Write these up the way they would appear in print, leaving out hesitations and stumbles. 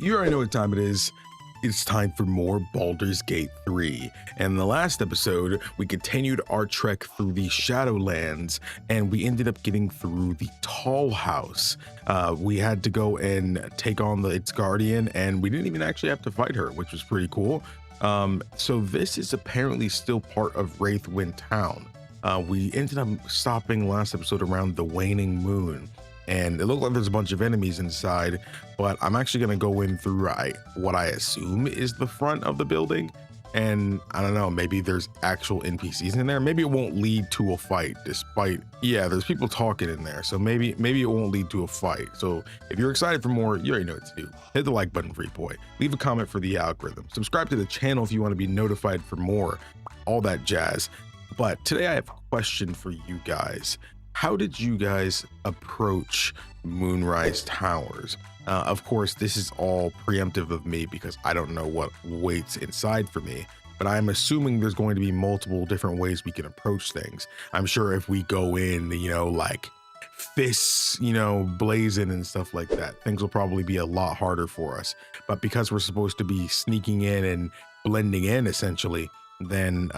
You already know what time it is. It's time for more Baldur's Gate 3. And in the last episode, we continued our trek through the Shadowlands, and we ended up getting through the Tall House. We had to go and take on its guardian, and we didn't even actually have to fight her, which was pretty cool. So this is apparently still part of Wraithwind Town. We ended up stopping last episode around the Waning Moon, and it looked like there's a bunch of enemies inside, but I'm actually going to go in through what I assume is the front of the building. And I don't know, maybe there's actual NPCs in there. Maybe it won't lead to a fight despite, yeah, there's people talking in there. So maybe it won't lead to a fight. So if you're excited for more, you already know what to do. Hit the like button for your boy. Leave a comment for the algorithm. Subscribe to the channel if you want to be notified for more, all that jazz. But today I have a question for you guys. How did you guys approach Moonrise Towers? Of course, this is all preemptive of me because I don't know what waits inside for me, but I'm assuming there's going to be multiple different ways we can approach things. I'm sure if we go in, like fists, blazing and stuff like that, things will probably be a lot harder for us. But because we're supposed to be sneaking in and blending in essentially, then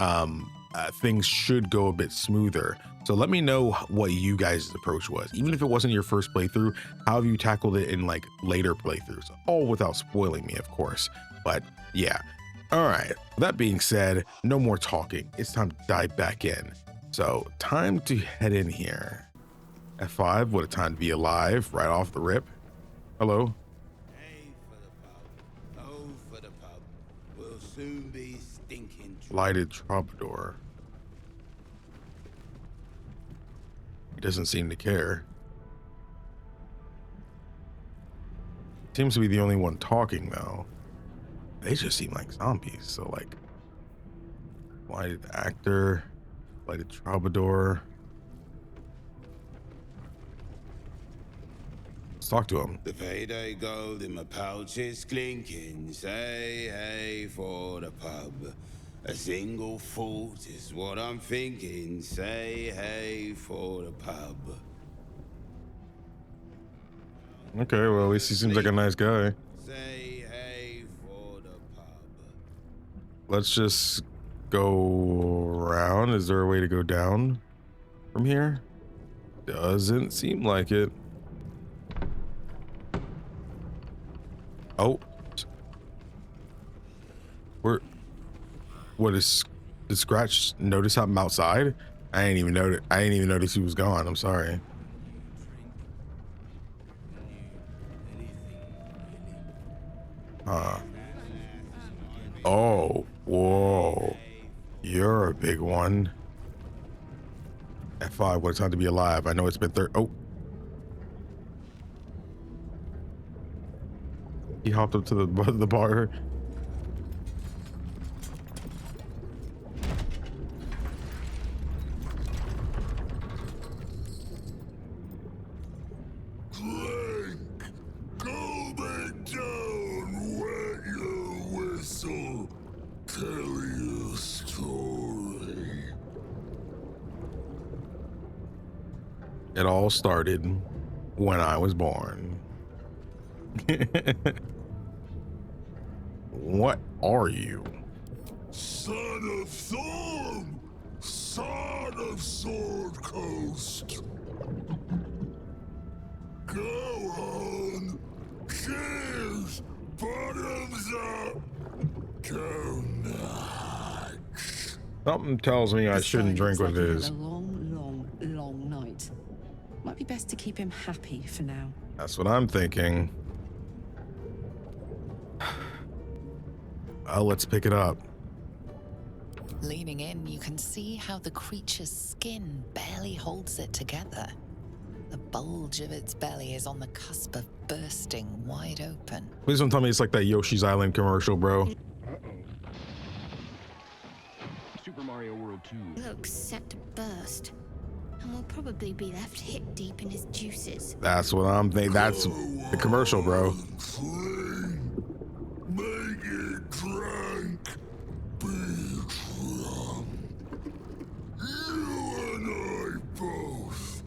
things should go a bit smoother. So let me know what you guys' approach was. Even if it wasn't your first playthrough, how have you tackled it in like later playthroughs? All without spoiling me, of course. But yeah. All right. That being said, no more talking. It's time to dive back in. So time to head in here. F5, what a time to be alive right off the rip. Hello. Hey for the pub. Oh, for the pub. We'll soon be stinking drunk. Lighted troubadour. He doesn't seem to care. Seems to be the only one talking though. They just seem like zombies. So like lighted actor, lighted troubadour. Let's talk to him. The payday gold in my pouch is clinking. Say hey for the pub. A single thought is what I'm thinking. Say hey for the pub. Okay, well at least he seems like a nice guy. Say hey for the pub. Let's just go around. Is there a way to go down from here? Doesn't seem like it. Oh, what is, did Scratch notice I'm outside? I didn't even notice he was gone. I'm sorry. Oh, whoa. You're a big one. F5, what a time to be alive. I know it's been oh. He hopped up to the bar. Clank, go back down, wet your whistle, tell your story. It all started when I was born. What are you? Son of Thorm, son of Sword Coast. Go on, cheers, bottoms up, go nuts. Something tells me I shouldn't drink what it is. A long night. Might be best to keep him happy for now. That's what I'm thinking. Well, let's pick it up. Leaning in, you can see how the creature's skin barely holds it together. The bulge of its belly is on the cusp of bursting wide open. Please don't tell me it's like that Yoshi's Island commercial, bro. Super Mario World 2 looks set to burst, and will probably be left hip deep in his juices. That's what I'm thinking. That's the commercial, bro. Make it drunk, be drunk. You and I both,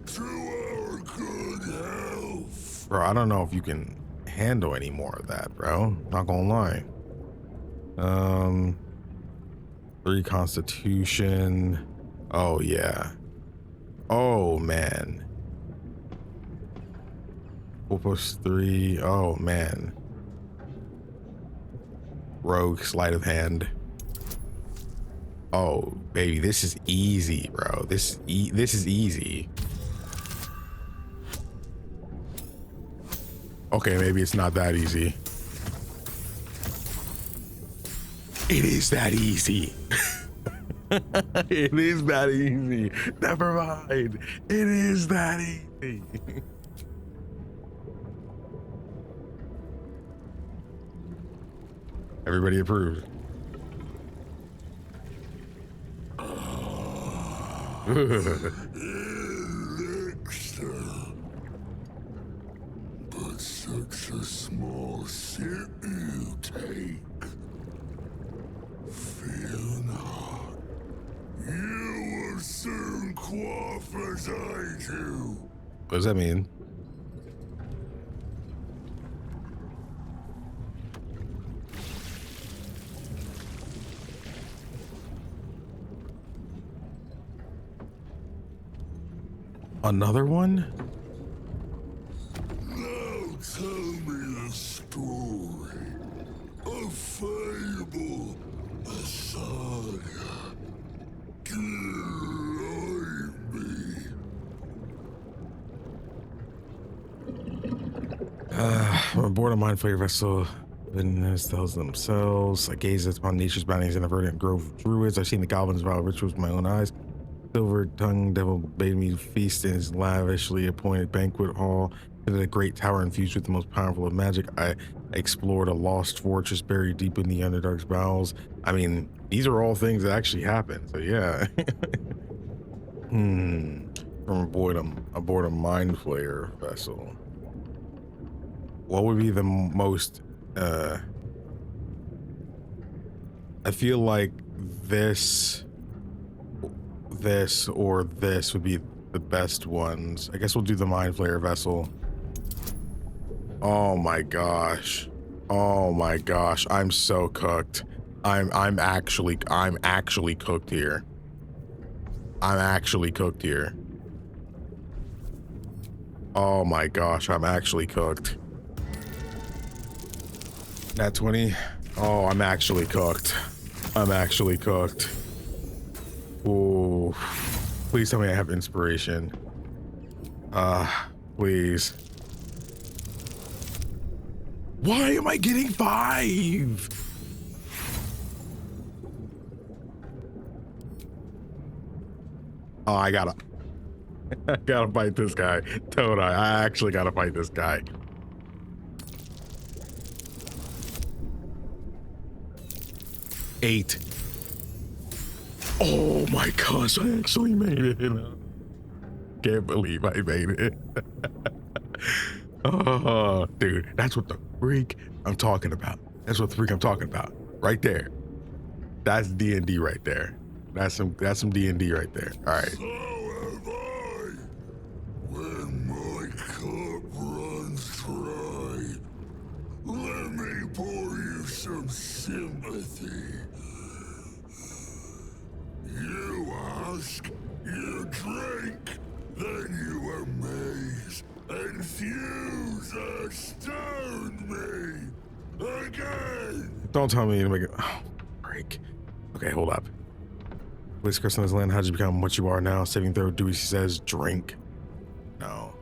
to our good health. Bro, I don't know if you can handle any more of that, bro. Not gonna lie. 3 constitution. Oh yeah. Oh man. 4+3. Oh man. Rogue, sleight of hand. Oh baby, this is easy, bro. This is easy. Okay, maybe it's not that easy. It is that easy. It is that easy. Never mind. It is that easy. Everybody approved. Elixir. But such a small sip you take. Fear not. You will soon quaff as I do. What does that mean? Another one? Now tell me a story. A fable. A saga. Delight me. I'm aboard a mind flayer vessel. Witness tells themselves. I gaze upon nature's bounties in a verdant grove of druids. I've seen the goblins vow rituals with my own eyes. Silver-tongued devil bade me feast in his lavishly appointed banquet hall. In a great tower infused with the most powerful of magic, I explored a lost fortress buried deep in the Underdark's bowels. I mean, these are all things that actually happen, so yeah. From aboard a mind flayer vessel. What would be the most, I feel like this or this would be the best ones. I guess we'll do the mind flayer vessel. Oh my gosh. Oh my gosh. I'm so cooked. I'm actually cooked here. I'm actually cooked here. Oh my gosh, I'm actually cooked. Nat 20. Oh, I'm actually cooked. I'm actually cooked. Ooh. Please tell me I have inspiration. Please. Why am I getting 5? Oh, I gotta fight this guy. Don't I? I actually gotta fight this guy. Eight. Oh my gosh, I actually made it. Can't believe I made it. Oh, dude, that's what the freak I'm talking about. That's what the freak I'm talking about. Right there. That's D&D right there. That's some D&D right there. All right. So have I. When my cup runs dry, let me pour you some sympathy. You ask, you drink, then you amaze and fuse astound me again. Don't tell me to make it. Oh, break. Okay, hold up. Place curse on this land. How'd you become what you are now? Saving throw. Dewey says, drink. No.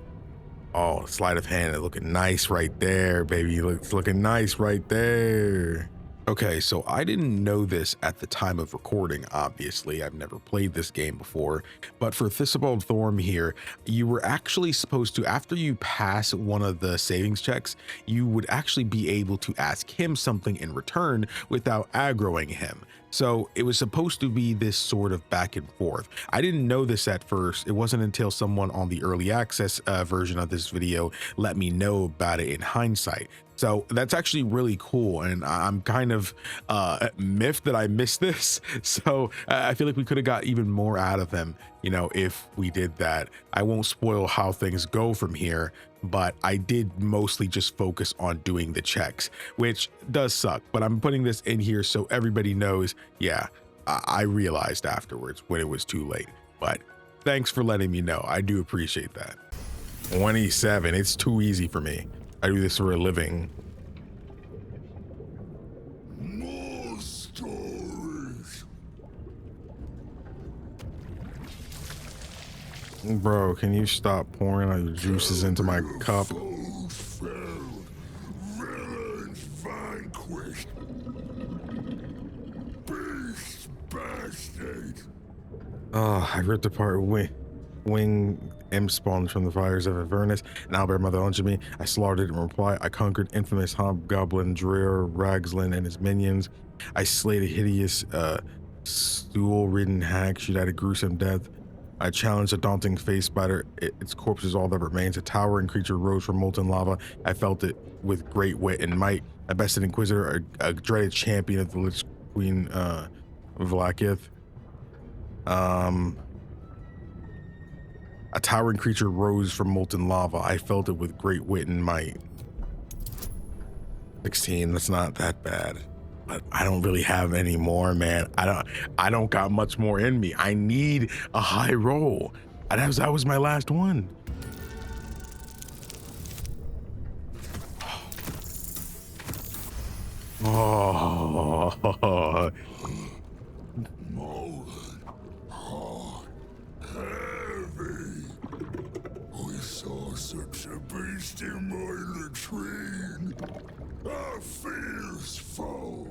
Oh, sleight of hand. It's looking nice right there, baby. It's looking nice right there. Okay, so I didn't know this at the time of recording, obviously. I've never played this game before, but for Thistleborn Thorm here, you were actually supposed to, after you pass one of the savings checks, you would actually be able to ask him something in return without aggroing him. So it was supposed to be this sort of back and forth. I didn't know this at first. It wasn't until someone on the early access version of this video let me know about it in hindsight. So that's actually really cool, and I'm kind of miffed that I missed this. So I feel like we could have got even more out of him, you know, if we did that. I won't spoil how things go from here, but I did mostly just focus on doing the checks, which does suck, but I'm putting this in here so everybody knows, yeah, I realized afterwards when it was too late, but thanks for letting me know. I do appreciate that. 27, it's too easy for me. I do this for a living. More stories. Bro, can you stop pouring all your juices into my cup? Foes found. Villains vanquished. Beasts bastard. Oh, I ripped apart wing imp spawns from the fires of Avernus, and Albert Mother unto me. I slaughtered in reply. I conquered infamous hobgoblin Drear Ragslin and his minions. I slayed a hideous stool-ridden hag. She died a gruesome death. I challenged a daunting face spider. Its corpse is all that remains. A towering creature rose from molten lava. I felt it with great wit and might. I bested Inquisitor, a dreaded champion of the Lich Queen Vlaakith. A towering creature rose from molten lava. I felt it with great wit and might. 16, that's not that bad. But I don't really have any more, man. I don't got much more in me. I need a high roll. That was my last one. Oh. Such a beast in my latrine, a fierce foe.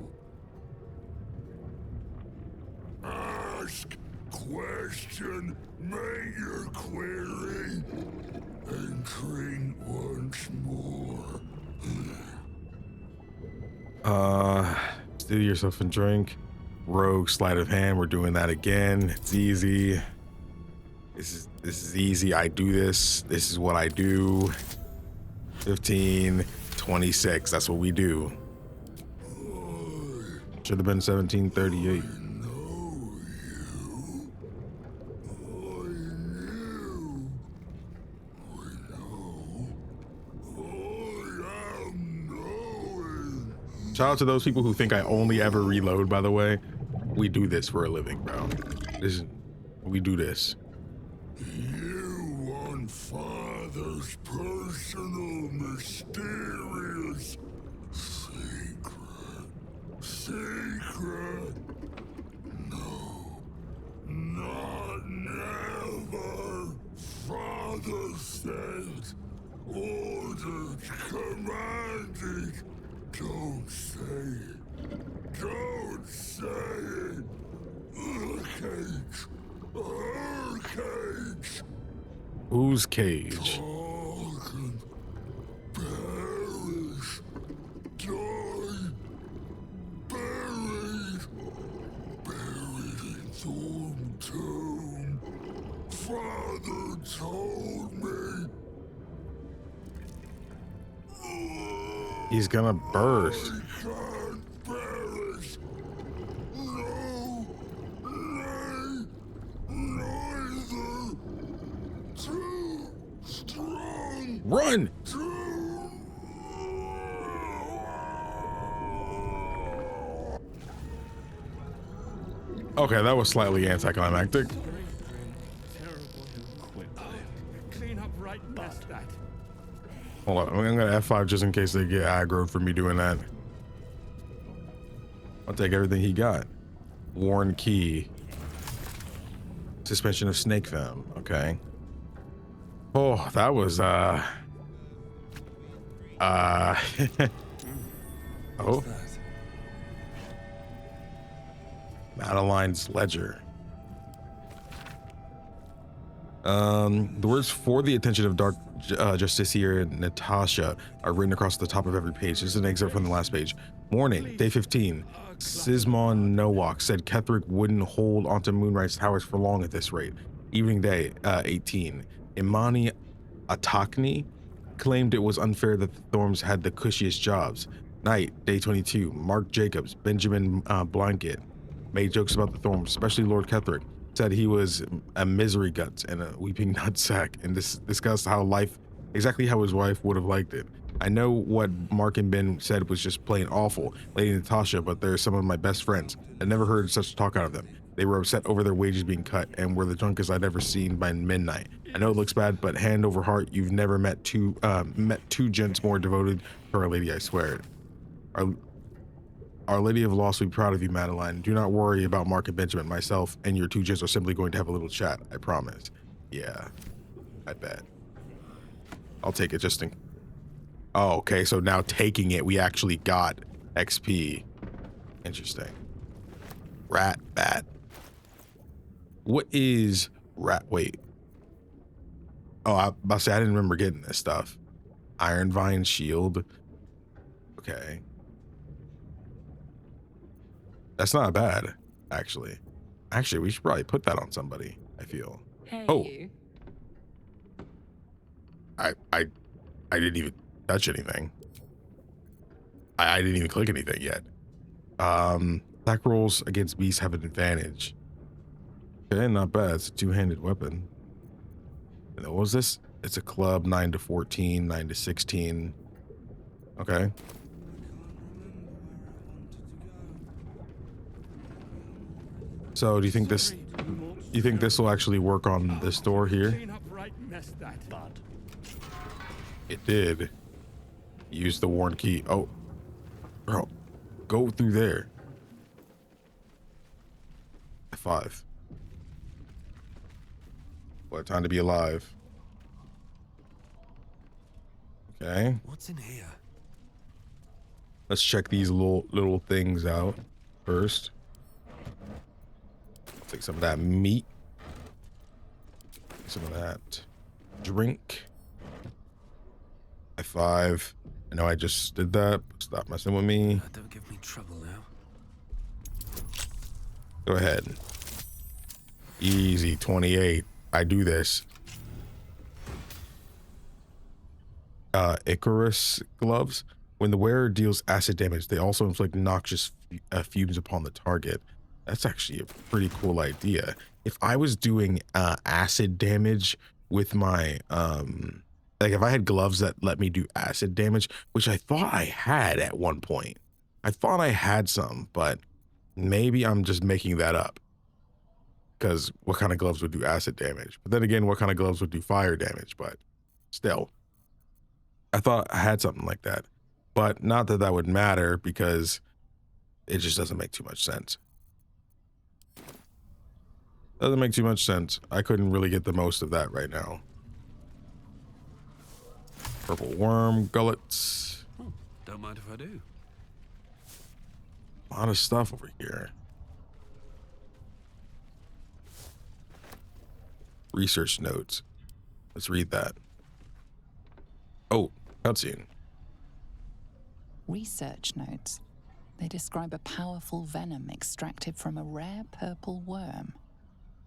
Ask, question, make your query, and drink once more. Steal yourself a drink. Rogue, sleight of hand, we're doing that again. It's easy. This is easy. I do this. This is what I do. 15, 26. That's what we do. Should have been 1738. Shout out to those people who think I only ever reload, by the way. We do this for a living, bro. We do this. You want Father's personal, mysterious secret? No, not never. Father says, ordered, commanded. Don't say it. Don't say it. Her cage. Whose cage? Talking. Perish. Die. Buried. Buried in Thorm tomb. Father told me. He's gonna burst. I can't perish. No. Nay. Neither. Too strong. Run! Okay, that was slightly anticlimactic. Clean up right past that. Hold on, I'm gonna F5 just in case they get aggroed for me doing that. I'll take everything he got. Worn key. Suspension of snake venom. Okay. Oh, that was oh. Madeline's ledger. The words "for the attention of Dark Justiciar Natasha" are written across the top of every page. This is an excerpt from the last page. Morning, day 15. Sismon Nowak said Ketheric wouldn't hold onto Moonrise Towers for long at this rate. Evening day, 18. Imani Atakni claimed it was unfair that the Thorms had the cushiest jobs. Night, day 22, Mark Jacobs, Benjamin Blanket, made jokes about the Thorms, especially Lord Ketherick, said he was a misery guts and a weeping nutsack, and discussed exactly how his wife would have liked it. I know what Mark and Ben said was just plain awful, Lady Natasha, but they're some of my best friends. I never heard such talk out of them. They were upset over their wages being cut and were the drunkest I'd ever seen by midnight. I know it looks bad, but hand over heart, you've never met two gents more devoted to Our Lady, I swear. Our Lady of Loss will be proud of you, Madeline. Do not worry about Mark and Benjamin. Myself and your two gents are simply going to have a little chat, I promise. Yeah, I bet. I'll take it just in... Oh, okay, so now taking it, we actually got XP. Interesting. Rat bat. What is rat... Wait. Oh, I must say, I didn't remember getting this stuff. Iron Vine Shield. Okay. That's not bad, actually. Actually, we should probably put that on somebody, I feel. Hey, Oh. you. I didn't even touch anything. I didn't even click anything yet. Attack rolls against beasts have an advantage. Okay, not bad. It's a two-handed weapon. And then what was this? It's a club, 9 to 14, 9 to 16. Okay. So do you think this will actually work on this door here? Clean up right mess that. Bud. It did. Use the worn key. Oh, bro, go through there. F5. What time to be alive? Okay. What's in here? Let's check these little things out first. Take some of that meat. Some of that drink. F5. I know I just did that. Stop messing with me. Don't give me trouble now. Go ahead. Easy, 28. I do this. Icarus gloves. When the wearer deals acid damage, they also inflict noxious fumes upon the target. That's actually a pretty cool idea. If I was doing acid damage with my like if I had gloves that let me do acid damage, which I thought I had at one point. I thought I had some, but maybe I'm just making that up. Because what kind of gloves would do acid damage? But then again, what kind of gloves would do fire damage? But still, I thought I had something like that. But not that that would matter because it just doesn't make too much sense. Doesn't make too much sense. I couldn't really get the most of that right now. Purple worm gullets. Don't mind if I do. A lot of stuff over here. Research notes. Let's read that. Oh, cutscene. Research notes. They describe a powerful venom extracted from a rare purple worm.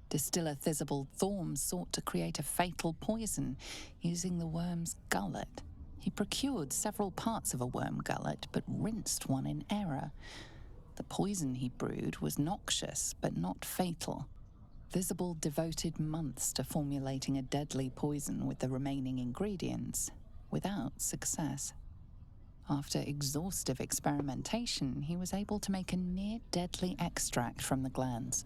Distiller Thizabald Thorm sought to create a fatal poison using the worm's gullet. He procured several parts of a worm gullet, but rinsed one in error. The poison he brewed was noxious, but not fatal. Thizabald devoted months to formulating a deadly poison with the remaining ingredients, without success. After exhaustive experimentation, he was able to make a near-deadly extract from the glands.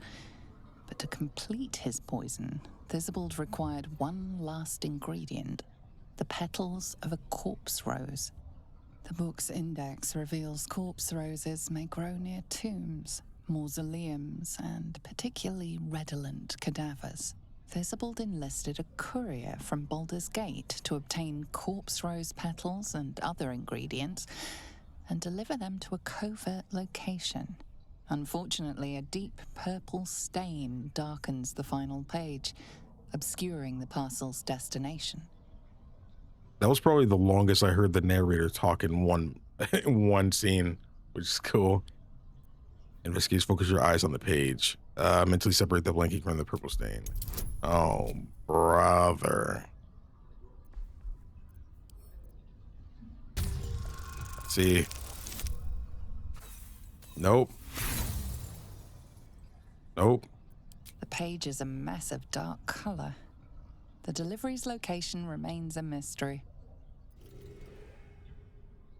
But to complete his poison, Thizabald required one last ingredient, the petals of a corpse rose. The book's index reveals corpse roses may grow near tombs, mausoleums, and particularly redolent cadavers. Thizabald enlisted a courier from Baldur's Gate to obtain corpse rose petals and other ingredients and deliver them to a covert location. Unfortunately, a deep purple stain darkens the final page, obscuring the parcel's destination. That was probably the longest I heard the narrator talk in one scene, which is cool. Investigate, focus your eyes on the page. Mentally separate the blanking from the purple stain. Oh, brother. See. Nope. Nope. The page is a massive dark color. The delivery's location remains a mystery.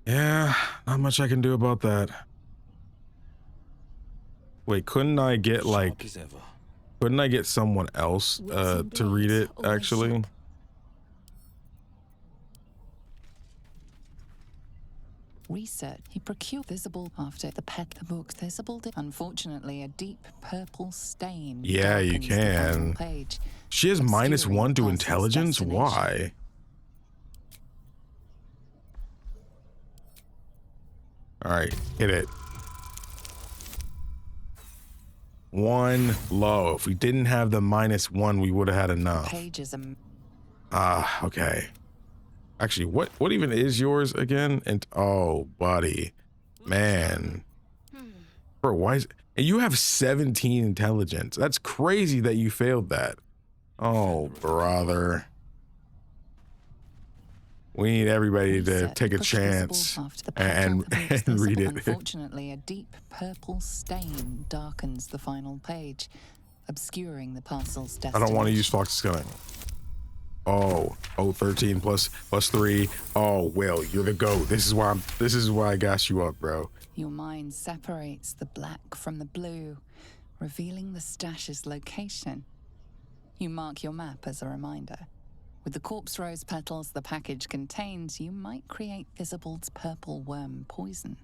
Yeah, not much I can do about that. Wait, couldn't I get like... Couldn't I get someone else to read it, actually? Research. He procured visible after the book visible. Unfortunately, a deep purple stain. Yeah, you darkens the final can. page, She has obscuring -1 the to parcels' intelligence? destination. Why? Alright, hit it. 1 low. If we didn't have the -1, we would have had enough. Page is a Ah, okay. Actually, what even is yours again? And oh, buddy, man, bro, why is and you have 17 intelligence? That's crazy that you failed that. Oh, brother, we need everybody to take a chance and read it. Unfortunately, a deep purple stain darkens the final page, obscuring the parcel's I destination. don't want to use Fox Sculling. Oh, 13 plus 3. Oh, Will, you're the GOAT. This is why I gassed you up, bro. Your mind separates the black from the blue, revealing the stash's location. You mark your map as a reminder. With the corpse rose petals the package contains, you might create Visible's purple worm poison.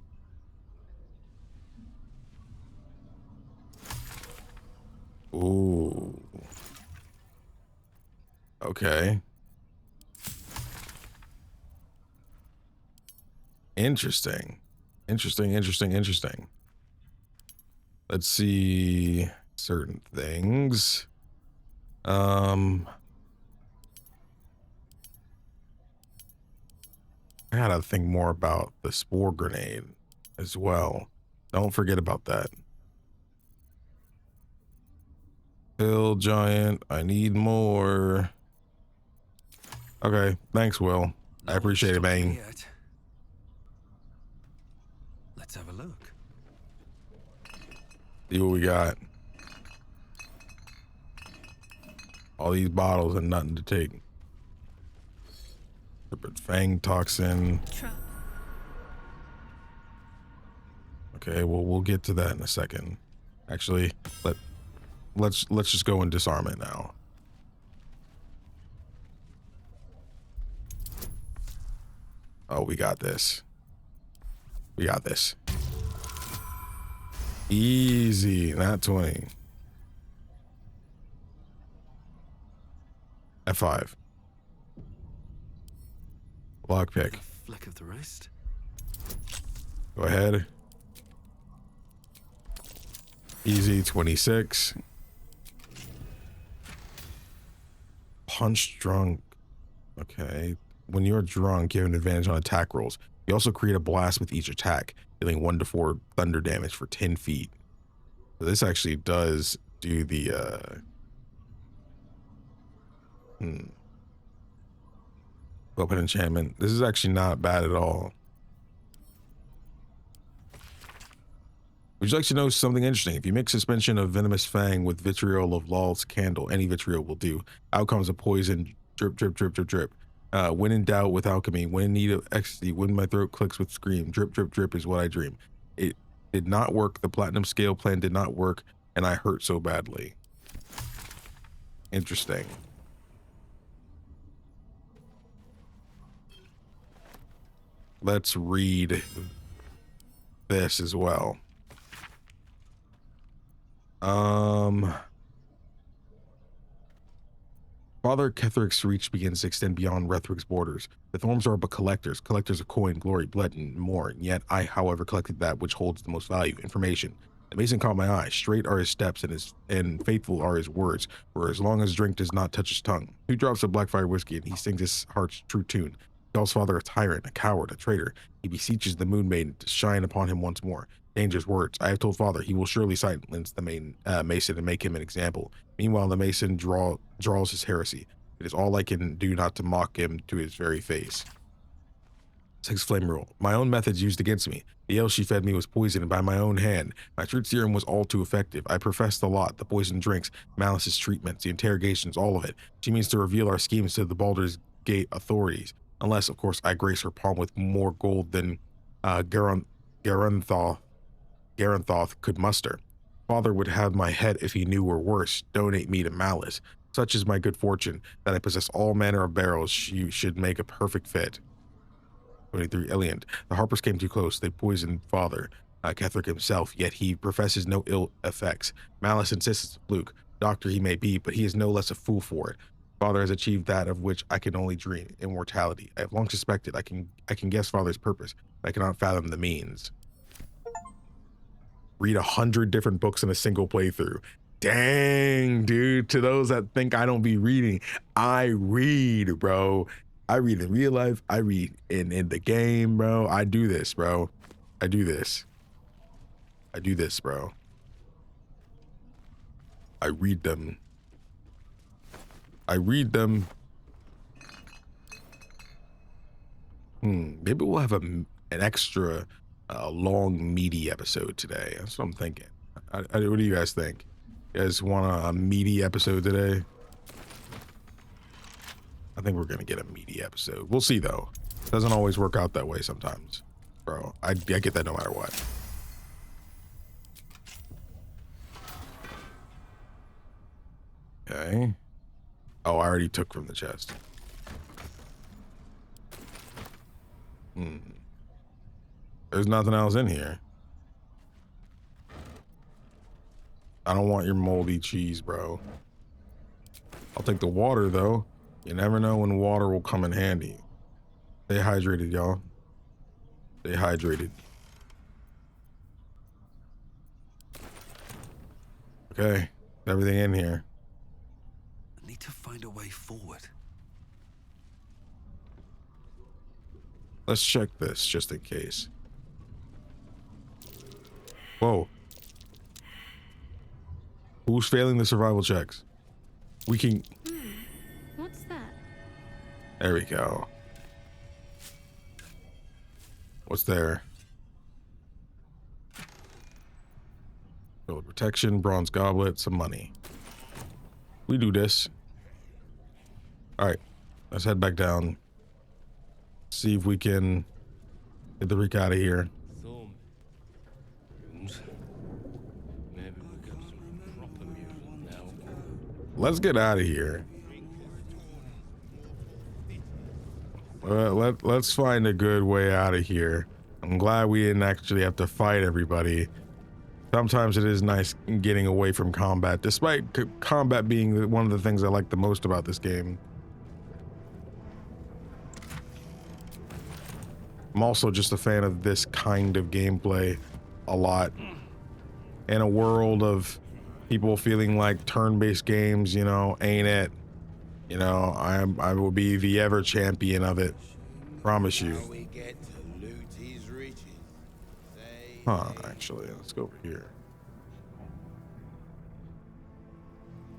Ooh. Okay. Interesting. Interesting. Let's see certain things. I gotta think more about the spore grenade as well. Don't forget about that. Hill giant, I need more. Okay, thanks, Will. I appreciate it, man. Let's have a look. See what we got. All these bottles and nothing to take. Separate fang toxin. Okay, well, we'll get to that in a second. Actually, let's just go and disarm it now. Oh, we got this. We got this. Easy, not 20. F5. Lockpick. Fleck of the wrist. Go ahead. Easy, 26. Punch drunk. Okay. When you're drunk, you have an advantage on attack rolls. You also create a blast with each attack, dealing 1 to 4 thunder damage for 10 feet. So this actually does do the weapon enchantment. This is actually not bad at all. Would you like to know something interesting? If you mix suspension of venomous fang with vitriol of Law's candle, any vitriol will do. Outcomes of poison, drip, drip, drip, drip, drip. When in doubt with alchemy, when in need of ecstasy, when my throat clicks with scream, drip, drip, drip is what I dream. It did not work. The platinum scale plan did not work, and I hurt so badly. Interesting. Let's read this as well. Father Ketheric's reach begins to extend beyond Rethric's borders. The Thorms are but collectors of coin, glory, blood, and more. And yet I, however, collected that which holds the most value, information. The Mason caught my eye. Straight are his steps, and faithful are his words. For as long as drink does not touch his tongue. 2 drops of Blackfire whiskey, and he sings his heart's true tune. He calls Father a tyrant, a coward, a traitor. He beseeches the Moon Maiden to shine upon him once more. Dangerous words. I have told Father he will surely silence the Mason and make him an example. Meanwhile, the Mason draws his heresy. It is all I can do not to mock him to his very face. 6 flame rule. My own methods used against me. The ale she fed me was poisoned by my own hand. My truth serum was all too effective. I professed a lot. The poisoned drinks, Malus's treatments, the interrogations, all of it. She means to reveal our schemes to the Baldur's Gate authorities. Unless, of course, I grace her palm with more gold than Garanthoth could muster. Father would have my head if he knew, or worse, donate me to Malus. Such is my good fortune, that I possess all manner of barrels. She should make a perfect fit. 23. Eliant. The Harpers came too close. They poisoned Father, Ketheric himself, yet he professes no ill effects. Malus insists it's a fluke. Doctor he may be, but he is no less a fool for it. Father has achieved that of which I can only dream, immortality. I have long suspected I can guess Father's purpose, but I cannot fathom the means. Read 100 different books in a single playthrough. Dang, dude. To those that think I don't be reading, I read, bro. I read in real life. I read in the game, bro. I do this, bro. I do this. I do this, bro. I read them. I read them. Maybe we'll have an extra long, meaty episode today. That's what I'm thinking. What do you guys think? You guys want a meaty episode today? I think we're gonna get a meaty episode. We'll see though. Doesn't always work out that way sometimes, bro. I get that no matter what. Okay. Oh, I already took from the chest. There's nothing else in here. I don't want your moldy cheese, bro. I'll take the water though. You never know when water will come in handy. Stay hydrated, y'all. Stay hydrated. Okay, everything in here. I need to find a way forward. Let's check this just in case. Whoa. Who's failing the survival checks? We can... What's that? There we go. What's there? Gold protection, bronze goblet, some money. We do this. Alright. Let's head back down. See if we can get the freak out of here. Thorm. Maybe we'll get some proper music now. Let's get out of here. Let's find a good way out of here. I'm glad we didn't actually have to fight everybody. Sometimes it is nice getting away from combat, despite combat being one of the things I like the most about this game. I'm also just a fan of this kind of gameplay a lot. In a world of people feeling like turn-based games, you know, ain't it? You know, I will be the ever champion of it. Promise you. Huh, actually, let's go over here.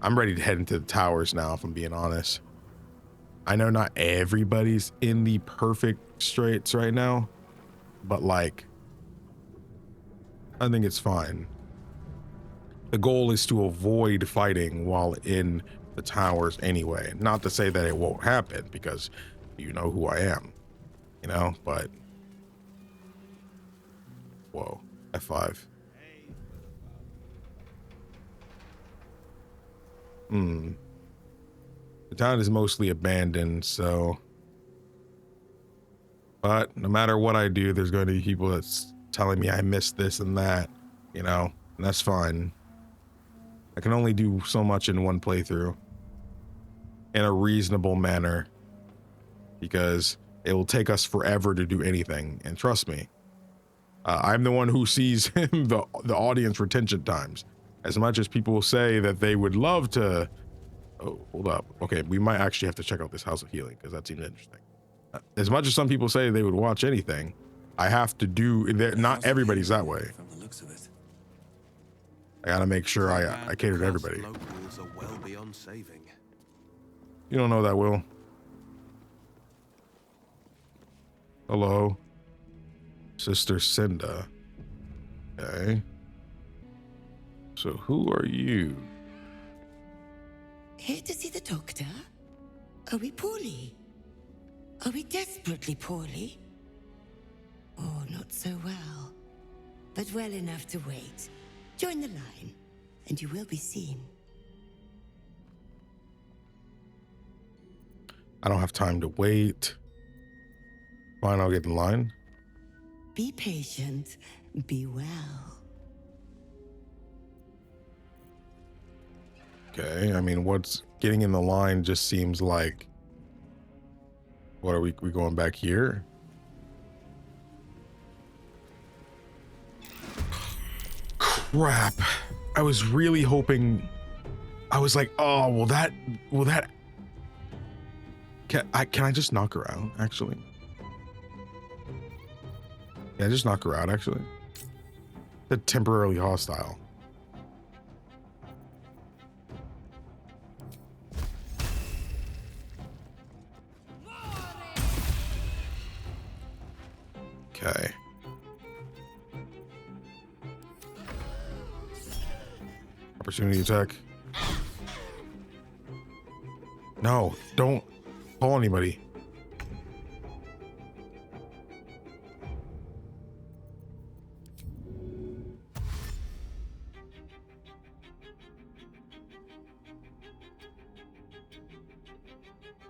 I'm ready to head into the towers now, if I'm being honest. I know not everybody's in the perfect straits right now, but like, I think it's fine. The goal is to avoid fighting while in the towers anyway. Not to say that it won't happen, because you know who I am, you know, but... Whoa, F5. The town is mostly abandoned, so... But no matter what I do, there's going to be people that's telling me I missed this and that, you know, and that's fine. I can only do so much in one playthrough in a reasonable manner, because it will take us forever to do anything. And trust me, I'm the one who sees the audience retention times. As much as people say that they would love to... Oh, hold up. Okay, we might actually have to check out this House of Healing, because that seems interesting. As much as some people say they would watch anything, I have to do... Not everybody's that way. From the looks of it. I gotta make sure I cater to everybody. Locals are well beyond saving. You don't know that, Will. Hello. Sister Cinda. Okay. So who are you? Here to see the doctor? Are we poorly? Are we desperately poorly? Oh, not so well. But well enough to wait. Join the line, and you will be seen. I don't have time to wait. Fine, I'll get in line. Be patient. Be well. Okay, I mean, what's getting in the line just seems like... What are we going back here? Crap. I was really hoping... I was like, oh, will that... Can I just knock her out, actually? Can I just knock her out, actually? They're temporarily hostile. Okay. Opportunity attack. No, don't call anybody.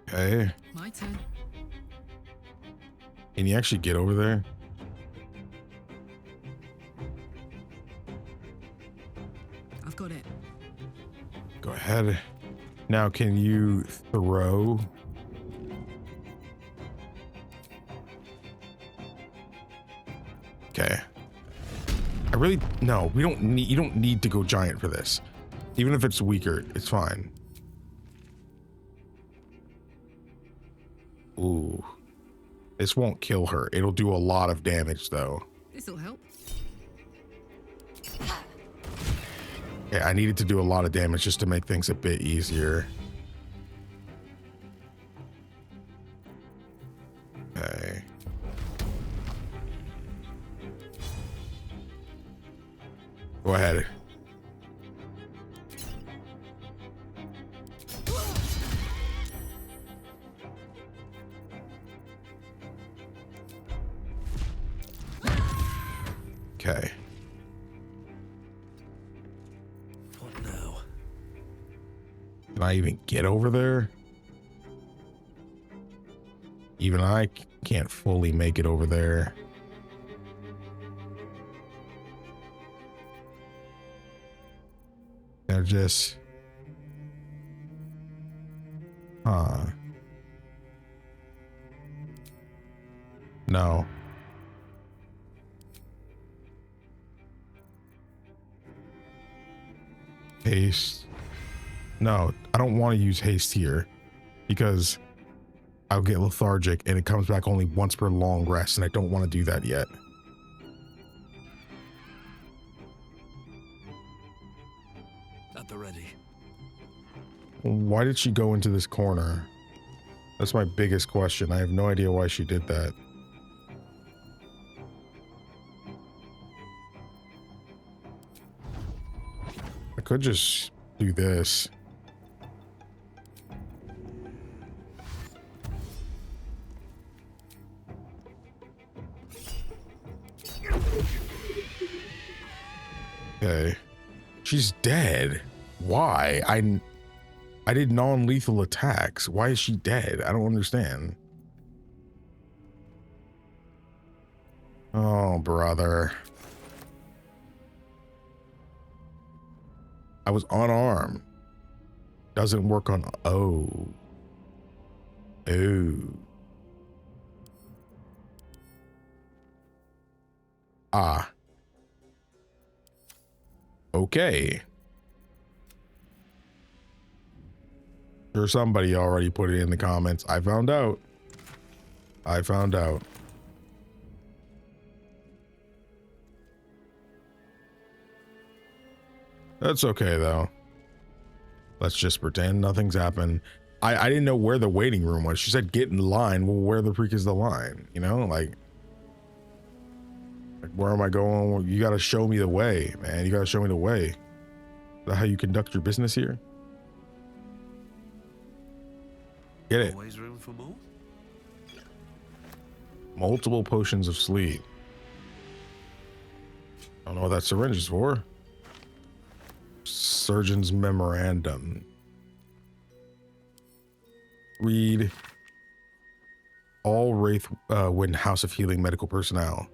Okay. My turn. Can you actually get over there? I've got it. Go ahead. Now, can you throw? Okay. No, we don't need, you don't need to go giant for this. Even if it's weaker, it's fine. Ooh. This won't kill her. It'll do a lot of damage though. This'll help. Yeah, I needed to do a lot of damage just to make things a bit easier. Okay. Go ahead. Okay. What now? Can I even get over there? Even I can't fully make it over there. They're just... Huh. No. Haste. No, I don't want to use haste here because I'll get lethargic and it comes back only once per long rest, and I don't want to do that yet. At the ready. Why did she go into this corner? That's my biggest question. I have no idea why she did that. I could just do this. Okay. She's dead. Why? I did non-lethal attacks. Why is she dead? I don't understand. Oh, brother. I was unarmed. Doesn't work on... Oh. Oh. Ah. Okay. Sure, somebody already put it in the comments. I found out. I found out. That's okay, though. Let's just pretend nothing's happened. I didn't know where the waiting room was. She said get in line. Well, where the freak is the line? You know, like where am I going? You got to show me the way, man. You got to show me the way. Is that how you conduct your business here? Get it? Always room for more? Multiple potions of sleep. I don't know what that syringe is for. Surgeon's memorandum. Read. All Wraithwind House of Healing medical personnel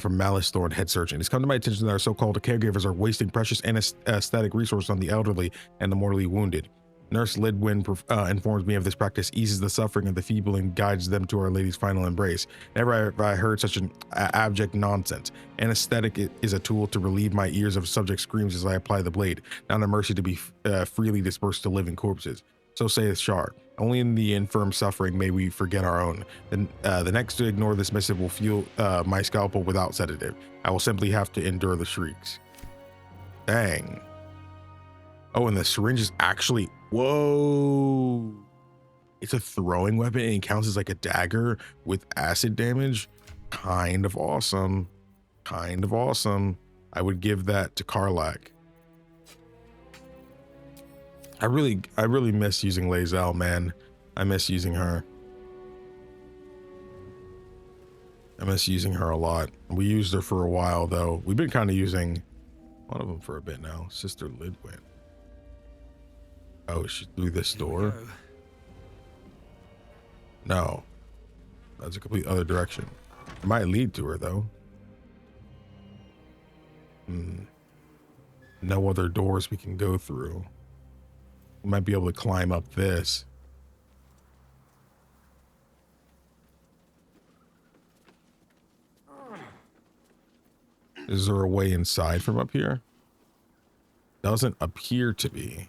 from Malus, Thorm, head surgeon. It's come to my attention that our so-called caregivers are wasting precious anesthetic resources on the elderly and the mortally wounded. Nurse Lidwin informs me of this practice, eases the suffering of the feeble, and guides them to Our Lady's final embrace. Never have I heard such an abject nonsense. Anesthetic is a tool to relieve my ears of subject screams as I apply the blade, not a mercy to be freely dispersed to living corpses. So saith Shar. Only in the infirm suffering may we forget our own. Then the next to ignore this missive will feel my scalpel without sedative. I will simply have to endure the shrieks. Dang. Oh, and the syringe is actually, whoa. It's a throwing weapon and it counts as like a dagger with acid damage. Kind of awesome. Kind of awesome. I would give that to Karlach. I really miss using Lae'zel, man. I miss using her. I miss using her a lot. We used her for a while though. We've been kind of using one of them for a bit now. Sister Lidwin. Oh, she through this door? No. That's a complete other direction. It might lead to her though. No other doors we can go through. We might be able to climb up this. Is there a way inside from up here? Doesn't appear to be.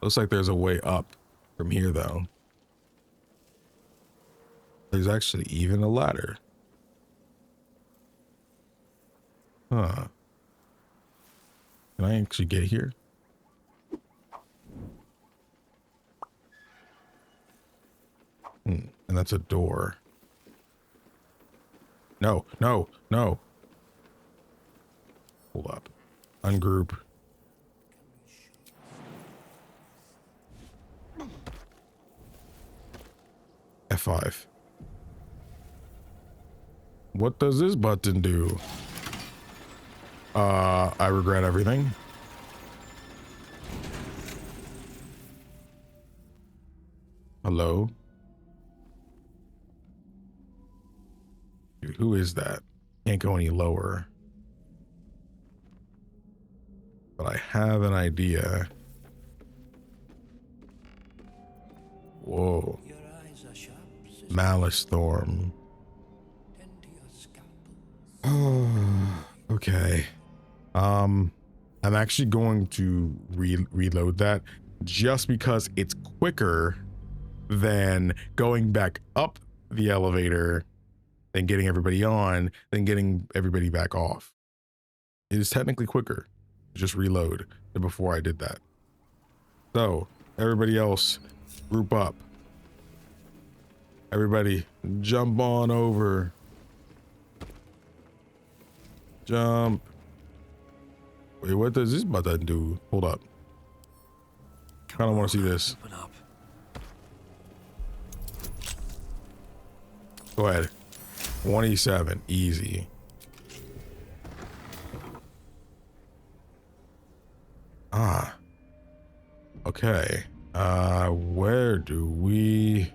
Looks like there's a way up from here though. There's actually even a ladder. Huh. Can I actually get here? And that's a door. No, no, no. Hold up. Ungroup. F5. What does this button do? I regret everything. Hello? Dude, who is that? Can't go any lower. But I have an idea. Whoa. Malus Thorm. Okay. I'm actually going to reload that just because it's quicker than going back up the elevator, then getting everybody on, then getting everybody back off. It is technically quicker to just reload than before I did that. So everybody else group up. Everybody jump on over. Jump. Wait, what does this button do? Hold up. I don't want to see this. Open up. Go ahead. 27, easy. Ah. Okay. Where do we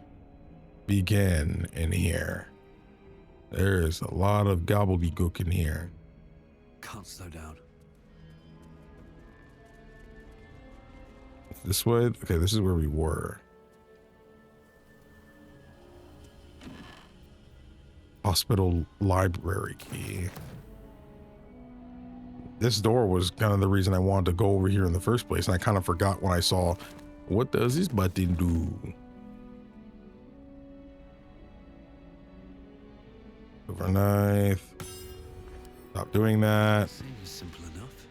begin in here? There is a lot of gobbledygook in here. Can't slow down. This way? Okay, this is where we were. Hospital library key. This door was kind of the reason I wanted to go over here in the first place, and I kind of forgot when I saw, what does this button do? Overnight. Stop doing that. Seems simple enough.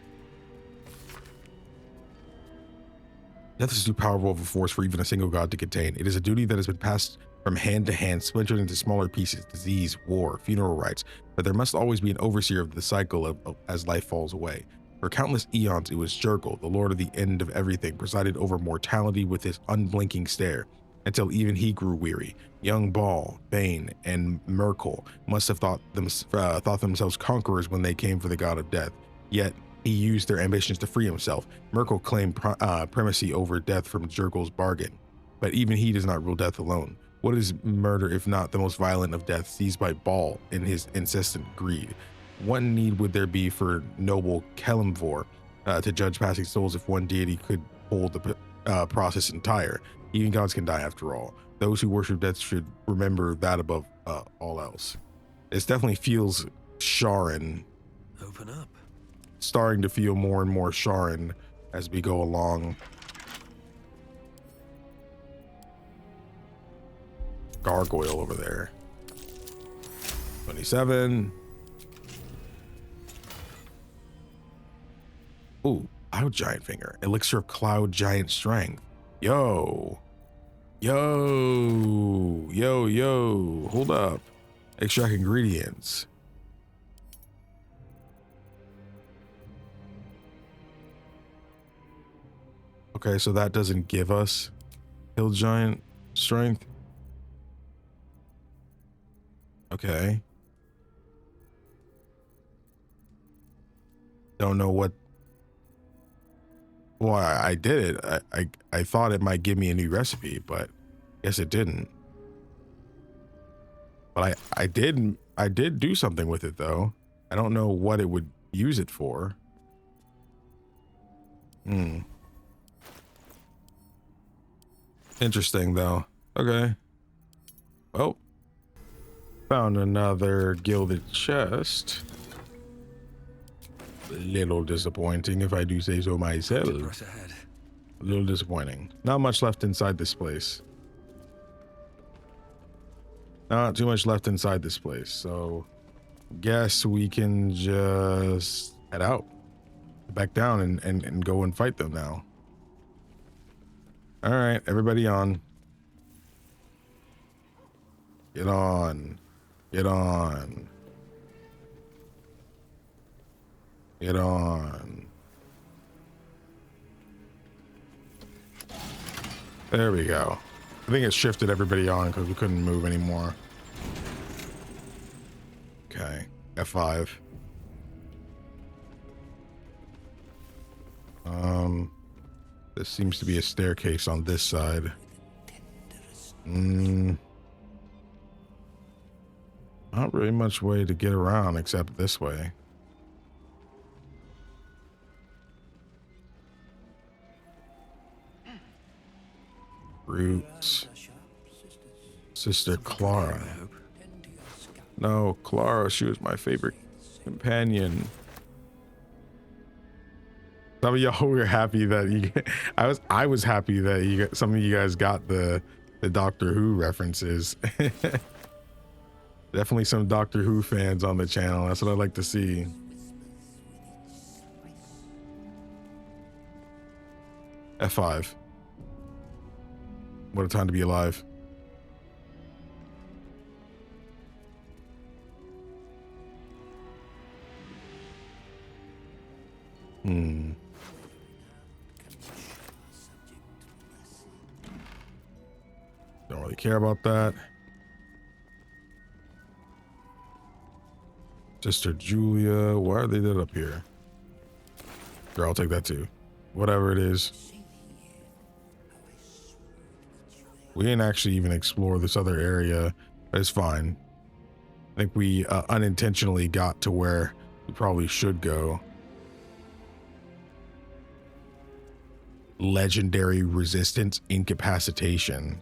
Death is too powerful of a force for even a single god to contain. It is a duty that has been passed from hand to hand, splintered into smaller pieces, disease, war, funeral rites, but there must always be an overseer of the cycle of as life falls away. For countless eons, it was Jurgle, the lord of the end of everything, presided over mortality with his unblinking stare, until even he grew weary. Young Ball, Bane, and Merkel must have thought themselves conquerors when they came for the god of death, yet he used their ambitions to free himself. Merkel claimed primacy over death from Jurgle's bargain, but even he does not rule death alone. What is murder if not the most violent of deaths seized by Ball in his incessant greed? What need would there be for noble Kelimvor to judge passing souls if one deity could hold the process entire? Even gods can die after all. Those who worship death should remember that above all else. This definitely feels Sharon. Open up. Starting to feel more and more Sharon as we go along. Gargoyle over there. 27. Ooh, Cloud Giant Finger. Elixir of Cloud Giant Strength. Yo. Hold up. Extract ingredients. Okay, so that doesn't give us Hill Giant Strength. Okay. Don't know what. Well, I did it. I thought it might give me a new recipe, but guess it didn't. But I did do something with it though. I don't know what it would use it for. Interesting though. Okay. Well, found another gilded chest. A little disappointing if I do say so myself. Press ahead. A little disappointing. Not much left inside this place. Not too much left inside this place. So guess we can just head out. Back down and go and fight them now. All right, everybody on. Get on. Get on. Get on. There we go. I think it shifted everybody on because we couldn't move anymore. Okay, F5. There seems to be a staircase on this side. Not really much way to get around except this way. Roots. Sister Clara. No, Clara, she was my favorite companion. Some of y'all were happy that you I was happy that you some of you guys got the Doctor Who references. Definitely some Doctor Who fans on the channel. That's what I like to see. F5. What a time to be alive. Don't really care about that. Sister Julia, why are they up here? Sure, I'll take that too. Whatever it is. We didn't actually even explore this other area, but it's fine. I think we unintentionally got to where we probably should go. Legendary resistance incapacitation.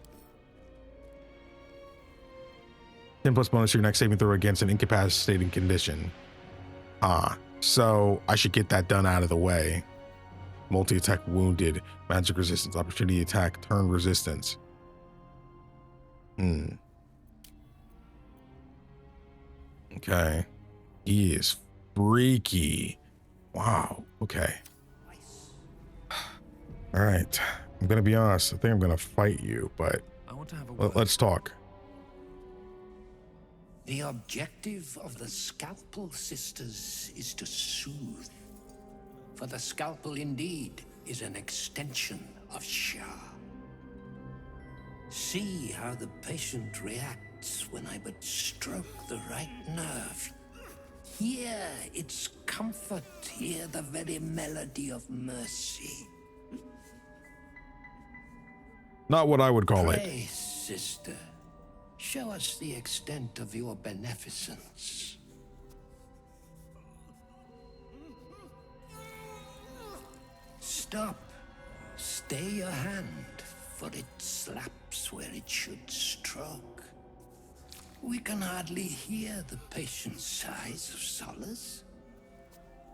10+ bonus to your next saving throw against an incapacitating condition. So I should get that done out of the way. Multi-attack wounded, magic resistance, opportunity attack, turn resistance. Okay. He is freaky. Wow. Okay. All right. I'm gonna be honest. I think I'm gonna fight you, but I want to have a word. let's talk. The objective of the Scalpel Sisters is to soothe. For the scalpel indeed is an extension of Shah. See how the patient reacts when I but stroke the right nerve. Hear its comfort, hear the very melody of mercy. Not what I would call it. Pray, sister, show us the extent of your beneficence. Stop. Stay your hand, for it slaps where it should stroke. We can hardly hear the patient's sighs of solace.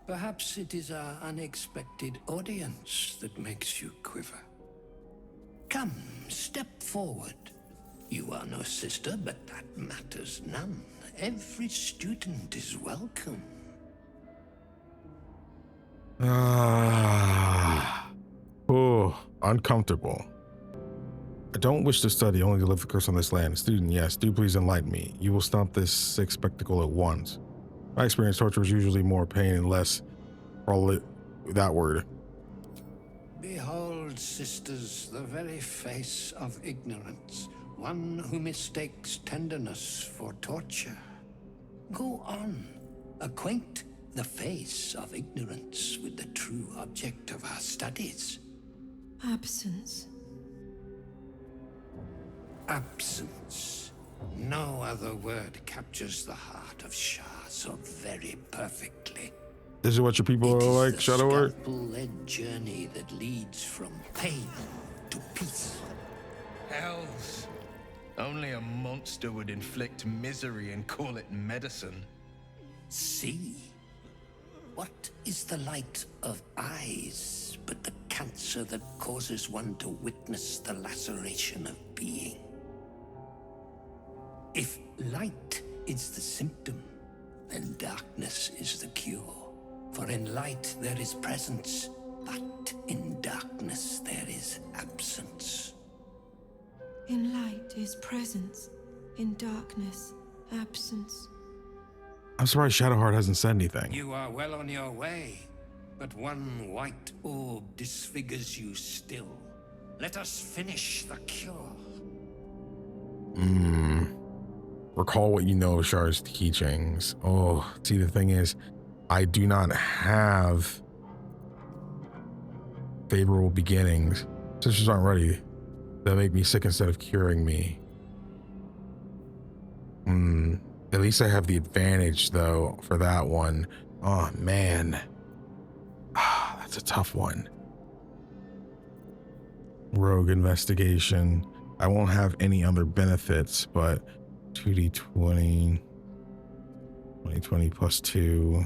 Perhaps it is our unexpected audience that makes you quiver. Come, step forward. You are no sister, but that matters none. Every student is welcome. Oh, uncomfortable. I don't wish to study, only to live the curse on this land. Student, yes, do please enlighten me. You will stop this sick spectacle at once. My experience, torture is usually more pain and less, probably that word. Behold, sisters, the very face of ignorance. One who mistakes tenderness for torture. Go on, acquaint the face of ignorance with the true object of our studies. Absence. Absence. No other word captures the heart of Shah so very perfectly. This is what your people are like, Shadow Art? It is the scalpel-led journey that leads from pain to peace. Hells. Only a monster would inflict misery and call it medicine. See? What is the light of eyes but the cancer that causes one to witness the laceration of being? If light is the symptom, then darkness is the cure. For in light there is presence, but in darkness there is absence. In light is presence, in darkness, absence. I'm surprised Shadowheart hasn't said anything. You are well on your way, but one white orb disfigures you still. Let us finish the cure. Recall what you know of Shar's teachings. Oh, see, the thing is, I do not have favorable beginnings. Sisters aren't ready. They'll make me sick instead of curing me. At least I have the advantage, though, for that one. Oh, man. That's a tough one. Rogue investigation. I won't have any other benefits, but 2d20. 20 plus 2.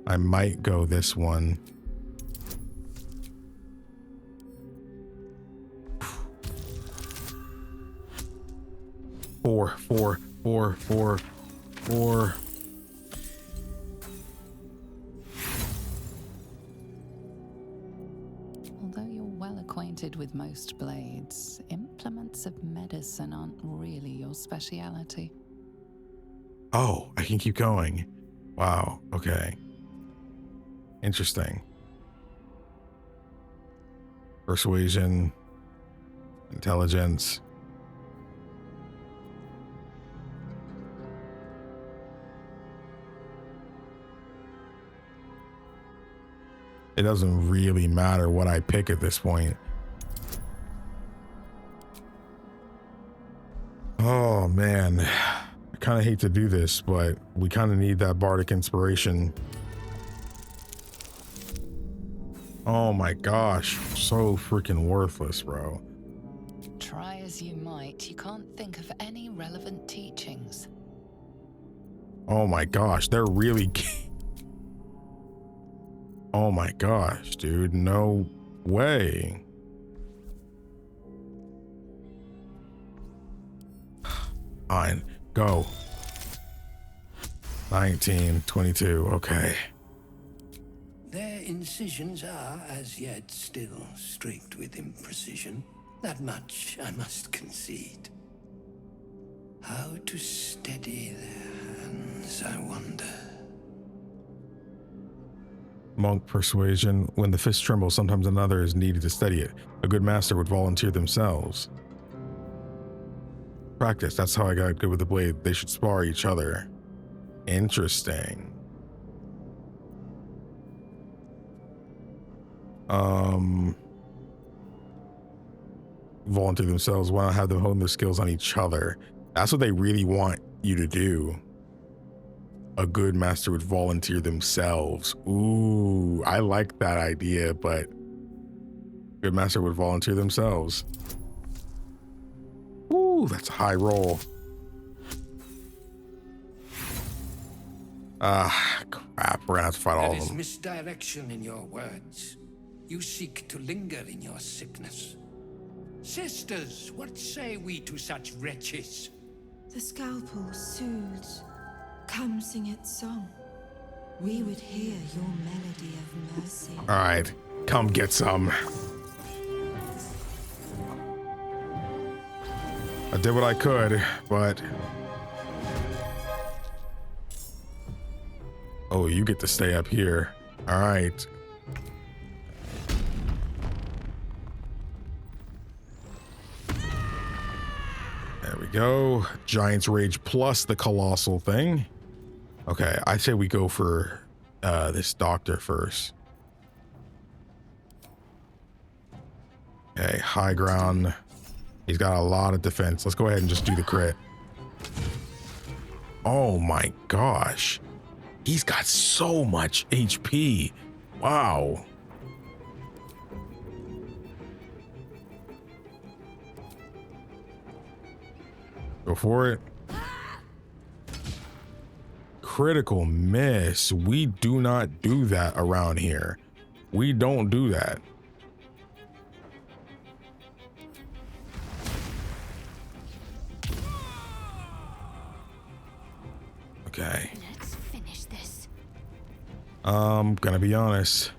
I might go this one. Four. Although you're well acquainted with most blades, implements of medicine aren't really your speciality. Oh, I can keep going. Wow, okay. Interesting. Persuasion, intelligence. It doesn't really matter what I pick at this point. Oh man, I kind of hate to do this, but we kind of need that bardic inspiration. Oh my gosh, so freaking worthless, bro. Try as you might, you can't think of any relevant teachings. Oh my gosh, they're really... Oh my gosh, dude, no way. Fine, go. 19, 22, okay. There incisions are, as yet, still streaked with imprecision. That much I must concede. How to steady their hands, I wonder. Monk persuasion. When the fist trembles, sometimes another is needed to steady it. A good master would volunteer themselves. Practice. That's how I got good with the blade. They should spar each other. Interesting. Volunteer themselves. Why not have them hone their skills on each other? That's what they really want you to do. A good master would volunteer themselves. Ooh, I like that idea, but good master would volunteer themselves. Ooh, that's a high roll. Ah, crap. We're gonna have to fight all of There is them. misdirection in your words. You seek to linger in your sickness. Sisters, what say we to such wretches? The scalpel soothes. Come sing its song. We would hear your melody of mercy. All right, come get some. I did what I could, but... Oh, you get to stay up here. All right. There we go. Giant's Rage plus the Colossal thing. Okay, I say we go for this doctor first. Okay, high ground. He's got a lot of defense. Let's go ahead and just do the crit. Oh my gosh. He's got so much HP. Wow. Go for it. Critical miss. We do not do that around here. We don't do that. Okay. Let's finish this. Gonna be honest.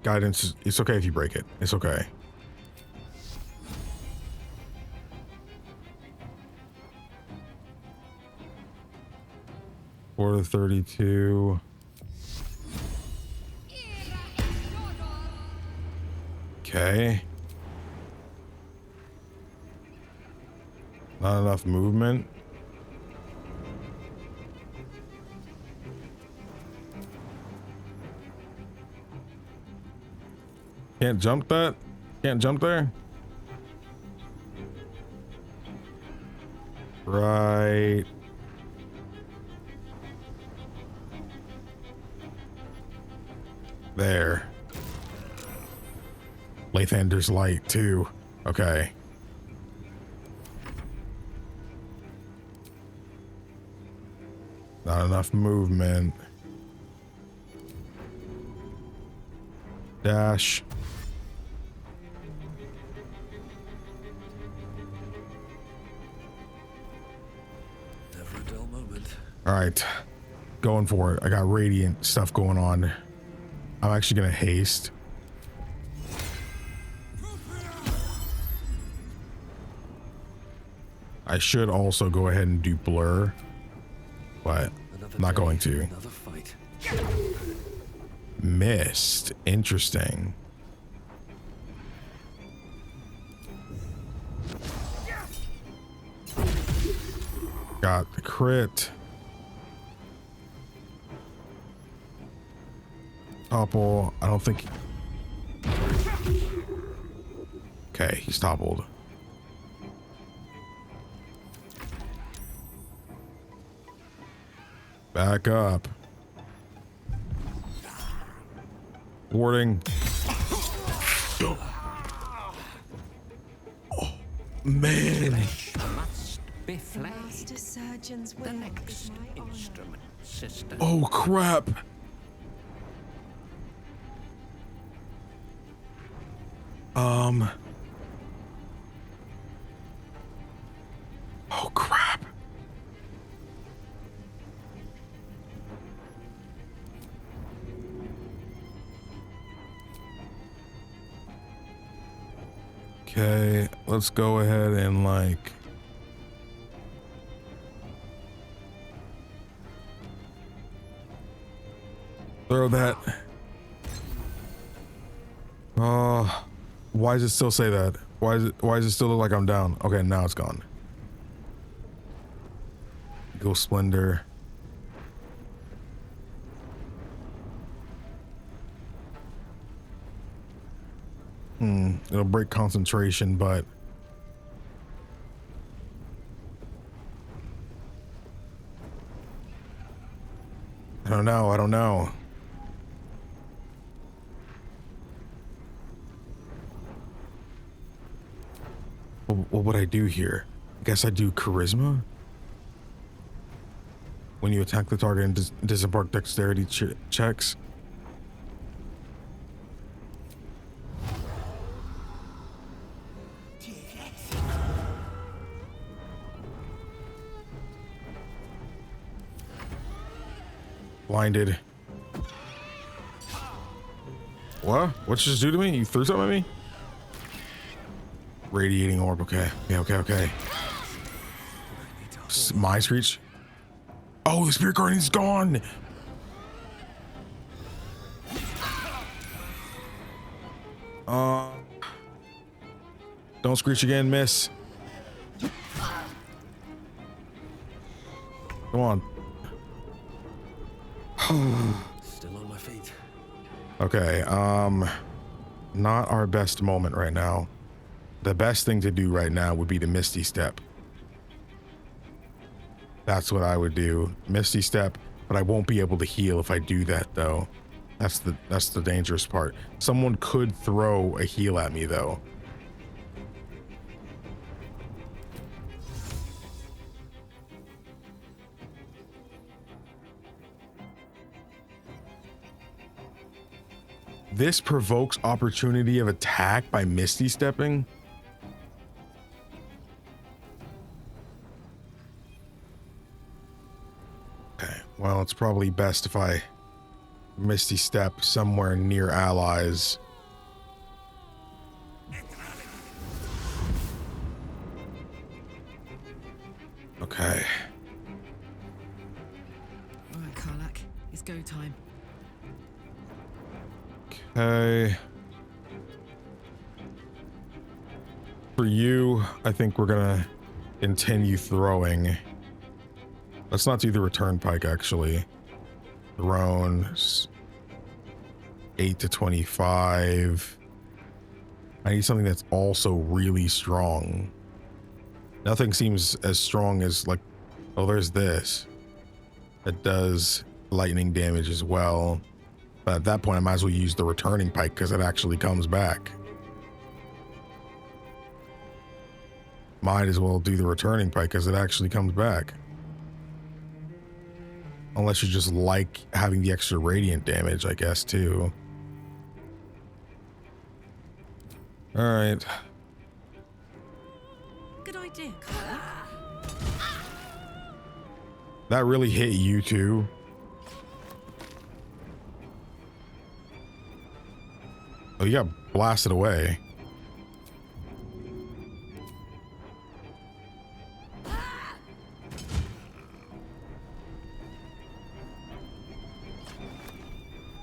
Guidance, it's okay if you break it. It's okay. Four 32. Okay. Not enough movement. Can't jump that? Can't jump there? Right. There. Lathander's light too. Okay. Not enough movement. Dash. Never a dull moment. All right. Going for it. I got radiant stuff going on. I'm actually gonna haste. I should also go ahead and do blur, but I'm not going to. Another fight. Missed. Interesting. Got the crit. Topple. I don't think. Okay, he's toppled. Back up. Warding. Oh, man. Must be flayed. Master Surgeon's will The is next my honor. instrument, sister. Oh, crap. Oh, crap. Okay, let's go ahead and like throw that. Why does it still say that? Why does it still look like I'm down? Okay, now it's gone. Go Splendor. It'll break concentration, but I don't know. What would I do here? I guess I do charisma. When you attack the target and disembark dexterity checks. Blinded. What? What'd you just do to me? You threw something at me? Radiating orb. Okay. Okay. My screech. Oh, the spirit guardian's gone. Don't screech again, miss. Come on. Still on my feet. Okay, not our best moment right now. The best thing to do right now would be the Misty Step. That's what I would do. Misty Step, but I won't be able to heal if I do that though. That's the dangerous part. Someone could throw a heal at me though. This provokes opportunity of attack by Misty Stepping. Okay, well, it's probably best if I Misty Step somewhere near allies. Okay. All right, Karlak, it's go time. Okay. For you, I think we're gonna continue throwing. Let's not do the return pike, actually. Thrown 8 to 25. I need something that's also really strong. Nothing seems as strong as like, oh, there's this. That does lightning damage as well. But at that point, I might as well use the returning pike because it actually comes back. Might as well do the returning pike because it actually comes back. Unless you just like having the extra radiant damage, I guess, too. All right. Good idea, Karlak. That really hit you, too. Oh, you got blasted away.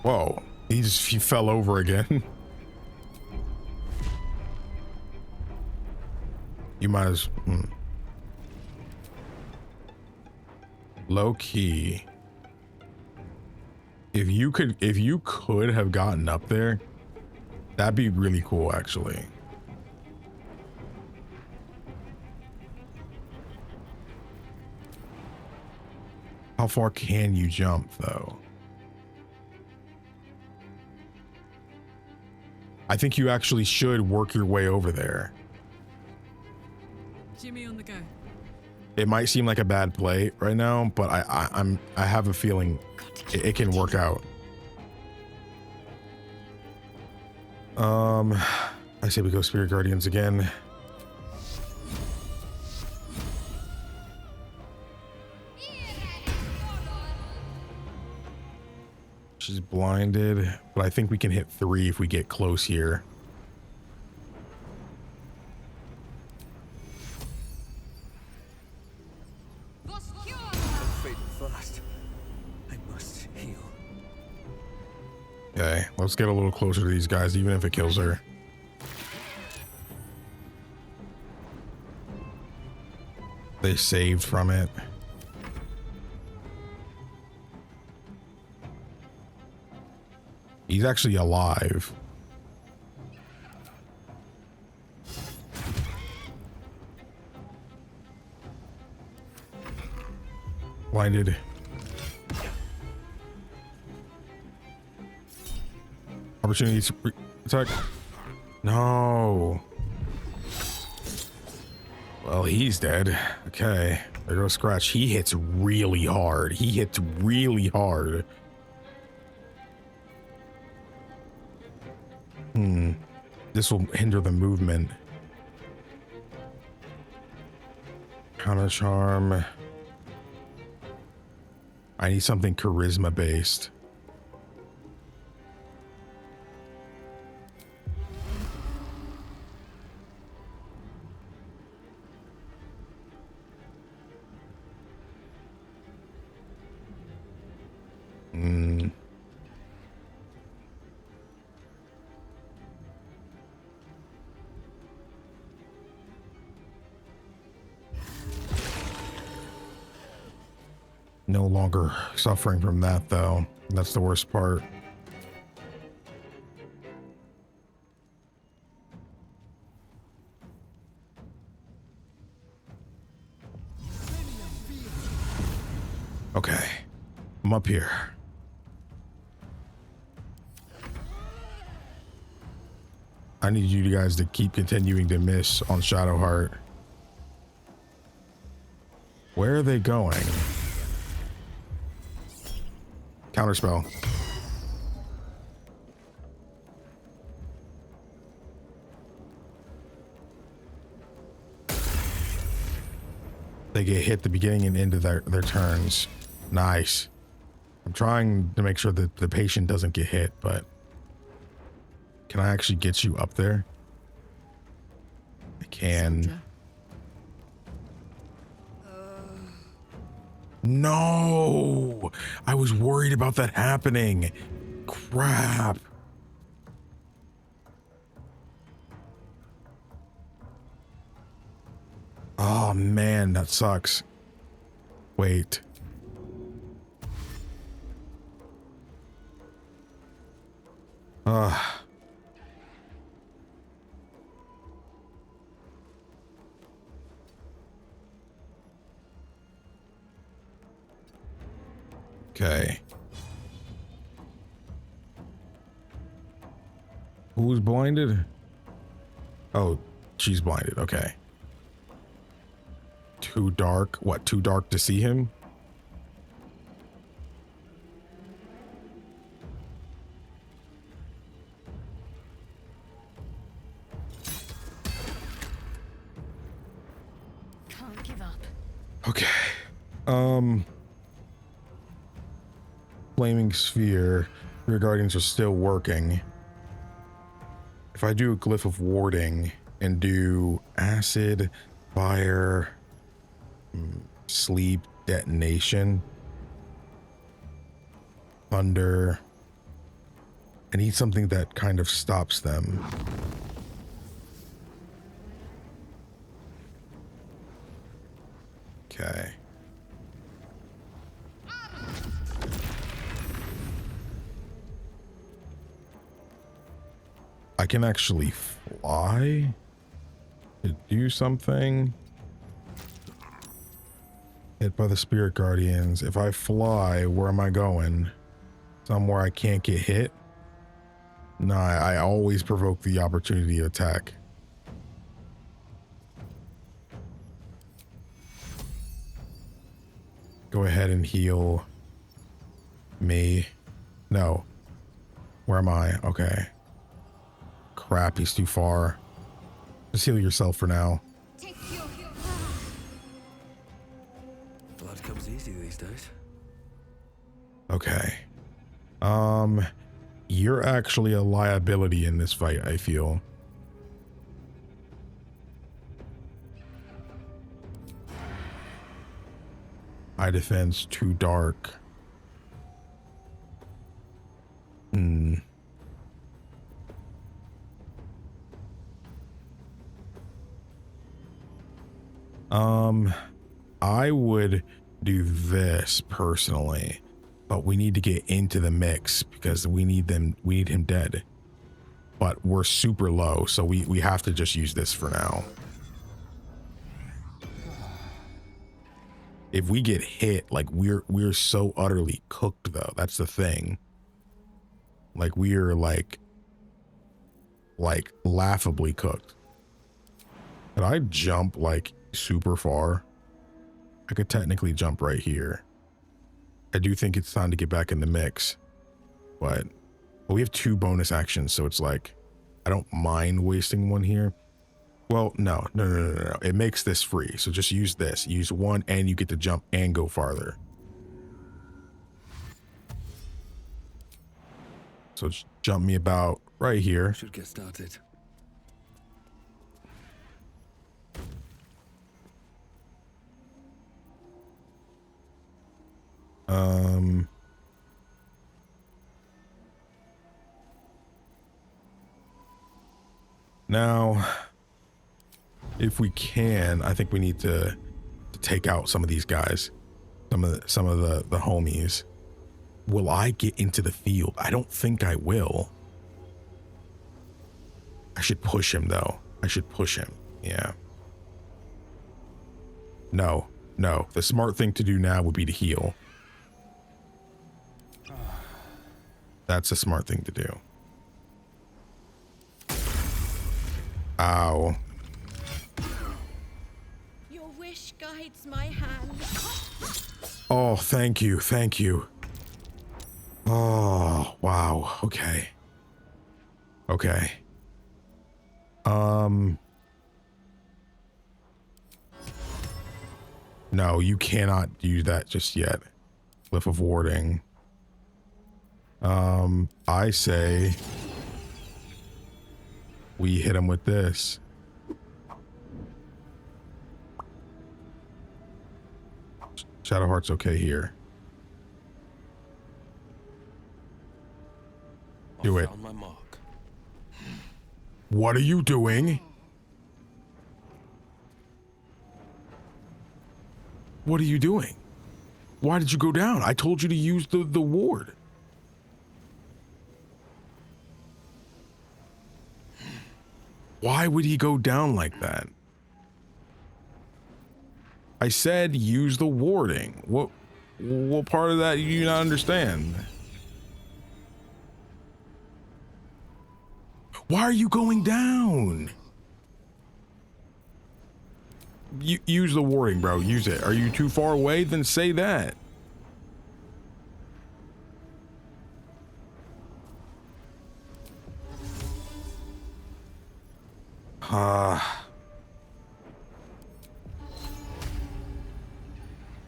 Whoa, he fell over again. You might as low key. If you could have gotten up there, that'd be really cool, actually. How far can you jump, though? I think you actually should work your way over there. Jimmy on the go. It might seem like a bad play right now, but I have a feeling it can work out. I say we go Spirit Guardians again. She's blinded, but I think we can hit 3 if we get close here. fading fast. I must heal. Okay, let's get a little closer to these guys, even if it kills her. They saved from it. He's actually alive. Blinded. Opportunity to attack. No. Well, he's dead. Okay. There goes Scratch. He hits really hard. He hits really hard. This will hinder the movement. Counter charm. I need something charisma based. No longer suffering from that, though. That's the worst part. Okay. I'm up here. I need you guys to keep continuing to miss on Shadowheart. Where are they going? Counterspell. They get hit the beginning and end of their turns. Nice. I'm trying to make sure that the patient doesn't get hit, but can I actually get you up there? I can. No, I was worried about that happening. Crap. Oh man, that sucks. Wait. Okay. Who's blinded? Oh, she's blinded. Okay. Too dark. What? Too dark to see him? Can't give up. Okay. Flaming sphere. Rear guardians are still working. If I do a glyph of warding and do acid, fire, sleep, detonation, thunder, I need something that kind of stops them. Okay. I can actually fly to do something. Hit by the spirit guardians. If I fly, where am I going? Somewhere I can't get hit? No, I always provoke the opportunity to attack. Go ahead and heal me. No. Where am I? Okay. Crap, he's too far. Just heal yourself for now. Blood comes easy these days. Okay. You're actually a liability in this fight, I feel. high defense, too dark. I would do this personally, but we need to get into the mix because we need him dead. But we're super low, so we have to just use this for now. If we get hit, like we're so utterly cooked though. That's the thing. Like we are like laughably cooked. Could I jump like super far? I could technically jump right here. I do think it's time to get back in the mix, but we have 2 bonus actions, so it's like I don't mind wasting one here. Well, no. It makes this free, so just use this. Use one, and you get to jump and go farther. So just jump me about right here. Should get started. Now, if we can, I think we need to take out some of these guys, some of the homies. Will I get into the field? I don't think I will. I should push him though. I should push him. Yeah. No. The smart thing to do now would be to heal. That's a smart thing to do. Ow. Your wish guides my hand. Oh, thank you. Oh, wow. Okay. No, you cannot do that just yet. Cliff of warding. I say we hit him with this. Shadowheart's okay here. Do it. My mark. What are you doing? What are you doing? Why did you go down? I told you to use the ward. Why would he go down like that? I said use the warding. What part of that do you not understand? Why are you going down? Use the warding, bro. Use it. Are you too far away? Then say that.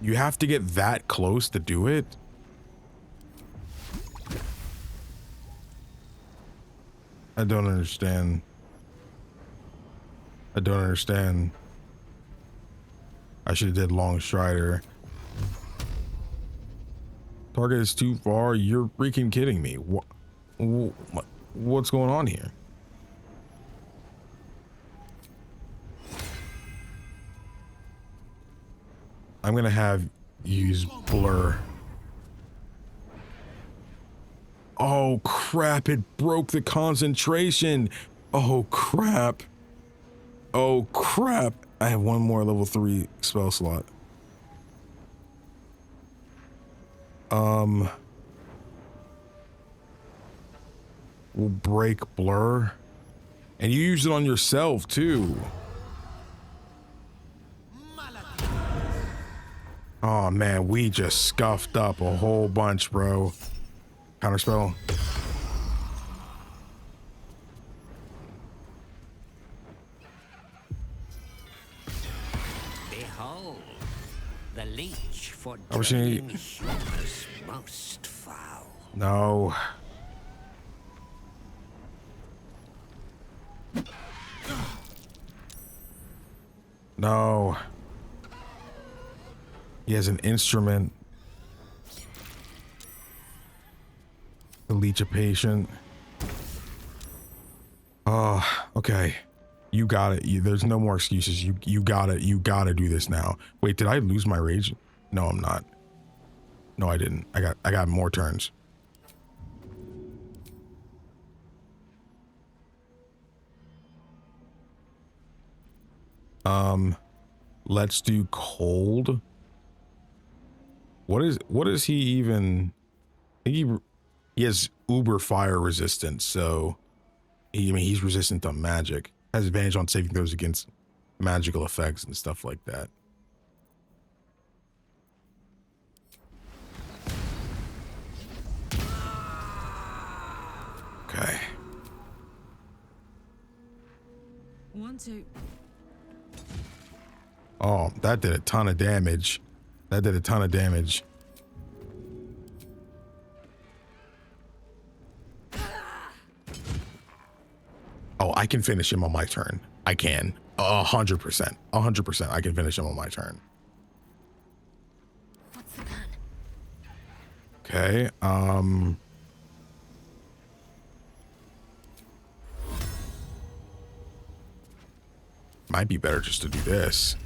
You have to get that close to do it? I don't understand. I should have did long strider. Target is too far. You're freaking kidding me. What's going on here? I'm gonna have use blur. Oh crap, it broke the concentration. Oh crap. I have one more level 3 spell slot. We'll break blur. And you use it on yourself too. Oh man, we just scuffed up a whole bunch, bro. Counterspell. Behold, the leech for draining humors most foul. No. He has an instrument to leech a patient. Oh, okay. You got it. There's no more excuses. You got it. You gotta do this now. Wait, did I lose my rage? No, I'm not. No, I didn't. I got more turns. Let's do cold. What is he even? I think he has uber fire resistance, so he's resistant to magic. Has advantage on saving throws against magical effects and stuff like that. Okay. 1, 2. Oh, that did a ton of damage. That did a ton of damage. Oh, I can finish him on my turn. I can. 100%. 100%. I can finish him on my turn. What's the plan? Okay. Might be better just to do this.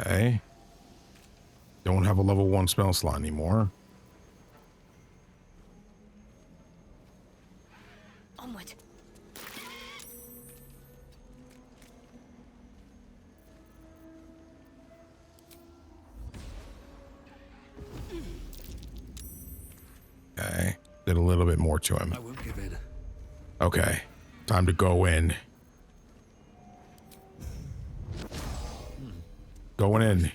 Okay. Don't have a level 1 spell slot anymore. Onward. Okay. Did a little bit more to him. I won't give in. Okay. Time to go in. Going in.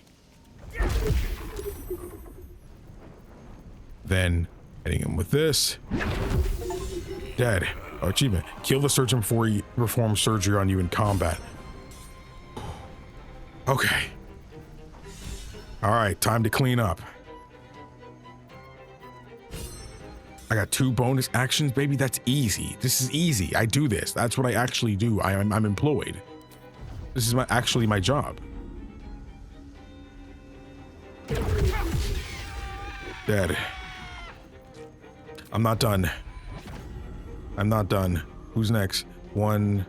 Then hitting him with this. Dead. Oh, achievement. Kill the surgeon before he performs surgery on you in combat. Okay. All right, time to clean up. I got 2 bonus actions, baby. That's easy. This is easy. I do this. That's what I actually do. I'm employed. This is actually my job. Dead. I'm not done. I'm not done. Who's next? 1,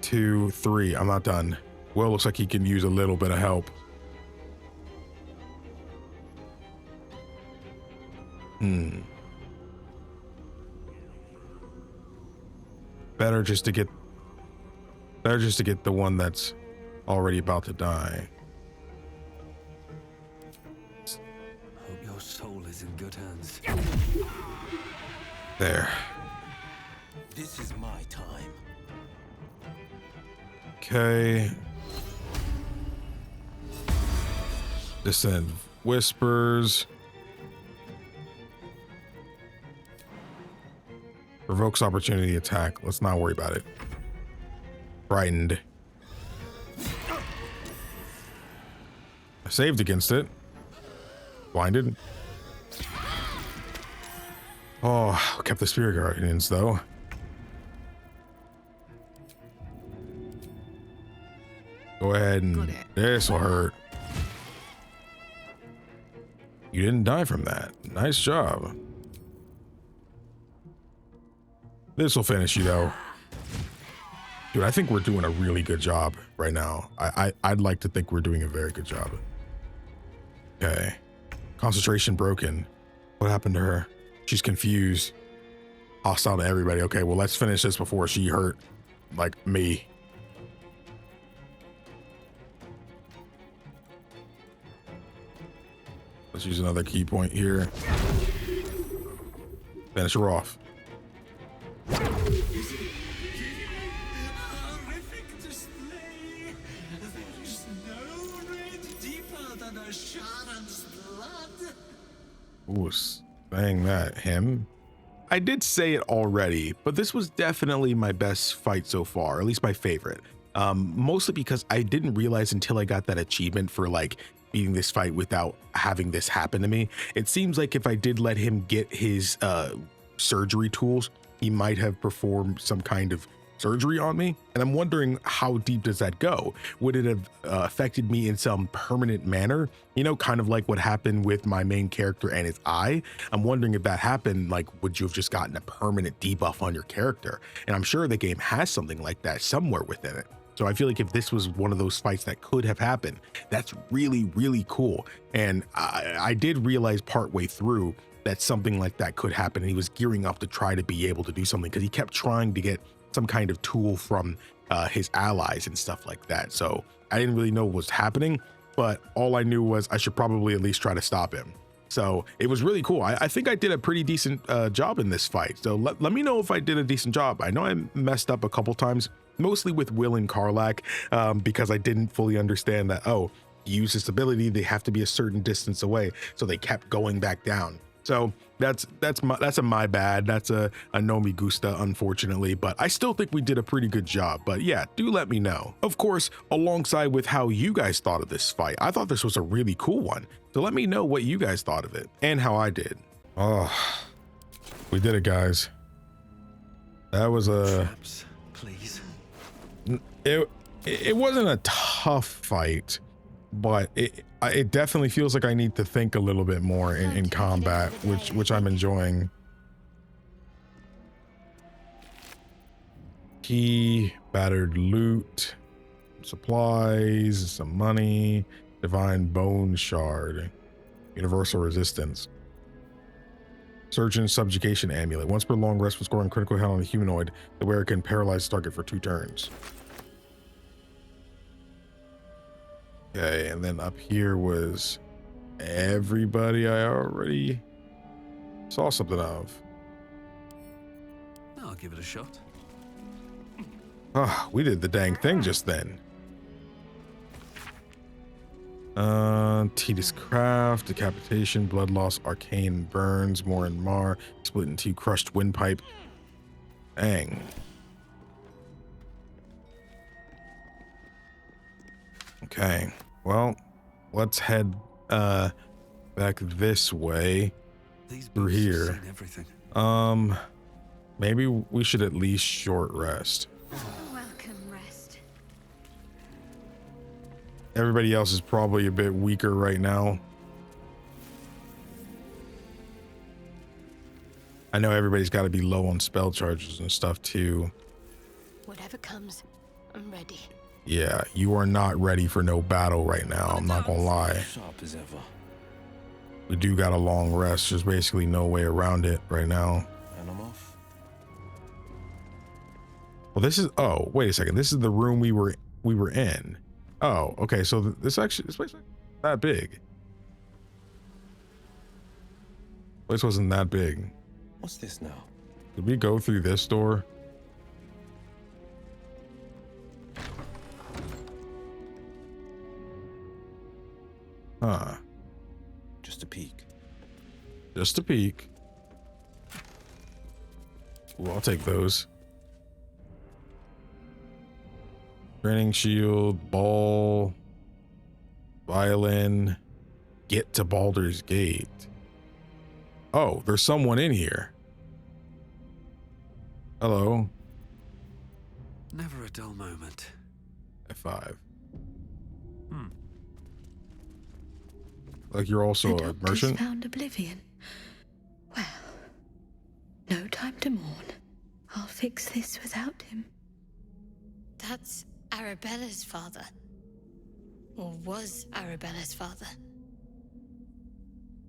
2, 3. I'm not done. Will looks like he can use a little bit of help. Better just to get the one that's already about to die. Hope your soul is in good hands. There. This is my time. Okay. Descend whispers. Provokes opportunity attack. Let's not worry about it. Frightened. I saved against it. Blinded. Oh, kept the spirit guardians though. Go ahead and this will hurt. You didn't die from that. Nice job. This will finish you though. Dude, I think we're doing a really good job right now. I'd like to think we're doing a very good job. Okay. Concentration broken. What happened to her? She's confused. Hostile to everybody. Okay, well, let's finish this before she hurt, like, me. Let's use another key point here. Finish her off. Horrific display. There's no red deeper than a Sharon's blood. Ooh, saying that. Him? I did say it already, but this was definitely my best fight so far, or at least my favorite. Mostly because I didn't realize until I got that achievement for like beating this fight without having this happen to me. It seems like if I did let him get his surgery tools, he might have performed some kind of surgery on me, and I'm wondering how deep does that go? Would it have affected me in some permanent manner? You know, kind of like what happened with my main character and his eye. I'm wondering if that happened, like, would you have just gotten a permanent debuff on your character? And I'm sure the game has something like that somewhere within it. So I feel like if this was one of those fights that could have happened, that's really, really cool. And I did realize partway through that something like that could happen, and he was gearing up to try to be able to do something, because he kept trying to get some kind of tool from his allies and stuff like that. So I didn't really know what was happening, but all I knew was I should probably at least try to stop him. So it was really cool. I think I did a pretty decent job in this fight. So let me know if I did a decent job. I know I messed up a couple times, mostly with Will and Karlach, because I didn't fully understand that, oh, to use this ability, they have to be a certain distance away. So they kept going back down. So that's my bad. That's a no me gusta, unfortunately, but I still think we did a pretty good job. But yeah, do let me know. Of course, alongside with how you guys thought of this fight. I thought this was a really cool one. So let me know what you guys thought of it and how I did. Oh, we did it, guys. That was a... Traps, please. It wasn't a tough fight, but it definitely feels like I need to think a little bit more in combat, which I'm enjoying. Key, battered loot, supplies, some money, divine bone shard, universal resistance, surgeon subjugation amulet. Once per long rest when scoring critical hit on a humanoid, the wearer can paralyze the target for 2 turns. Okay, and then up here was everybody I already saw something of. I'll give it a shot. Ah, we did the dang thing just then. Tedious craft, decapitation, blood loss, arcane burns, more and mar, split in 2, crushed windpipe. Dang. Okay, well, let's head back this way. Through here. Maybe we should at least short rest. Welcome, rest. Everybody else is probably a bit weaker right now. I know everybody's got to be low on spell charges and stuff too. Whatever comes, I'm ready. Yeah, you are not ready for no battle right now. I'm not gonna lie. Sharp as ever. We do got a long rest. There's basically no way around it right now. And I'm off. Well, this is, oh, wait a second. This is the room we were in. Oh, okay. So this place isn't that big. Place wasn't that big. What's this now? Did we go through this door? Huh. Just a peek. Just a peek. Ooh, I'll take those. Training shield, ball, violin, get to Baldur's Gate. Oh, there's someone in here. Hello. Never a dull moment. F5. Like you're also a merchant? Found oblivion. Well, no time to mourn. I'll fix this without him. That's Arabella's father. Or was Arabella's father.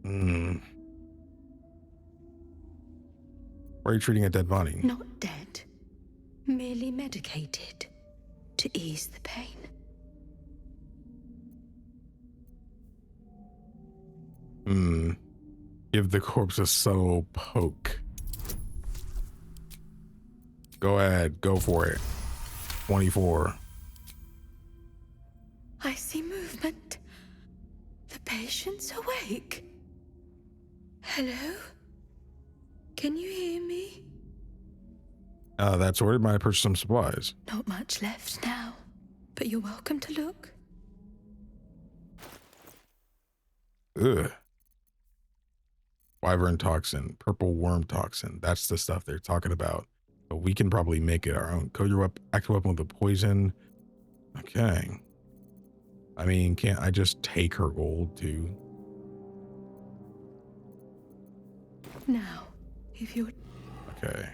Why are you treating a dead body? Not dead. Merely medicated. To ease the pain. Give the corpse a subtle poke. Go ahead, go for it. 24. I see movement. The patient's awake. Hello? Can you hear me? That's ordered. Might purchase some supplies. Not much left now, but you're welcome to look. Ugh. Wyvern toxin, purple worm toxin. That's the stuff they're talking about. But we can probably make it our own. Coat your active weapon with a poison. Okay. I mean, can't I just take her gold too? Now, if you're... Okay.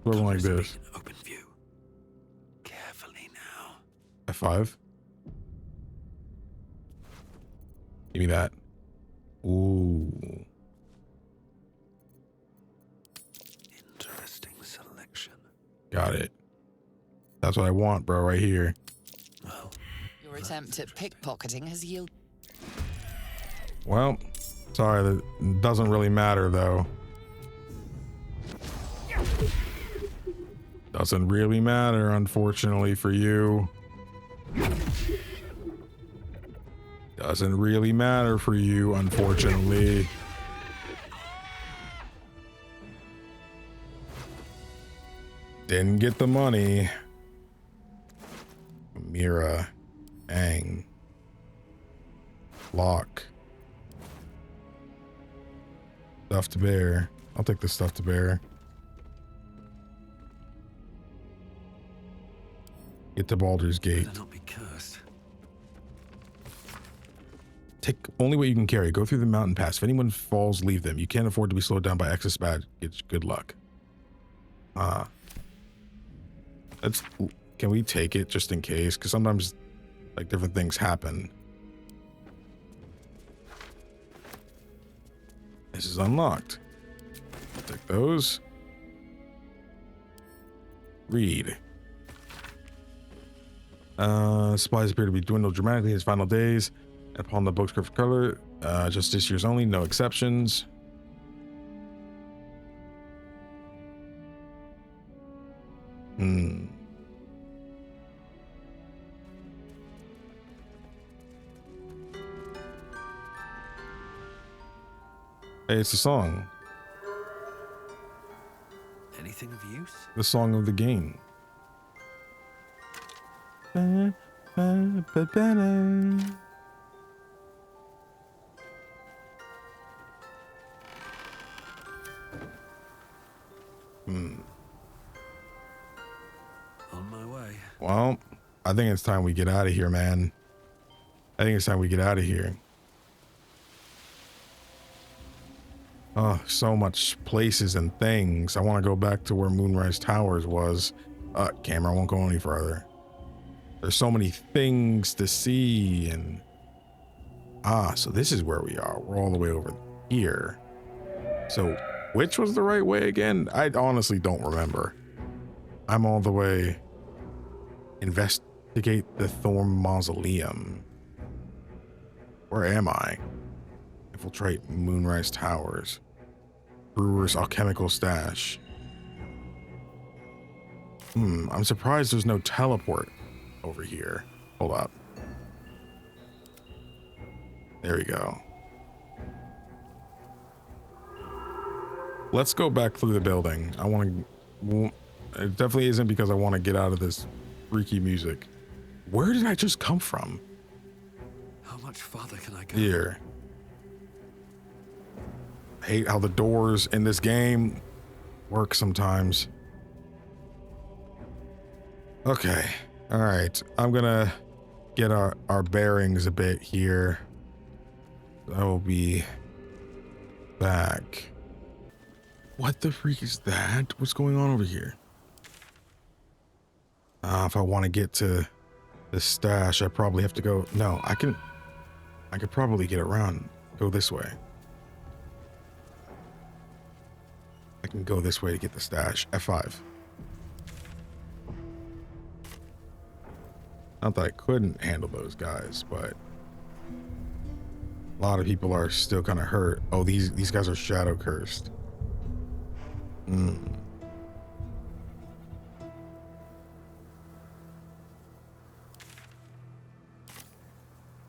Something like this. Open view. Carefully now. F5. Give me that. Ooh. Interesting selection. Got it. That's what I want, bro, right here. Well, Your attempt at pickpocketing has yielded. Well, sorry, that doesn't really matter, though. Doesn't really matter, unfortunately, for you. Doesn't really matter for you, unfortunately. Didn't get the money. Mira. Ang. Lock. Stuff to bear. I'll take the stuff to bear. Get to Baldur's Gate. better not be cursed. Take only what you can carry. Go through the mountain pass. If anyone falls, leave them. You can't afford to be slowed down by excess baggage. Good luck. Can we take it just in case? Because sometimes, like, different things happen. This is unlocked. Take those. Read. Supplies appear to be dwindled dramatically in its final days. Upon the book's perfect color, just this year's only, no exceptions. Hey, it's a song. Anything of use? The song of the game. On my way. Well, I think it's time we get out of here, man. I think it's time we get out of here. Oh, so much places and things. I want to go back to where Moonrise Towers was. Camera won't go any further. There's so many things to see and... so this is where we are. We're all the way over here. So, which was the right way again? I honestly don't remember. I'm all the way... Investigate the Thorm Mausoleum. Where am I? Infiltrate Moonrise Towers. Brewer's Alchemical Stash. I'm surprised there's no teleport over here. Hold up. There we go. Let's go back through the building. I want to... It definitely isn't because I want to get out of this freaky music. Where did I just come from? How much farther can I go? Here. I hate how the doors in this game work sometimes. Okay. All right. I'm gonna get our bearings a bit here. I will be back. What the freak is that? What's going on over here? If I want to get to the stash, I probably have to go. No, I could probably get around. Go this way. I can go this way to get the stash. F5. Not that I couldn't handle those guys, but a lot of people are still kind of hurt. Oh, these guys are shadow cursed.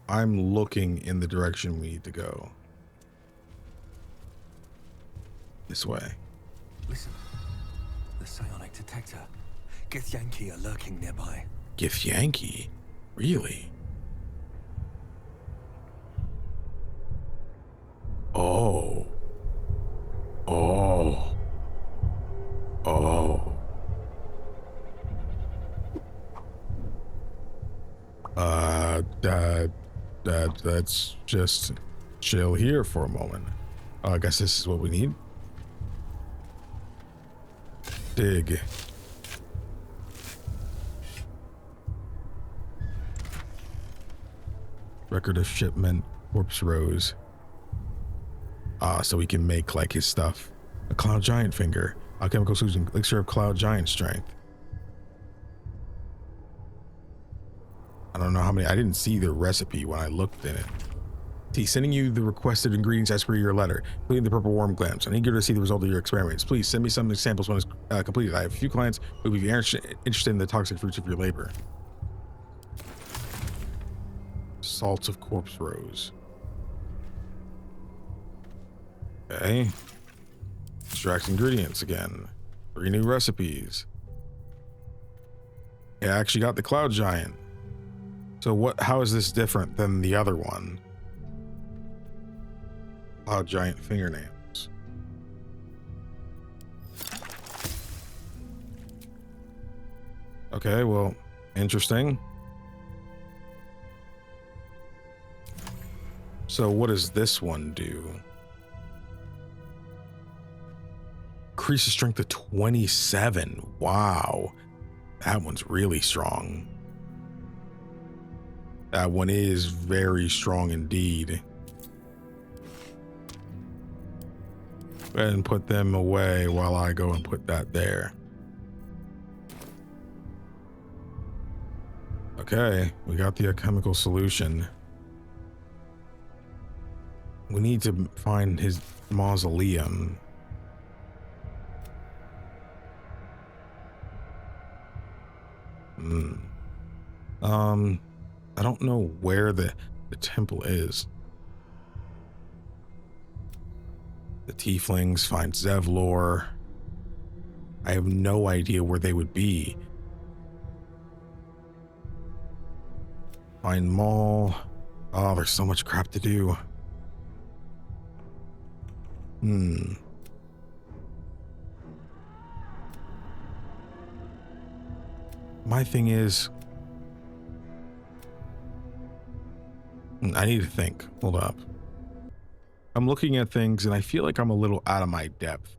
I'm looking in the direction we need to go. This way. Listen, the psionic detector. Githyanki are lurking nearby. Githyanki? Really? Oh. Let's just chill here for a moment. Oh, I guess this is what we need. Dig. Record of shipment, corpse rose. So we can make like his stuff. A cloud giant finger. Alchemical solution, elixir of cloud giant strength. I don't know how many, I didn't see the recipe when I looked in it. See, sending you the requested ingredients as per your letter, including the purple worm glands. I'm eager to see the result of your experiments. Please send me some samples when it's completed. I have a few clients who would be interested in the toxic fruits of your labor. Salts of corpse rose. Okay. Extract ingredients again. 3 new recipes. Yeah, I actually got the cloud giant. So how is this different than the other one? Cloud giant fingernails. Okay, well, interesting. So what does this one do? Increases strength to 27. Wow. That one's really strong. That one is very strong indeed. Go ahead and put them away while I go and put that there. Okay, we got the alchemical solution. We need to find his mausoleum. I don't know where the temple is. The tieflings find Zevlor. I have no idea where they would be. Find Maul. Oh, there's so much crap to do. My thing is, I need to think. Hold up. I'm looking at things and I feel like I'm a little out of my depth.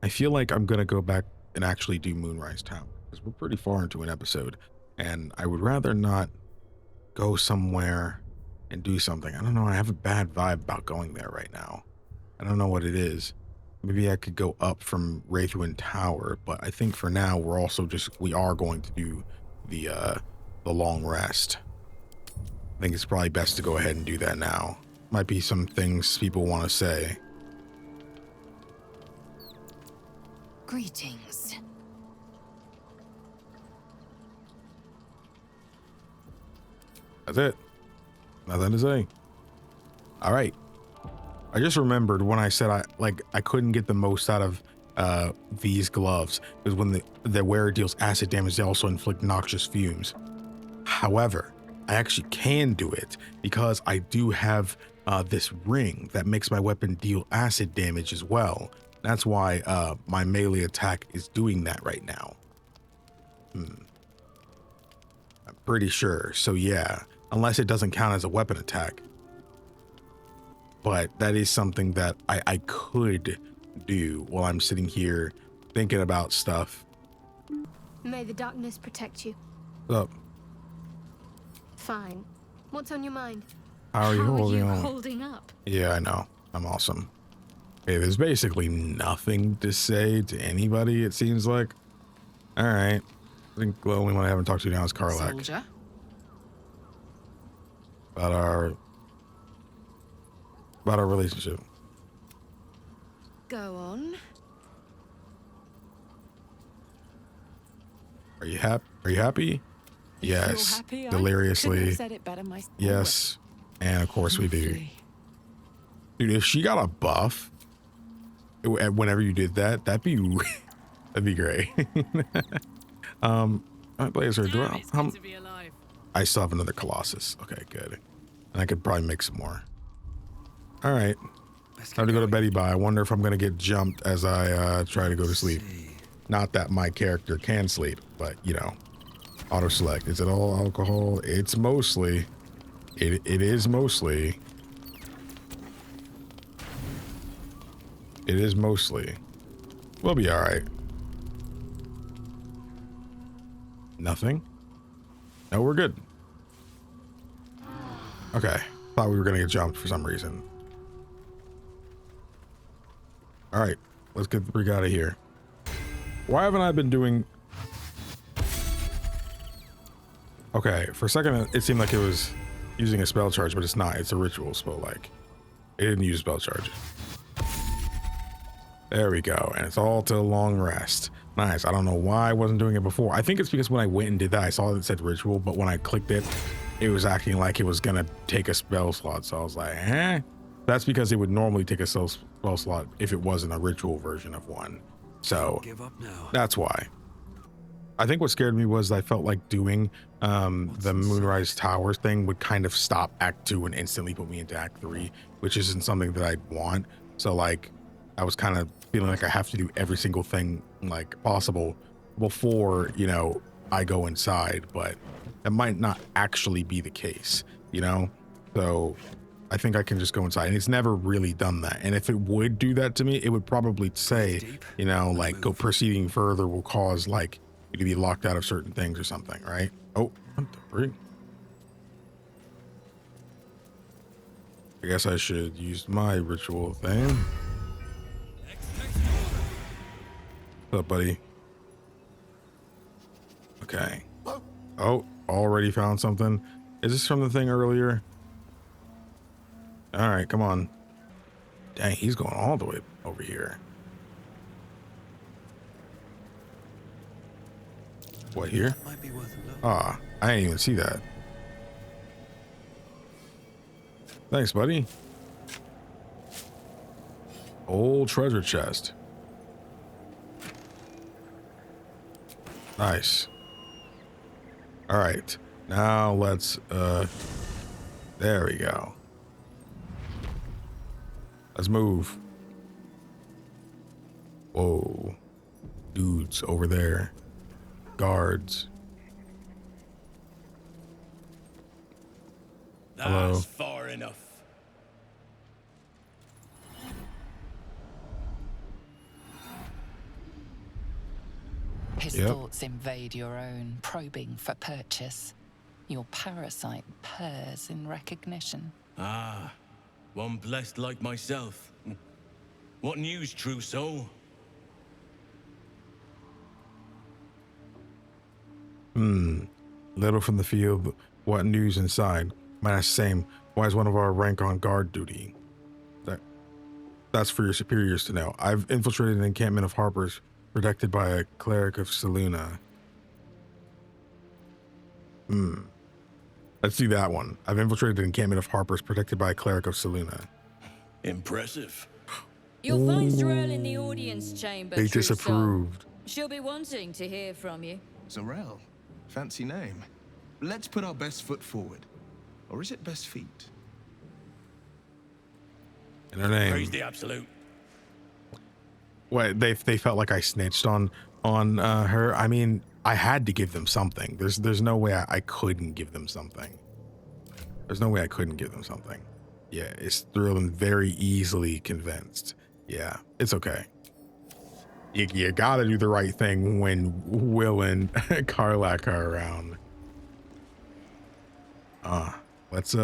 I feel like I'm going to go back and actually do Moonrise Towers because we're pretty far into an episode and I would rather not go somewhere and do something. I don't know. I have a bad vibe about going there right now. I don't know what it is. Maybe I could go up from Wraithwind Tower, but I think for now we are going to do the long rest. I think it's probably best to go ahead and do that now. Might be some things people want to say. Greetings. That's it. Nothing to say. All right. I just remembered when I said I couldn't get the most out of these gloves because when the wearer deals acid damage, they also inflict noxious fumes. However, I actually can do it because I do have this ring that makes my weapon deal acid damage as well. That's why my melee attack is doing that right now. I'm pretty sure. So yeah, unless it doesn't count as a weapon attack. But that is something that I could do while I'm sitting here thinking about stuff. May the darkness protect you. What's up? Fine. What's on your mind? How are you holding up? Yeah, I know. I'm awesome. Okay, there's basically nothing to say to anybody, it seems like. All right. I think the only one I haven't talked to now is Karlak. Soldier. About our relationship. Go on. Are you happy? Yes. Happy, Deliriously. said it better myself. Yes. And of course we do. Dude, if she got a buff whenever you did that, that'd be great. Blazer, I still have another Colossus. Okay, good. And I could probably make some more. All right. Time to go to Betty Bye. I wonder if I'm going to get jumped as I try to go to sleep. Not that my character can sleep, but, you know, auto select. Is it all alcohol? It's mostly. It is mostly. It is mostly. We'll be all right. Nothing? No, we're good. Okay. Thought we were gonna get jumped for some reason. All right. Let's get the freak out of here. Why haven't I been doing... Okay, for a second it seemed like it was using a spell charge, but it's not. It's a ritual spell, like. It didn't use spell charge. There we go, and it's all to a long rest. Nice. I don't know why I wasn't doing it before. I think it's because when I went and did that, I saw that it said ritual, but when I clicked it, it was acting like it was gonna take a spell slot. So I was like, eh. That's because it would normally take a spell slot if it wasn't a ritual version of one. So that's why. I think what scared me was I felt like doing the Moonrise Towers thing would kind of stop Act 2 and instantly put me into Act 3, which isn't something that I'd want. So like, I was kind of feeling like I have to do every single thing like possible before, you know, I go inside, but that might not actually be the case, you know? So I think I can just go inside, and it's never really done that. And if it would do that to me, it would probably say, you know, like go proceeding further will cause like you to be locked out of certain things or something, right? Oh, what the freak? I guess I should use my ritual thing. What's up, buddy? Okay. Oh, already found something. Is this from the thing earlier? All right, come on. Dang, he's going all the way over here. What, here? Ah, I didn't even see that. Thanks, buddy. Old treasure chest. Nice. All right, now let's, there we go. Let's move. Whoa. Dudes over there. Guards. Hello. That's far enough. His thoughts invade your own, probing for purchase. Your parasite purrs in recognition. Ah, one blessed like myself. What news, true soul? Little from the field. What news inside? Man, that's the same. Why is one of our rank on guard duty? That's for your superiors to know. I've infiltrated an encampment of harpers protected by a cleric of Seluna. Let's do that one. I've infiltrated an encampment of harpers protected by a cleric of Seluna. Impressive. You'll find Zorel in the audience chamber. They true disapproved. soul. She'll be wanting to hear from you. Zorel. Fancy name. Let's put our best foot forward. Or is it best feet? And her name. Praise the absolute. What, they felt like I snitched on her. I mean, I had to give them something. There's no way I couldn't give them something. There's no way I couldn't give them something. Yeah, it's thrilling, very easily convinced. Yeah, it's okay. You gotta do the right thing when Will and Karlak are around. Let's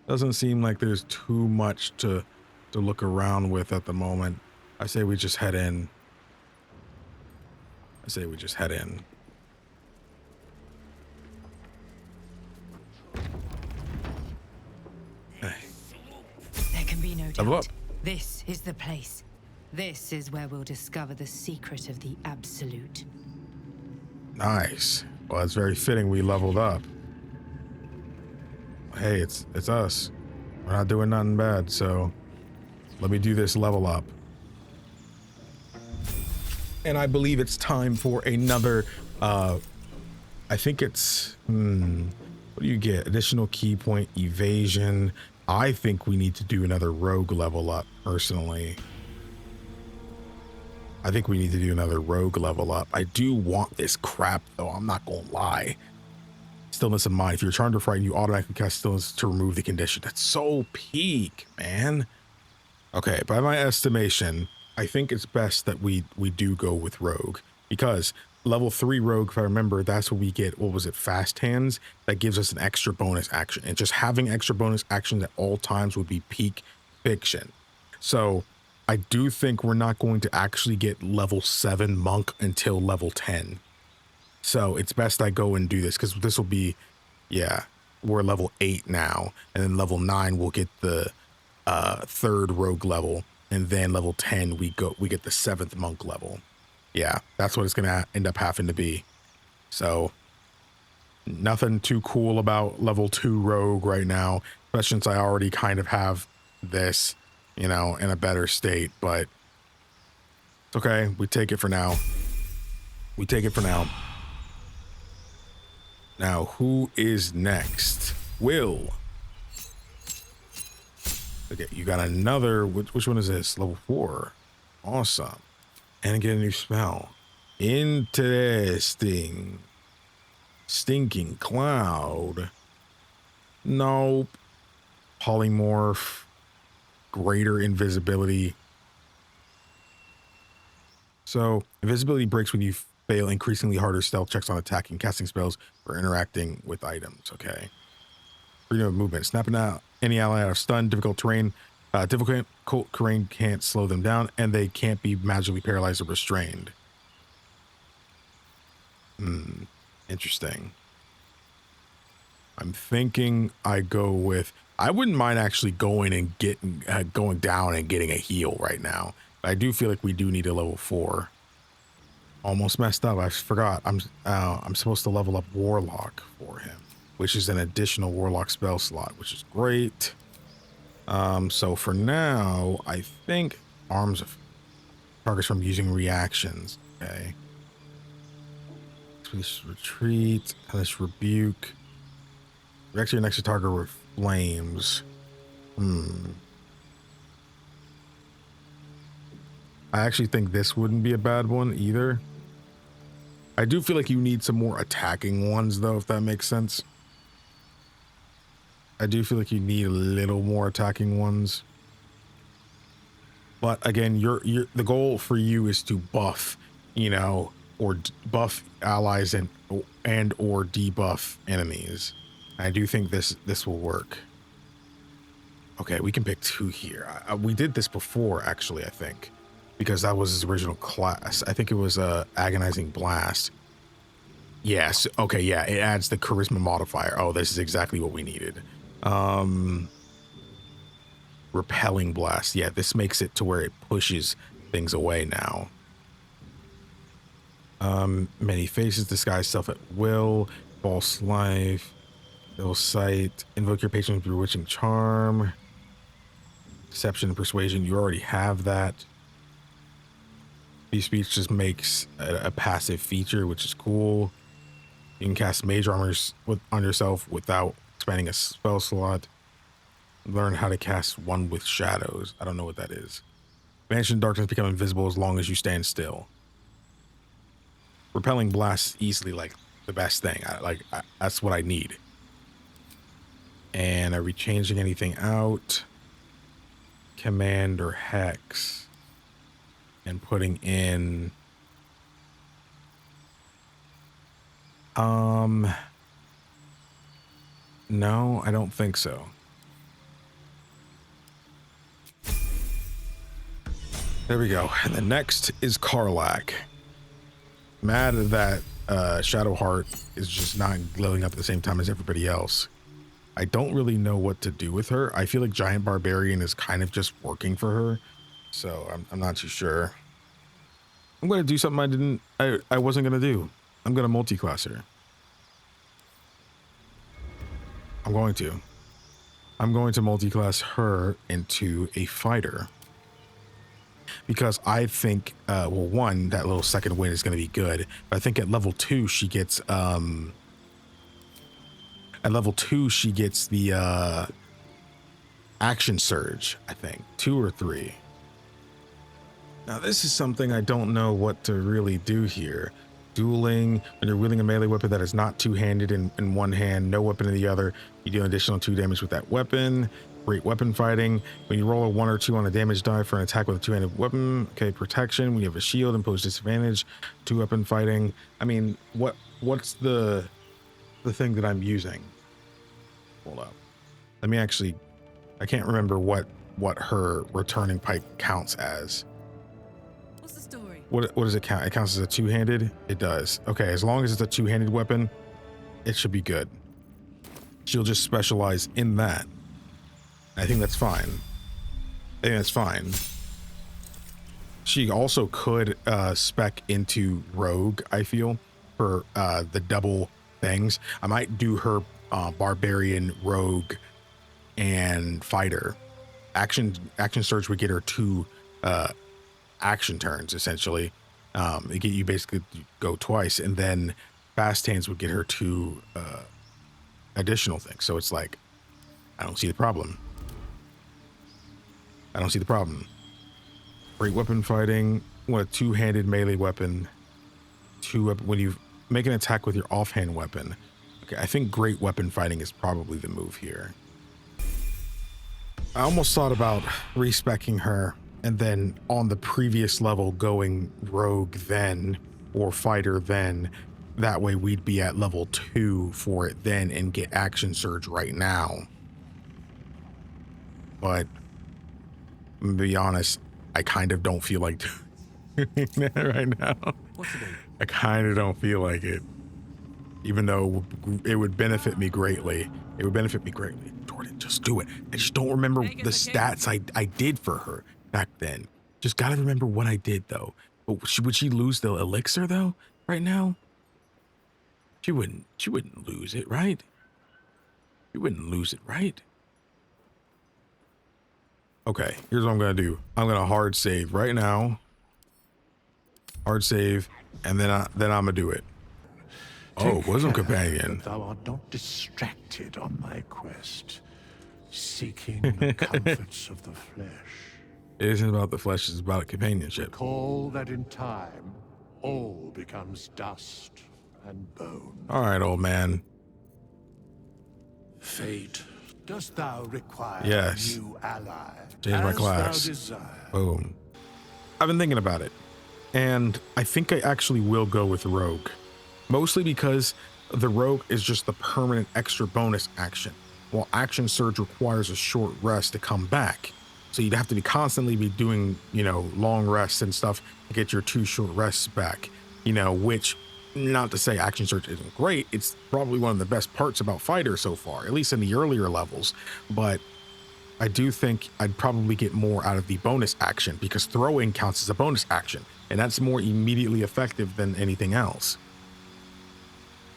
doesn't seem like there's too much to look around with at the moment. I say we just head in. There can be no Level up. doubt. This is the place. This is where we'll discover the secret of the absolute. Nice. Well, it's very fitting we leveled up. Hey, it's us. We're not doing nothing bad, so let me do this level up. And I believe it's time for another, I think it's, what do you get? Additional key point, evasion. I think we need to do another rogue level up, personally. I think we need to do another rogue level up. I do want this crap, though. I'm not gonna lie. stillness of mind. If you're charmed or frightened, you automatically cast stillness to remove the condition. That's so peak, man. Okay, by my estimation, I think it's best that we do go with rogue, because level 3 rogue, if I remember, that's what we get. What was it? Fast hands. That gives us an extra bonus action, and just having extra bonus actions at all times would be peak fiction. So I do think we're not going to actually get level 7 monk until level 10. So it's best I go and do this, because this will be, yeah, we're level 8 now, and then level 9 we'll get the 3rd rogue level, and then level 10 we get the 7th monk level. Yeah, that's what it's gonna end up having to be. So nothing too cool about level 2 rogue right now, especially since I already kind of have this, you know, in a better state. But it's okay, we take it for now. We take it for now. Now, who is next? Will. Okay, you got another, which one is this? Level 4. Awesome. And get a new spell. Interesting. Stinking cloud. Nope. Polymorph. Greater invisibility. So, invisibility breaks when you fail increasingly harder stealth checks on attacking, casting spells, or interacting with items. Okay. Freedom of movement. Snapping out any ally out of stun, difficult terrain. Difficult terrain can't slow them down, and they can't be magically paralyzed or restrained. Interesting. I'm thinking I go with, I wouldn't mind actually going and going down and getting a heal right now. But I do feel like we do need a level 4. Almost messed up. I forgot. I'm supposed to level up Warlock for him, which is an additional Warlock spell slot, which is great. So for now, I think arms of targets from using reactions. Okay. Please retreat. Let's rebuke. React to your next target with flames. I actually think this wouldn't be a bad one either. I do feel like you need some more attacking ones, though, if that makes sense. I do feel like you need a little more attacking ones. But again, the goal for you is to buff, you know, or buff allies and or debuff enemies. I do think this will work. Okay, we can pick 2 here. We did this before, actually, I think, because that was his original class. I think it was Agonizing Blast. Yes. Okay, yeah, it adds the charisma modifier. Oh, this is exactly what we needed. Repelling Blast. Yeah, this makes it to where it pushes things away now. Many faces, disguise self at will, false life, ill sight, invoke your patron's bewitching charm, deception and persuasion. You already have that. Free speech just makes a passive feature, which is cool. You can cast mage armors on yourself without expanding a spell slot. Learn how to cast one with shadows. I don't know what that is. Vanish in darkness, become invisible as long as you stand still. Repelling blast is easily like the best thing. That's what I need. And are we changing anything out? Command or hex. And putting in no, I don't think so. There we go. And the next is Karlach. Mad that Shadowheart is just not glowing up at the same time as everybody else. I don't really know what to do with her. I feel like Giant Barbarian is kind of just working for her. So I'm not too sure. I'm going to do something I wasn't going to do. I'm going to multi-class her. I'm going to multi-class her into a fighter. Because I think, well, one, that little second win is going to be good. But I think at level 2, she gets, the action surge, I think. 2 or 3. Now, this is something I don't know what to really do here. Dueling, when you're wielding a melee weapon that is not two-handed in one hand, no weapon in the other, you deal additional 2 damage with that weapon. Great weapon fighting. When you roll a 1 or 2 on a damage die for an attack with a two-handed weapon. Okay, protection. When you have a shield, impose disadvantage. 2 weapon fighting. I mean, what's the thing that I'm using? Hold up. Let me actually, I can't remember what her returning pipe counts as. What's the story? What does it count? It counts as a two-handed? It does. Okay, as long as it's a two-handed weapon, it should be good. She'll just specialize in that. I think that's fine. I think that's fine. She also could spec into rogue, I feel, for the double things. I might do her barbarian, rogue, and fighter. Action surge would get her 2 action turns, essentially. You basically go twice, and then fast hands would get her 2 additional things. So it's like, I don't see the problem. I don't see the problem. Great weapon fighting. What, a two-handed melee weapon. When you make an attack with your offhand weapon. Okay, I think great weapon fighting is probably the move here. I almost thought about respecking her and then on the previous level going rogue then or fighter then. That way we'd be at level 2 for it then and get action surge right now. But I'm gonna be honest, I kind of don't feel like doing that right now. I kind of don't feel like it. Even though it would benefit me greatly. It would benefit me greatly. Jordan, just do it. I just don't remember the stats I did for her back then. Just gotta remember what I did though. But would she lose the elixir though right now? She wouldn't lose it, right? She wouldn't lose it, right? Okay, here's what I'm gonna do. I'm gonna hard save right now. Hard save, and then I'm gonna do it. Oh, bosom companion. Thou art not distracted on thy quest, seeking the comforts of the flesh. It isn't about the flesh, it's about companionship. Recall that in time, all becomes dust and bone. All right, old man. Fate, dost thou require Yes. a new ally? Change my As class. thou desire. Boom. I've been thinking about it, and I think I actually will go with rogue. Mostly because the rogue is just the permanent extra bonus action, while action surge requires a short rest to come back. So you'd have to be constantly doing, long rests and stuff to get your 2 short rests back, which, not to say action surge isn't great, it's probably one of the best parts about fighter so far, at least in the earlier levels. But I do think I'd probably get more out of the bonus action because throwing counts as a bonus action, and that's more immediately effective than anything else.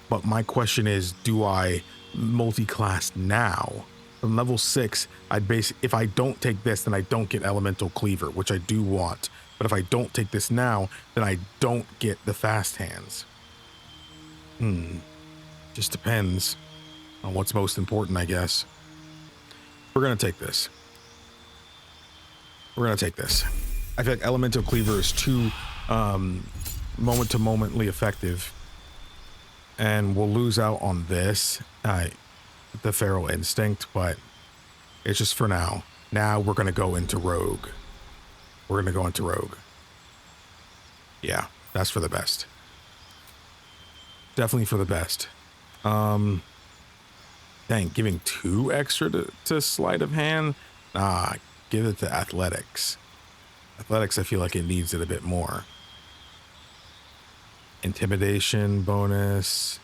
But my question is, do I multi-class now? From level 6, if I don't take this, then I don't get elemental cleaver, which I do want. But if I don't take this now, then I don't get the fast hands. Just depends on what's most important, I guess. We're gonna take this. I feel like elemental cleaver is too moment to momently effective. And we'll lose out on this, the feral instinct, but it's just for now. Now we're gonna go into rogue. Yeah, that's for the best. Definitely for the best. Dang, giving 2 extra to sleight of hand? Nah, give it to athletics. Athletics, I feel like it needs it a bit more. Intimidation bonus.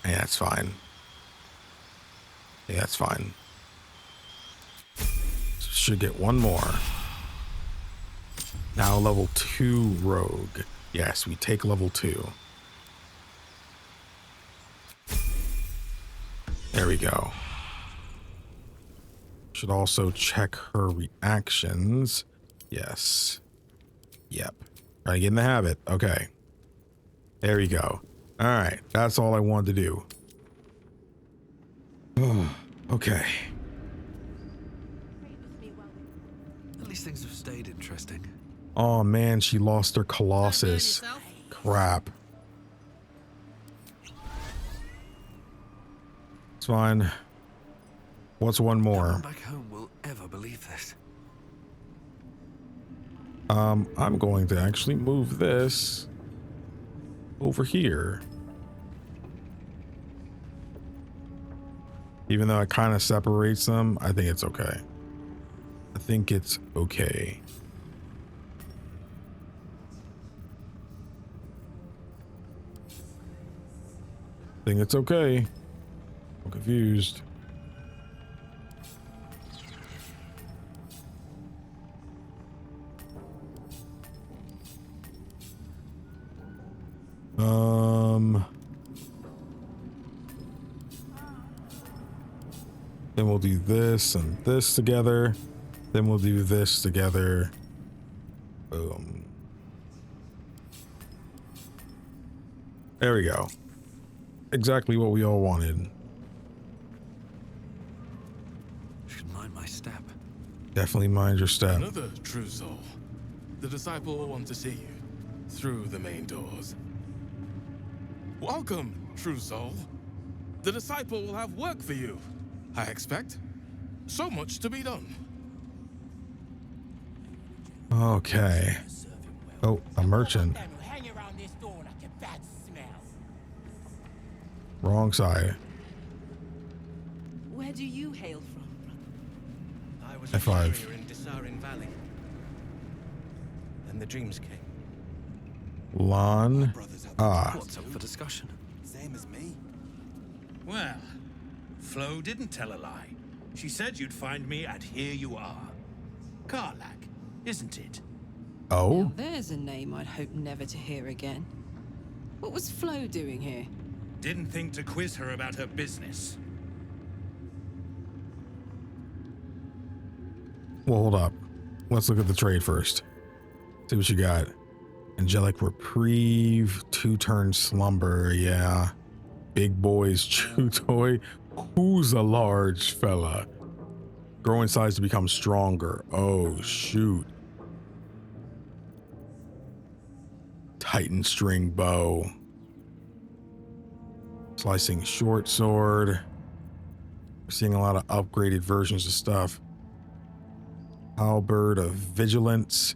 Yeah, that's fine. Should get 1 more. Now level 2 rogue. Yes, we take level 2. There we go. Should also check her reactions. Yes. Yep. Trying to get in the habit. Okay. There we go. All right. That's all I wanted to do. Okay. At least things have stayed interesting. Oh man, she lost her Colossus. Crap. It's fine. What's one No more? one back home will ever believe this. I'm going to actually move this over here. Even though it kind of separates them, I think it's okay. I think it's okay. I think it's okay. I'm confused. Then we'll do this and this together. Then we'll do this together. Boom. There we go. Exactly what we all wanted. Should mind my step. Definitely mind your step. Another true soul. The disciple will want to see you through the main doors. Welcome, true soul. The disciple will have work for you, I expect. So much to be done. Okay. Oh, a merchant. Wrong side. Where do you hail from? I was a F5. warrior in Desarin Valley. Then the dreams came. Lon. Ah. What's up for discussion? Same as me. Well, Flo didn't tell a lie. She said you'd find me, and here you are. Karlach, isn't it? Oh? Now there's a name I'd hope never to hear again. What was Flo doing here? Didn't think to quiz her about her business. Well, hold up. Let's look at the trade first. See what you got. Angelic Reprieve, 2-turn Slumber, yeah. Big Boys Chew Toy. Who's a large fella? Growing size to become stronger. Oh, shoot. Titan String Bow. Slicing Short Sword. We're seeing a lot of upgraded versions of stuff. Halberd of Vigilance.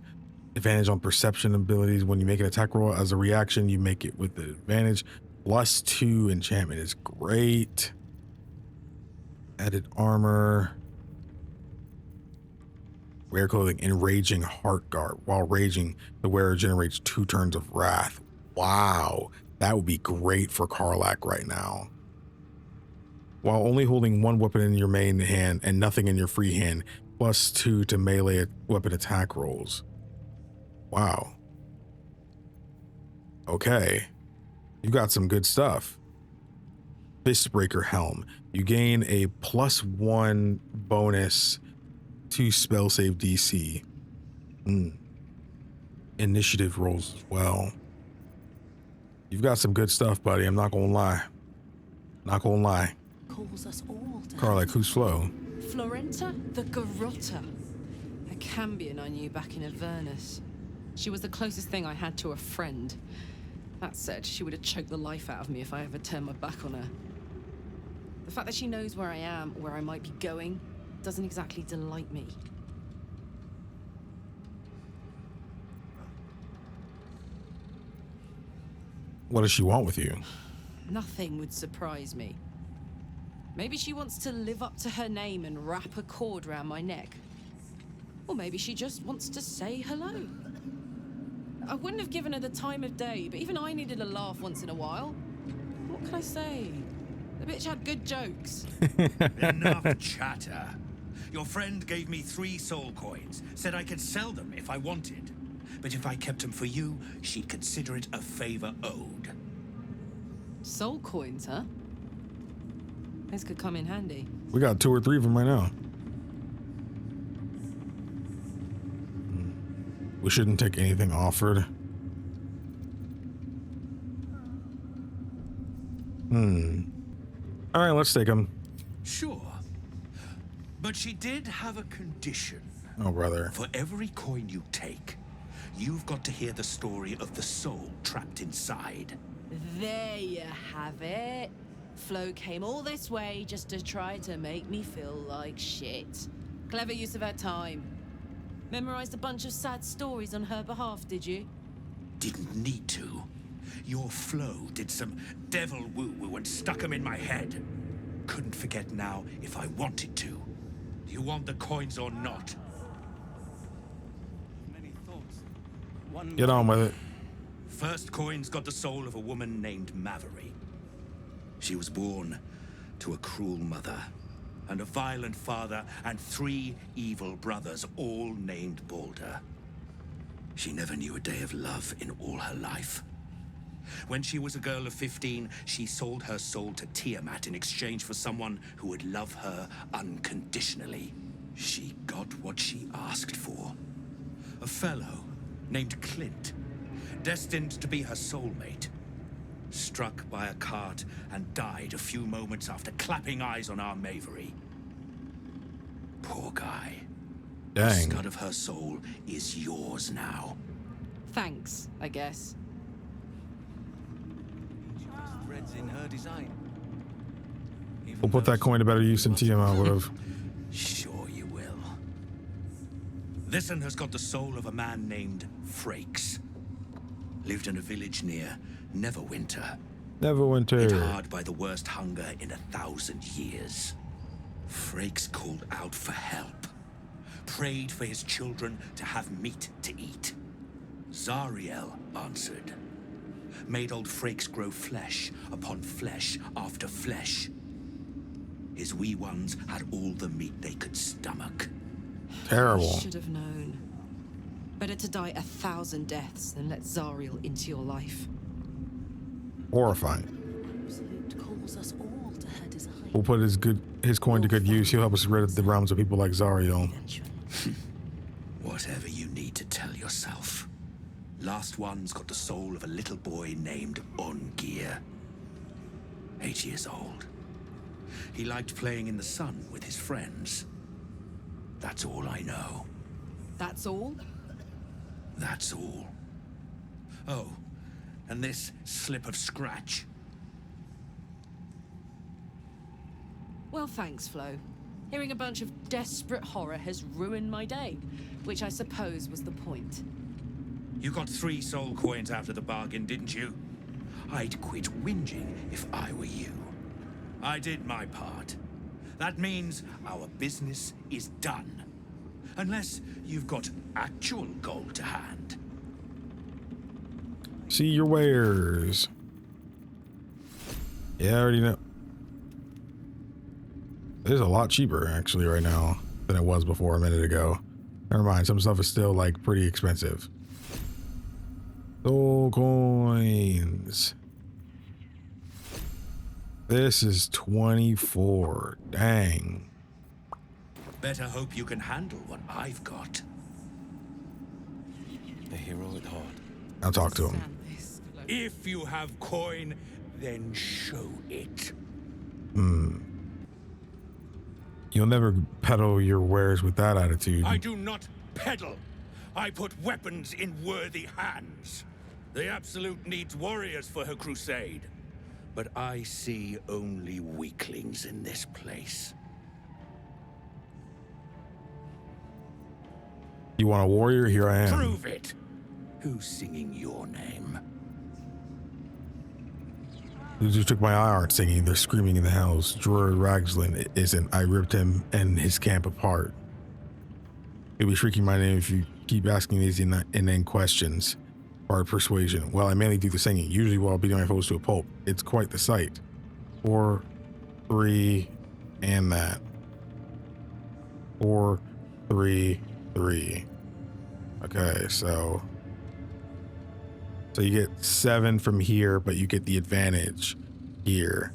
Advantage on perception abilities. When you make an attack roll as a reaction, you make it with the advantage. +2 enchantment is great. Added armor. Wear clothing. Enraging Heart Guard. While raging, the wearer generates 2 turns of wrath. Wow. That would be great for Karlach right now. While only holding 1 weapon in your main hand and nothing in your free hand, +2 to melee weapon attack rolls. Wow. Okay. You got some good stuff. Fistbreaker Helm. You gain a +1 bonus to spell save DC. Initiative rolls as well. You've got some good stuff, buddy. I'm not gonna lie. Not gonna lie. Calls us all to Karlach, who's Flo? Florenta the Garrotta. A Cambion I knew back in Avernus. She was the closest thing I had to a friend. That said, she would have choked the life out of me if I ever turned my back on her. The fact that she knows where I am, where I might be going, doesn't exactly delight me. What does she want with you? Nothing would surprise me. Maybe she wants to live up to her name and wrap a cord around my neck. Or maybe she just wants to say hello. I wouldn't have given her the time of day, but even I needed a laugh once in a while. What can I say? The bitch had good jokes. Enough chatter. Your friend gave me 3 soul coins, said I could sell them if I wanted. But if I kept them for you, she'd consider it a favor owed. Soul coins, huh? This could come in handy. We got 2 or 3 of them right now. We shouldn't take anything offered. All right, let's take them. Sure. But she did have a condition. Oh, brother. For every coin you take, you've got to hear the story of the soul trapped inside. There you have it. Flo came all this way just to try to make me feel like shit. Clever use of her time. Memorized a bunch of sad stories on her behalf, did you? Didn't need to. Your Flo did some devil woo-woo and stuck 'em in my head. Couldn't forget now if I wanted to. Do you want the coins or not? Get on with it. First coin's got the soul of a woman named Maveri. She was born to a cruel mother and a violent father and 3 evil brothers, all named Baldur. She never knew a day of love in all her life. When she was a girl of 15, she sold her soul to Tiamat in exchange for someone who would love her unconditionally. She got what she asked for. A fellow named Clint, destined to be her soulmate, struck by a cart and died a few moments after clapping eyes on our Mavery. Poor guy. Dang. The scud of her soul is yours now. Thanks, I guess. Threads in her design. We'll put that coin to better use than TMI would have. Sure you will. This one has got the soul of a man named Frakes. Lived in a village near Neverwinter. Neverwinter. Hit hard by the worst hunger in 1,000 years. Frakes called out for help. Prayed for his children to have meat to eat. Zariel answered. Made old Frakes grow flesh upon flesh after flesh. His wee ones had all the meat they could stomach. Terrible. Should have known. Better to die 1,000 deaths than let Zariel into your life. Horrifying. Absolute calls us all to her design. We'll put his coin to good use. He'll help us rid the realms of people like Zariel. Whatever you need to tell yourself. Last one's got the soul of a little boy named Ongir. 8 years old. He liked playing in the sun with his friends. That's all I know. That's all? That's all. Oh, and this slip of scratch. Well, thanks, Flo. Hearing a bunch of desperate horror has ruined my day, which I suppose was the point. You got 3 soul coins after the bargain, didn't you? I'd quit whinging if I were you. I did my part. That means our business is done. Unless you've got actual gold to hand. See your wares. Yeah, I already know. It is a lot cheaper actually right now than it was before a minute ago. Never mind, some stuff is still like pretty expensive. Soul coins. This is 24. Dang. Better hope you can handle what I've got. The hero at heart. I'll talk to him. If you have coin, then show it. You'll never peddle your wares with that attitude. I do not peddle. I put weapons in worthy hands. The Absolute needs warriors for her crusade. But I see only weaklings in this place. You want a warrior? Here I am. Prove it. Who's singing your name? Those who took my eye aren't singing. They're screaming in the hells. Druid Ragslin isn't. I ripped him and his camp apart. You'll be shrieking my name if you keep asking these inane questions. Hard persuasion. Well, I mainly do the singing, usually while beating my foes to a pulp. It's quite the sight. 4, 3, and that. 4, 3, 3. Okay, so you get 7 from here, but you get the advantage here.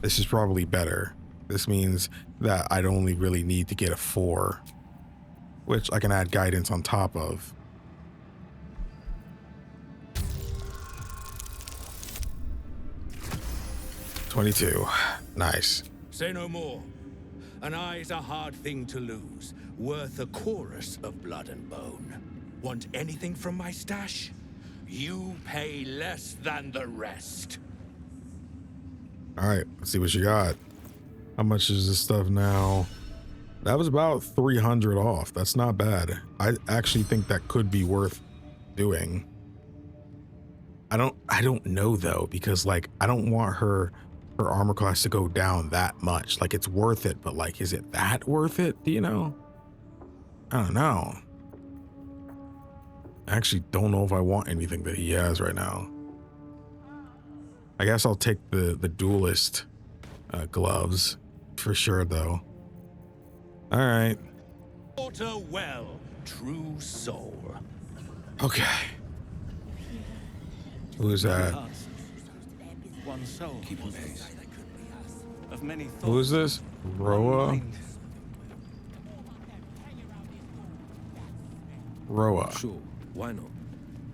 This is probably better. This means that I'd only really need to get a 4, which I can add guidance on top of. $22. Nice. Say no more. An eye's a hard thing to lose, worth a chorus of blood and bone. Want anything from my stash? You pay less than the rest. All right, let's see what you got. How much is this stuff now? That was about 300 off. That's not bad. I actually think that could be worth doing. I don't know though, because like I don't want her armor class to go down that much. Like it's worth it, but like is it that worth it? Do you know? I don't know. I actually don't know if I want anything that he has right now. I guess I'll take the duelist gloves for sure though. All right. Water well, true soul. Okay. Who is that? One soul keeping pace. Of many thoughts. Who is this? Roa? Roa. Sure, why not?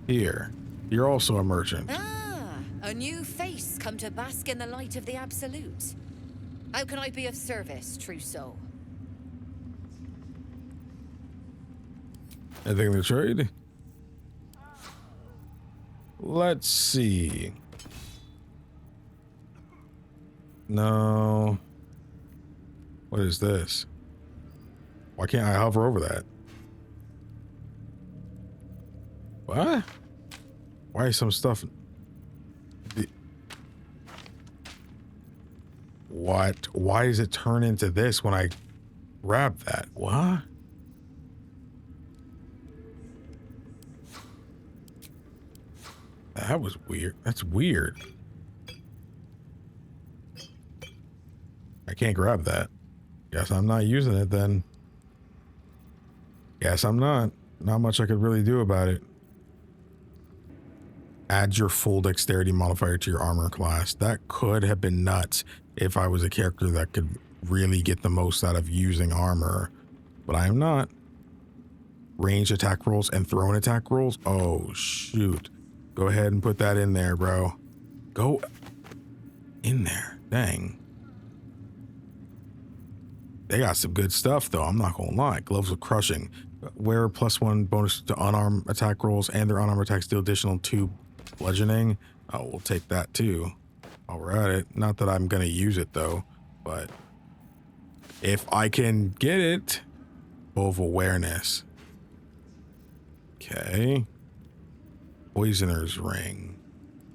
Here. You're also a merchant. Ah, a new face come to bask in the light of the Absolute. How can I be of service, true soul? Anything to trade? Let's see. No. What is this? Why can't I hover over that? What? Why is some stuff... What? Why does it turn into this when I grab that? What? That was weird. That's weird. I can't grab that. Guess I'm not using it then. Guess I'm not. Not much I could really do about it. Add your full dexterity modifier to your armor class. That could have been nuts if I was a character that could really get the most out of using armor. But I am not. Range attack rolls and thrown attack rolls? Oh, shoot. Go ahead and put that in there, bro. Go in there. Dang. They got some good stuff, though. I'm not gonna lie. Gloves of Crushing. Wear +1 bonus to unarmed attack rolls, and their unarmed attacks deal additional 2 bludgeoning. Oh, we'll take that too. While we're at it. Not that I'm gonna use it though, but if I can get it, Bow of Awareness. Okay. Poisoner's Ring.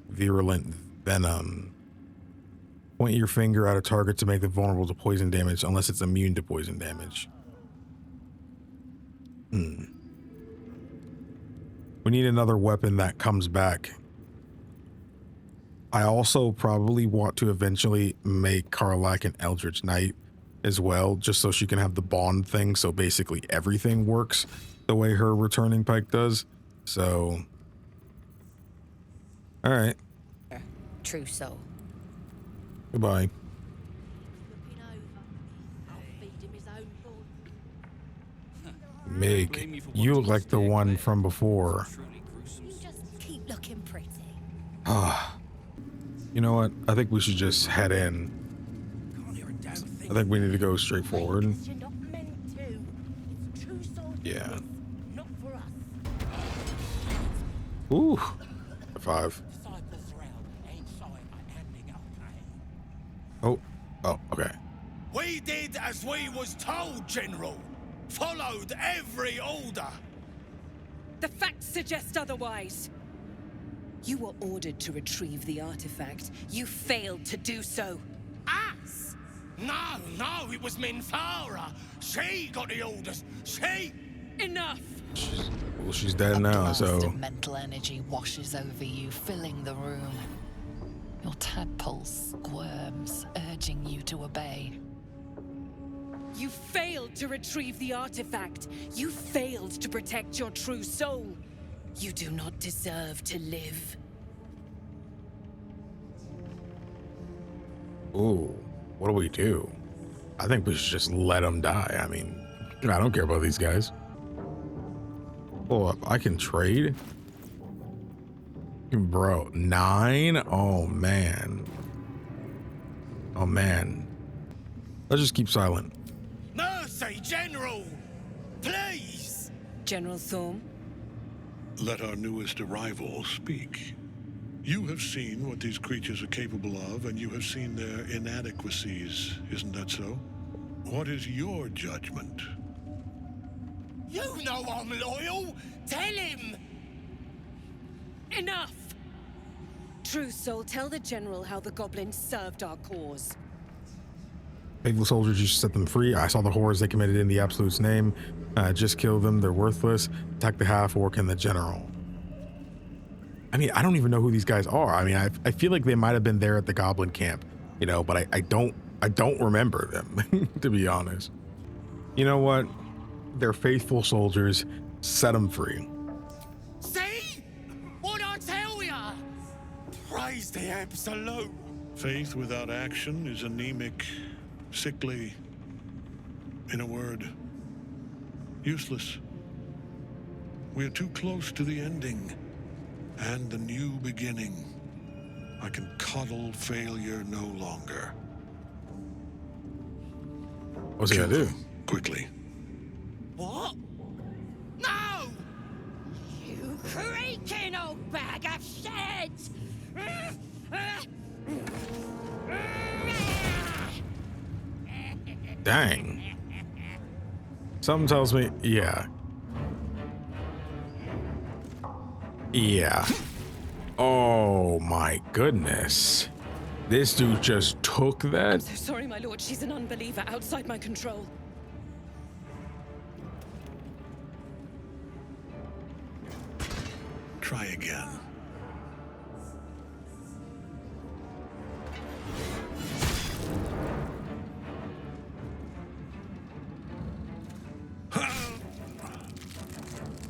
Virulent Venom. Point your finger at a target to make them vulnerable to poison damage unless it's immune to poison damage. We need another weapon that comes back. I also probably want to eventually make Karlach an Eldritch Knight as well, just so she can have the bond thing, so basically everything works the way her returning pike does. So... Alright. True soul. Goodbye. Mig, you look like the one from before. You just keep looking pretty. Ah. You know what? I think we should just head in. I think we need to go straight forward. Yeah. Ooh. 5. Oh. Oh, okay. We did as we was told, General. Followed every order. The facts suggest otherwise. You were ordered to retrieve the artifact. You failed to do so. Us? No, it was Minthara. She got the orders. She... Enough! Well, she's dead now, so... A blast of mental energy washes over you, filling the room. Your tadpole squirms, urging you to obey. You failed to retrieve the artifact. You failed to protect your true soul. You do not deserve to live. Ooh, what do we do? I think we should just let them die. I mean, I don't care about these guys. Oh, I can trade? Bro, 9? Oh, man. Oh, man. Let's just keep silent. Mercy, General! Please! General Thorm? Let our newest arrival speak. You have seen what these creatures are capable of, and you have seen their inadequacies, isn't that so? What is your judgment? You know I'm loyal! Tell him! Enough! True Soul, tell the General how the goblins served our cause. Faithful soldiers, you should set them free. I saw the horrors they committed in the Absolute's name. Just kill them, they're worthless. Attack the half-orc and the general. I mean, I don't even know who these guys are. I mean, I feel like they might have been there at the goblin camp, you know, but I don't remember them, to be honest. You know what? They're faithful soldiers. Set them free. See? What'd I tell ya? Praise the Absolute. Faith without action is anemic, sickly, in a word, useless. We are too close to the ending and the new beginning. I can coddle failure no longer. What's he gonna do? Quickly. What? No! You creaking old bag of shit! Dang. Something tells me, yeah. Yeah. Oh my goodness. This dude just took that? I'm so sorry, my lord. She's an unbeliever outside my control. Try again.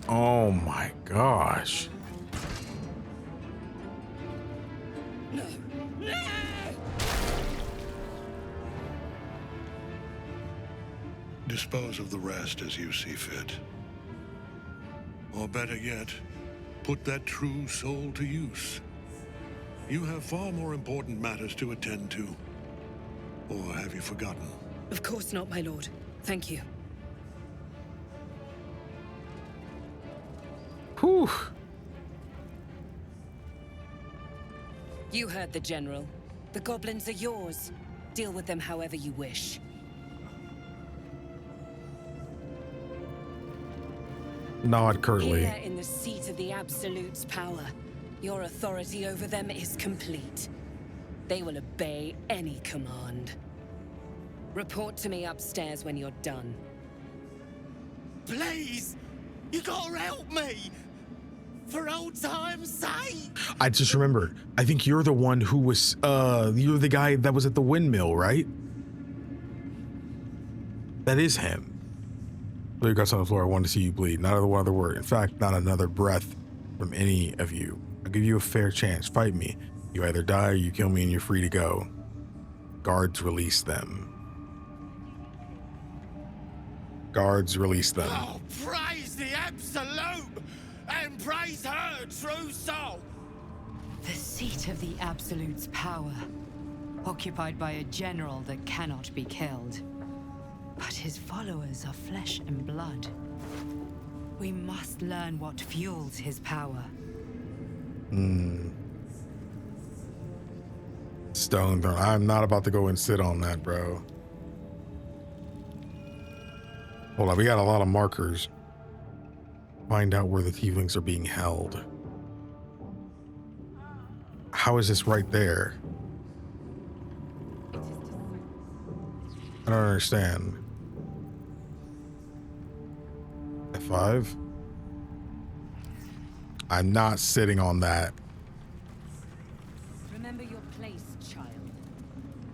Oh my gosh. Dispose of the rest as you see fit. Or better yet, put that true soul to use. You have far more important matters to attend to. Or have you forgotten? Of course not, my lord. Thank you. Whew. You heard the General. The goblins are yours. Deal with them however you wish. Nod curtly. Here in the seat of the Absolute's power, your authority over them is complete. They will obey any command. Report to me upstairs when you're done. Please! You gotta help me! For old time's sake! I just remembered. I think you're the one who was, you're the guy that was at the windmill, right? That is him. Lay your guts on the floor. I want to see you bleed. Not one other word. In fact, not another breath from any of you. I'll give you a fair chance. Fight me. You either die or you kill me and you're free to go. Guards, release them. Guards, release them. Oh, praise the Absolute! And praise her true soul! The seat of the Absolute's power, occupied by a general that cannot be killed. But his followers are flesh and blood. We must learn what fuels his power. Stone Throne. I'm not about to go and sit on that, bro. Hold on, we got a lot of markers. Find out where the tieflings are being held. How is this right there? I don't understand. F5? I'm not sitting on that. Remember your place, child.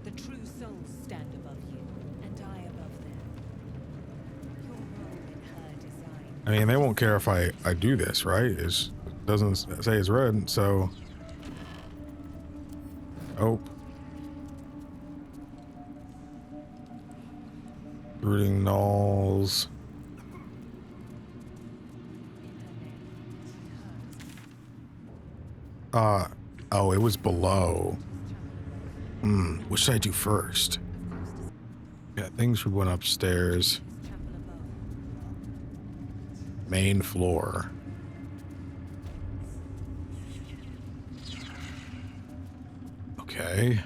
The true souls stand above you, and I above them. Your role in her design. I mean, they won't care if I do this, right? It doesn't say it's red, so... Oh. Rooting gnolls. Oh, it was below. What should I do first? Yeah, things we went upstairs. Main floor. Okay.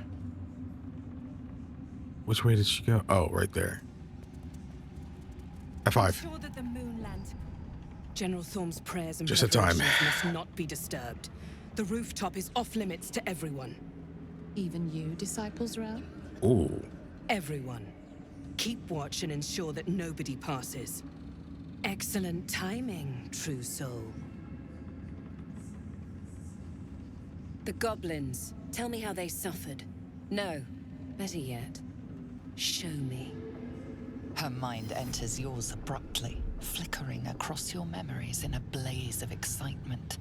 Which way did she go? Oh, right there. F5. Ensure that the moonland. General Thorm's prayers and Just a time. preparations must not be disturbed. The rooftop is off limits to everyone. Even you, Disciples Realm? Ooh. Everyone. Keep watch and ensure that nobody passes. Excellent timing, true soul. The goblins. Tell me how they suffered. No. Better yet, show me. Her mind enters yours abruptly, flickering across your memories in a blaze of excitement.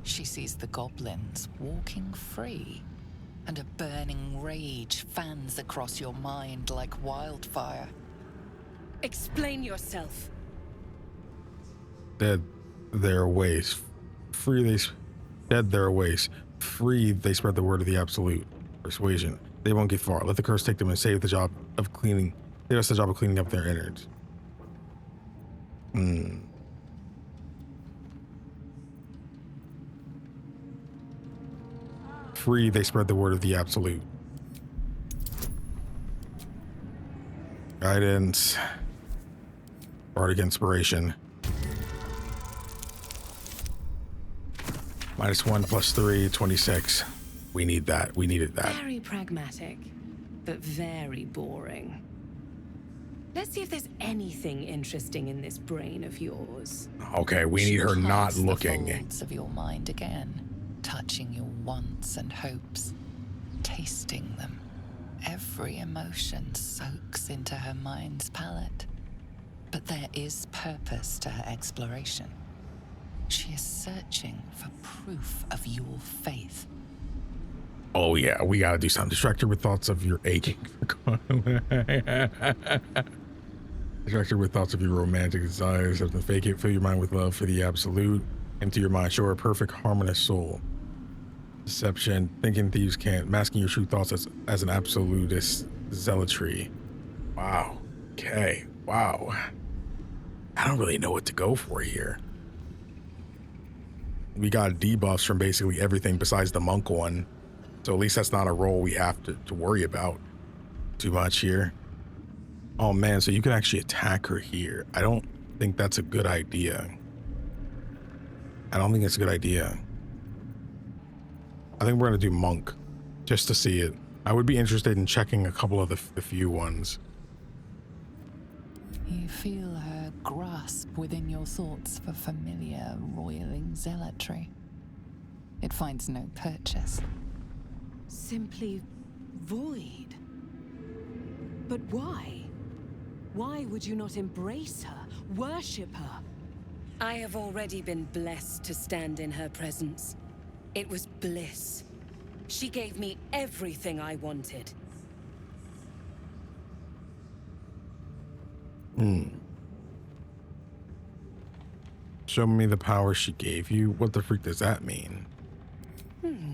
She sees the goblins walking free, and a burning rage fans across your mind like wildfire. Explain yourself. Dead their ways. Dead their ways. Free, they spread the word of the absolute. Persuasion. They won't get far. Let the curse take them and save us the job of cleaning up their innards. Free, they spread the word of the absolute. Guidance. Bardic inspiration. -1 + 3, 26. We need that. We needed that. Very pragmatic, but very boring. Let's see if there's anything interesting in this brain of yours. Okay, we need her not She looking. the folds of your mind again, touching your wants and hopes, tasting them. Every emotion soaks into her mind's palette. But there is purpose to her exploration. She is searching for proof of your faith. Oh yeah, we gotta do something. Distract her with thoughts of your aching. Distract her with thoughts of your romantic desires. Something fake it. Fill your mind with love for the absolute. Empty your mind. Show her a perfect, harmonious soul. Deception. Thinking thieves can't. Masking your true thoughts as an absolutist zealotry. Wow. Okay. Wow. I don't really know what to go for here. We got debuffs from basically everything besides the monk one. So at least that's not a role we have to worry about too much here. Oh man, so you can actually attack her here. I don't think that's a good idea. I don't think it's a good idea. I think we're gonna do monk just to see it. I would be interested in checking a couple of the few ones. You feel her grasp within your thoughts for familiar, roiling zealotry. It finds no purchase. Simply void. But why? Why would you not embrace her, worship her? I have already been blessed to stand in her presence. It was bliss. She gave me everything I wanted. Show me the power she gave you. What the freak does that mean?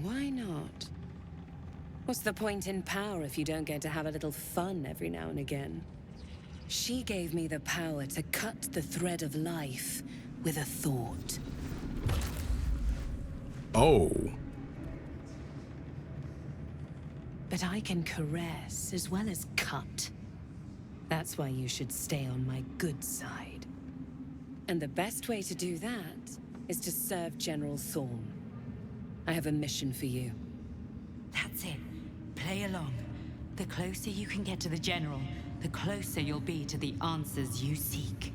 Why not? What's the point in power if you don't get to have a little fun every now and again? She gave me the power to cut the thread of life with a thought. Oh. But I can caress as well as cut. That's why you should stay on my good side. And the best way to do that is to serve General Thorm. I have a mission for you. That's it. Play along. The closer you can get to the General, the closer you'll be to the answers you seek.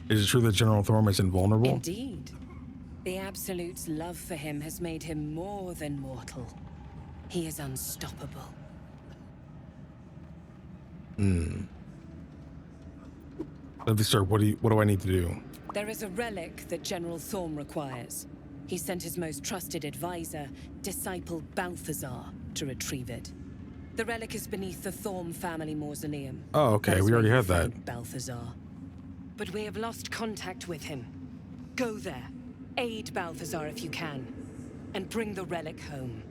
Is it true that General Thorm is invulnerable? Indeed. The Absolute's love for him has made him more than mortal. He is unstoppable. Let me start. What do I need to do? There is a relic that General Thorm requires. He sent his most trusted advisor, disciple Balthazar, to retrieve it. The relic is beneath the Thorm family mausoleum. Oh, okay. We already had that. Balthazar. But we have lost contact with him. Go there. Aid Balthazar if you can. And bring the relic home.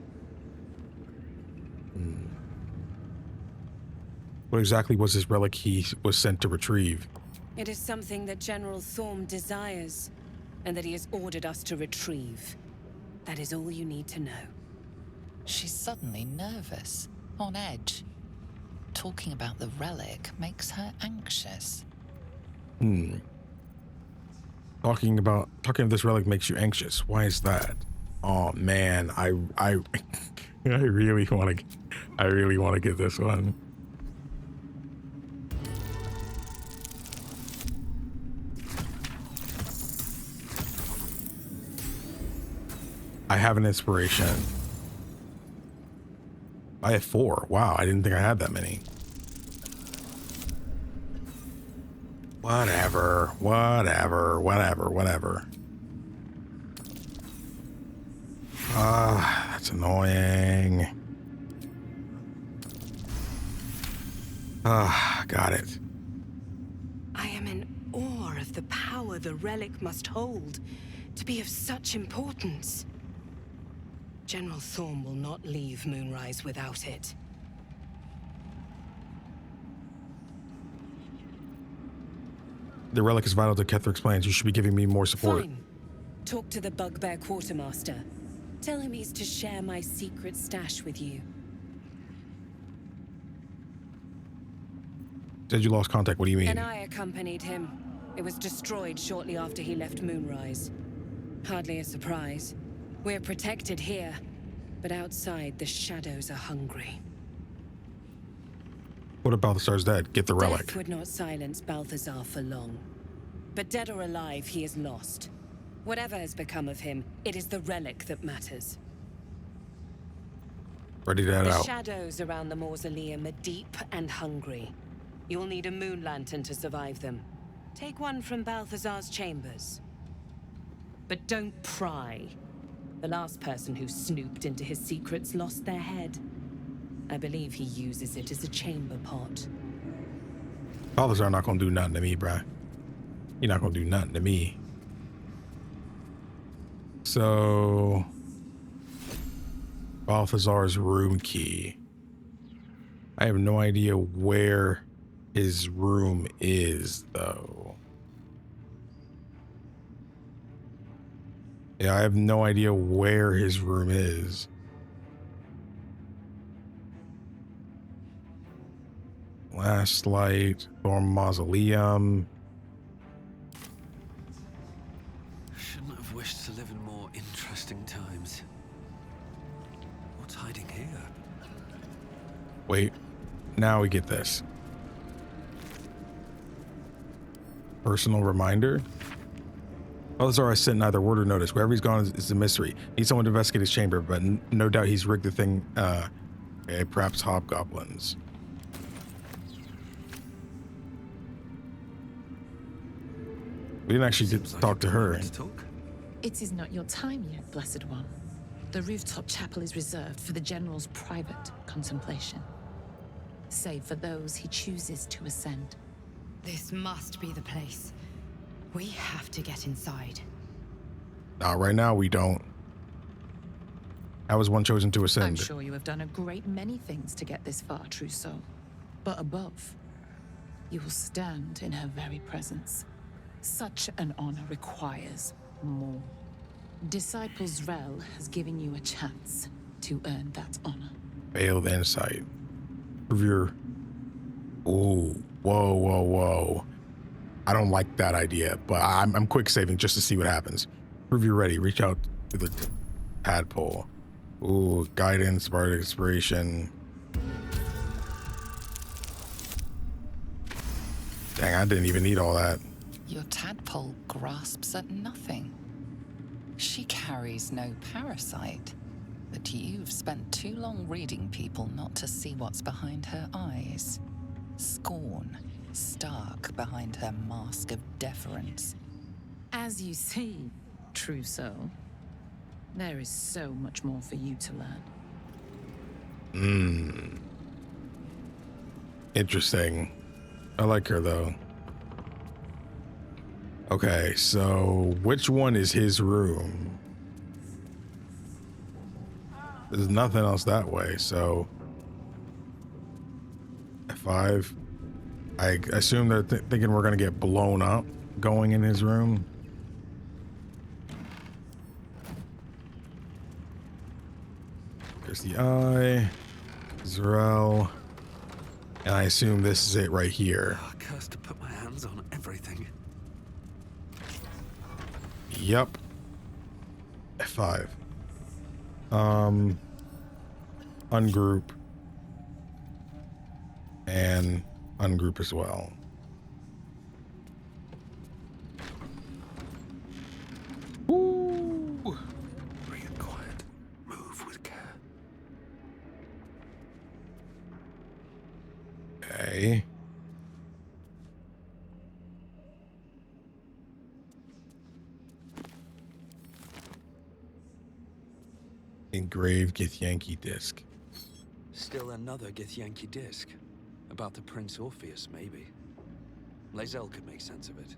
What exactly was this relic he was sent to retrieve? It is something that General Thorm desires. and that he has ordered us to retrieve. That is all you need to know. She's suddenly nervous, on edge. Talking about the relic makes her anxious. Talking of this relic makes you anxious. Why is that? Oh man, I really want to get this one. I have an inspiration. I have 4. Wow, I didn't think I had that many. Whatever. That's annoying. Got it. I am in awe of the power the relic must hold to be of such importance. General Thorm will not leave Moonrise without it. The relic is vital to Ketherick's plans. You should be giving me more support. Fine. Talk to the Bugbear Quartermaster. Tell him he's to share my secret stash with you. Said you lost contact. What do you mean? And I accompanied him. It was destroyed shortly after he left Moonrise. Hardly a surprise. We're protected here, but outside the shadows are hungry. What about Balthazar's dead? Get the relic. Death would not silence Balthazar for long. But dead or alive, he is lost. Whatever has become of him, it is the relic that matters. Ready to head out. The shadows around the mausoleum are deep and hungry. You'll need a moon lantern to survive them. Take one from Balthazar's chambers. But don't pry. The last person who snooped into his secrets lost their head. I believe he uses it as a chamber pot. Balthazar not gonna do nothing to me, bruh. You're not gonna do nothing to me. So, Balthazar's room key. I have no idea where his room is, though. Yeah, I have no idea where his room is. Last light, Thorm Mausoleum. Shouldn't have wished to live in more interesting times. What's hiding here? Wait, now we get this. Personal reminder. Balthazar has sent neither word or notice. Wherever he's gone is a mystery. Need someone to investigate his chamber, but no doubt he's rigged the thing. Perhaps hobgoblins. We didn't actually get to talk to her. It is not your time yet, Blessed One. The rooftop chapel is reserved for the General's private contemplation, save for those he chooses to ascend. This must be the place. We have to get inside. Right now, we don't. I was one chosen to ascend. I'm sure you have done a great many things to get this far, Trousseau. But above, you will stand in her very presence. Such an honor requires more. Disciples Rel has given you a chance to earn that honor. Failed insight. Prove your... Ooh, whoa. I don't like that idea, but I'm quick saving just to see what happens. Prove you're ready. Reach out to the tadpole. Ooh, guidance, bardic inspiration. Dang, I didn't even need all that. Your tadpole grasps at nothing. She carries no parasite, but you've spent too long reading people not to see what's behind her eyes. Scorn, stark behind her mask of deference. As you see, Trousseau, there is so much more for you to learn. Interesting. I like her, though. Okay, so which one is his room? There's nothing else that way, so F5. I assume they're thinking we're gonna get blown up going in his room. There's the eye. Zarel. And I assume this is it right here. Oh, cursed to put my hands on everything. Yup. F5. Ungroup. And ungroup as well. Woo! Bring it quiet. Move with care. Okay. Engraved Githyanki disc. Still another Githyanki disc. About the Prince Orpheus, maybe. Lae'zel could make sense of it.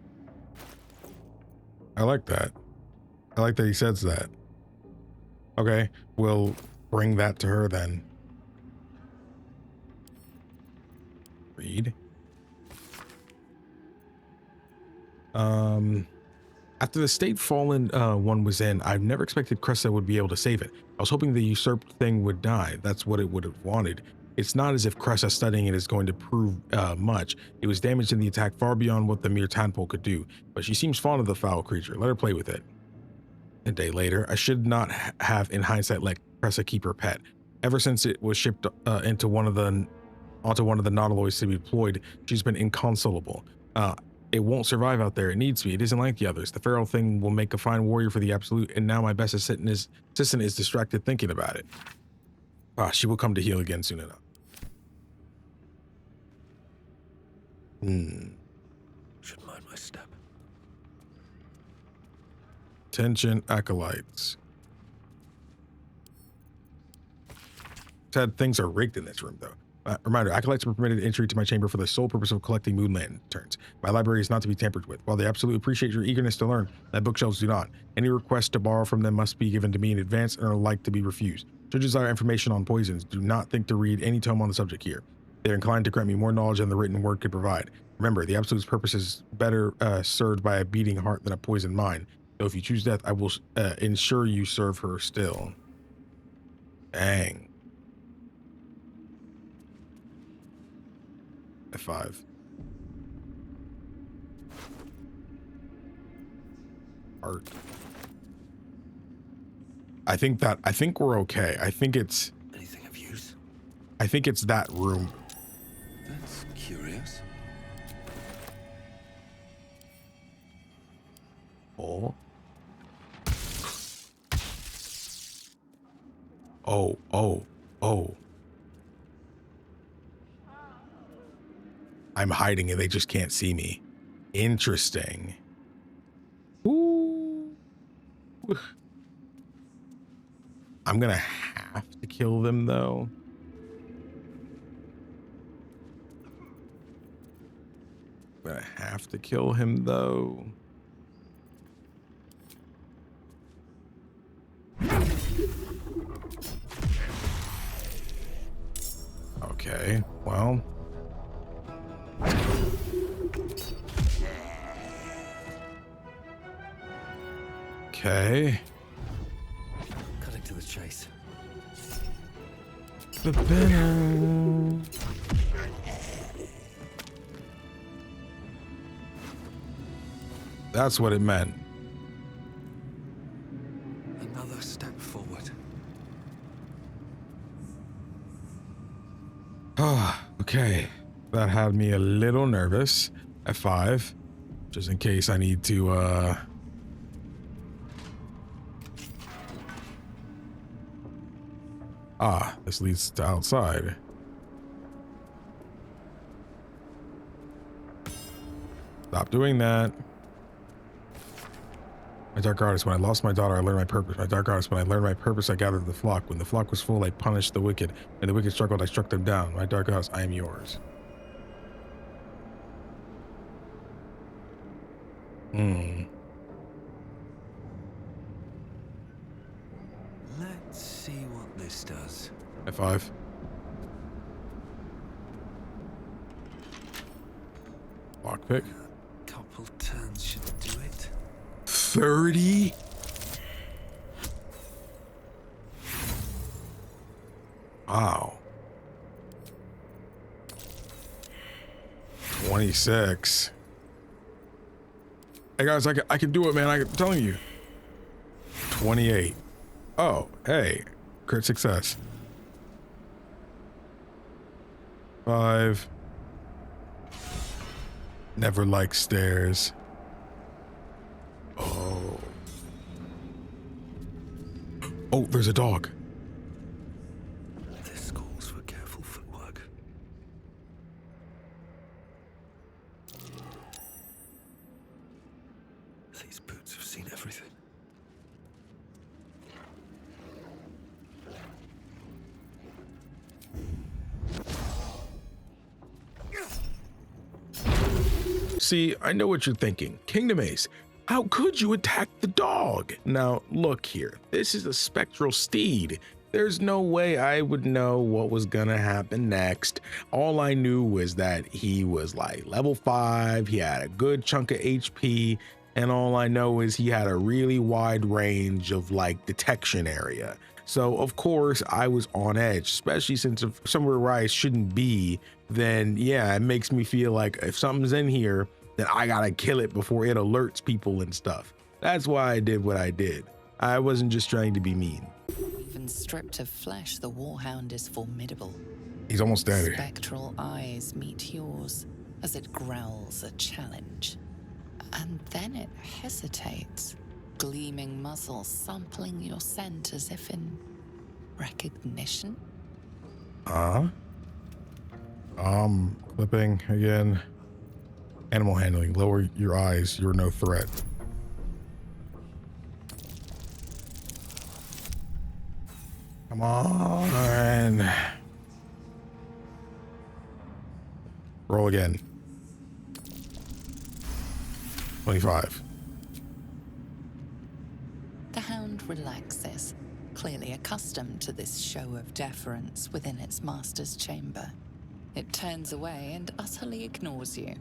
I like that. I like that he says that. Okay, we'll bring that to her then. Read. After the state Fallen one was in, I've never expected Cressa would be able to save it. I was hoping the usurped thing would die. That's what it would have wanted. It's not as if Cressa studying it is going to prove much. It was damaged in the attack far beyond what the mere tadpole could do, but she seems fond of the foul creature. Let her play with it. A day later, I should not have, in hindsight, let Cressa keep her pet. Ever since it was shipped onto one of the nautiloids to be deployed, she's been inconsolable. It won't survive out there. It needs me. It isn't like the others. The feral thing will make a fine warrior for the Absolute, and now my best assistant is distracted thinking about it. She will come to heal again soon enough. Should mind my step. Attention, acolytes. Said things are rigged in this room, though. Reminder, acolytes are permitted entry to my chamber for the sole purpose of collecting moon lanterns. My library is not to be tampered with. While they absolutely appreciate your eagerness to learn, my bookshelves do not. Any request to borrow from them must be given to me in advance and are like to be refused. Should you desire information on poisons, do not think to read any tome on the subject here. They are inclined to grant me more knowledge than the written word could provide. Remember, the Absolute's purpose is better served by a beating heart than a poisoned mind. So if you choose death, I will ensure you serve her still. Dang. F5. Art. I think we're okay. I think it's anything of use. I think it's that room. That's curious. Oh. Oh. I'm hiding and they just can't see me. Interesting. Ooh. I'm gonna have to kill them though. I'm gonna have to kill him though. Okay, well. Okay. Cutting to the chase. The banner. That's what it meant. Another step forward. Okay. That had me a little nervous. F5. Just in case I need to, this leads to outside. Stop doing that. My dark artist, when I lost my daughter, I learned my purpose. My dark artist, when I learned my purpose, I gathered the flock. When the flock was full, I punished the wicked. When the wicked struggled, I struck them down. My dark artist, I am yours. Let's see what this does. F5. Lockpick. Couple turns should do it. 30? Wow. 26. Hey guys, I can do it, man. I'm telling you. 28. Oh, hey. Crit success. 5. Never liked stairs. Oh. Oh, there's a dog. This calls for careful footwork. These boots have seen everything. See, I know what you're thinking. KingdomAce, how could you attack the dog? Now, look here. This is a spectral steed. There's no way I would know what was gonna happen next. All I knew was that he was like level 5, he had a good chunk of HP, and all I know is he had a really wide range of like detection area. So of course I was on edge, especially since if somewhere where I shouldn't be, then yeah, it makes me feel like if something's in here, then I gotta kill it before it alerts people and stuff. That's why I did what I did. I wasn't just trying to be mean. Even stripped of flesh, the warhound is formidable. He's almost dead. Spectral eyes meet yours as it growls a challenge. And then it hesitates, gleaming muzzle sampling your scent as if in recognition. Clipping again. Animal handling, lower your eyes, you're no threat. Come on. Roll again. 25. The hound relaxes, clearly accustomed to this show of deference within its master's chamber. It turns away and utterly ignores you,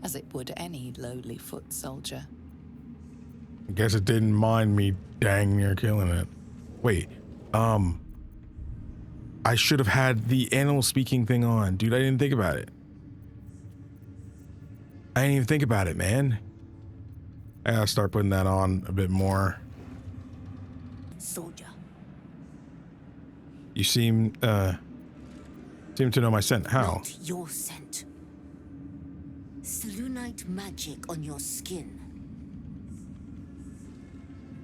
as it would any lowly foot soldier. I guess it didn't mind me dang near killing it. Wait, I should have had the animal speaking thing on. Dude, I didn't think about it. I didn't even think about it, man. I gotta start putting that on a bit more. Soldier. You seem to know my scent. How? Not your scent. Selunite magic on your skin.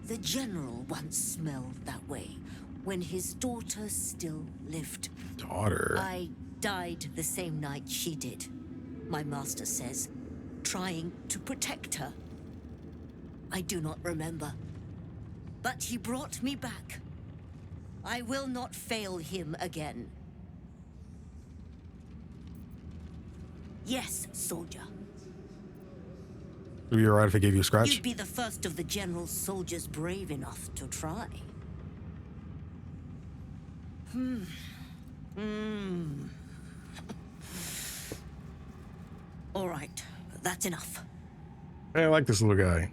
The general once smelled that way when his daughter still lived. Daughter? I died the same night she did. My master says, trying to protect her. I do not remember. But he brought me back. I will not fail him again. Yes, soldier. Would it be alright if I gave you a scratch? You'd be the first of the general's soldiers brave enough to try. All right, that's enough. Hey, I like this little guy.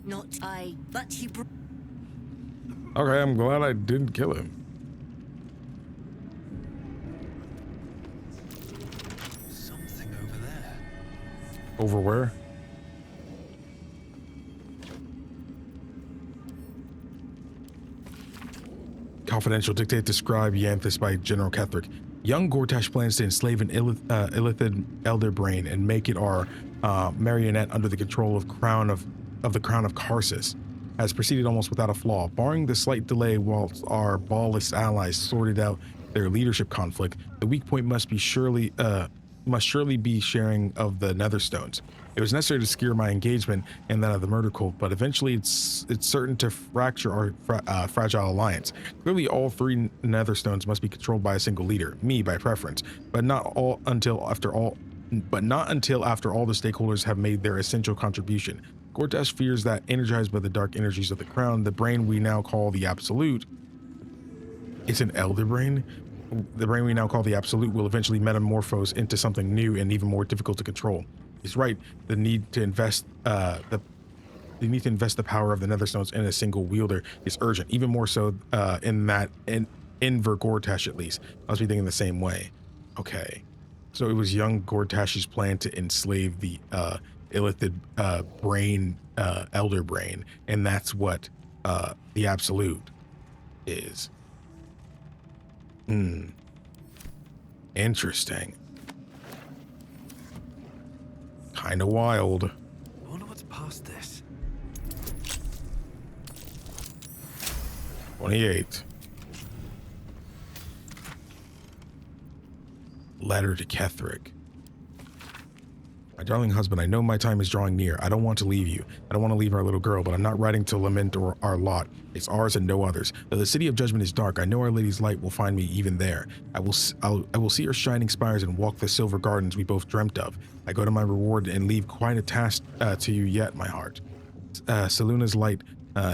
Not I, but he Okay, I'm glad I didn't kill him. Something over there. Over where? Confidential dictate to scribe Yanthus by General Ketherick. Young Gortash plans to enslave an illithid elder brain and make it our marionette under the control of the Crown of Karsus. Has proceeded almost without a flaw, barring the slight delay whilst our ballless allies sorted out their leadership conflict. The weak point must surely be sharing of the Netherstones. It was necessary to secure my engagement and that of the murder cult, but eventually it's certain to fracture our fragile alliance. Clearly, all 3 Netherstones must be controlled by a single leader, me by preference, but not until after all the stakeholders have made their essential contribution. Gortash fears that, energized by the dark energies of the Crown, the brain we now call the Absolute, it's an elder brain? The brain we now call the Absolute will eventually metamorphose into something new and even more difficult to control. He's right, the need to invest the need to invest the power of the Netherstones in a single wielder is urgent, even more so in Gortash at least. I was thinking the same way. Okay, so it was young Gortash's plan to enslave the illithid brain, elder brain, and that's what the absolute is. Interesting. Kind of wild. I wonder what's past this. 28. Letter to Ketheric. My darling husband, I know my time is drawing near. I don't want to leave you. I don't want to leave our little girl, but I'm not writing to lament our lot. It's ours and no others. Though the city of judgment is dark, I know Our Lady's light will find me even there. I will see her shining spires and walk the silver gardens we both dreamt of. I go to my reward and leave quite a task to you yet, my heart. Seluna's light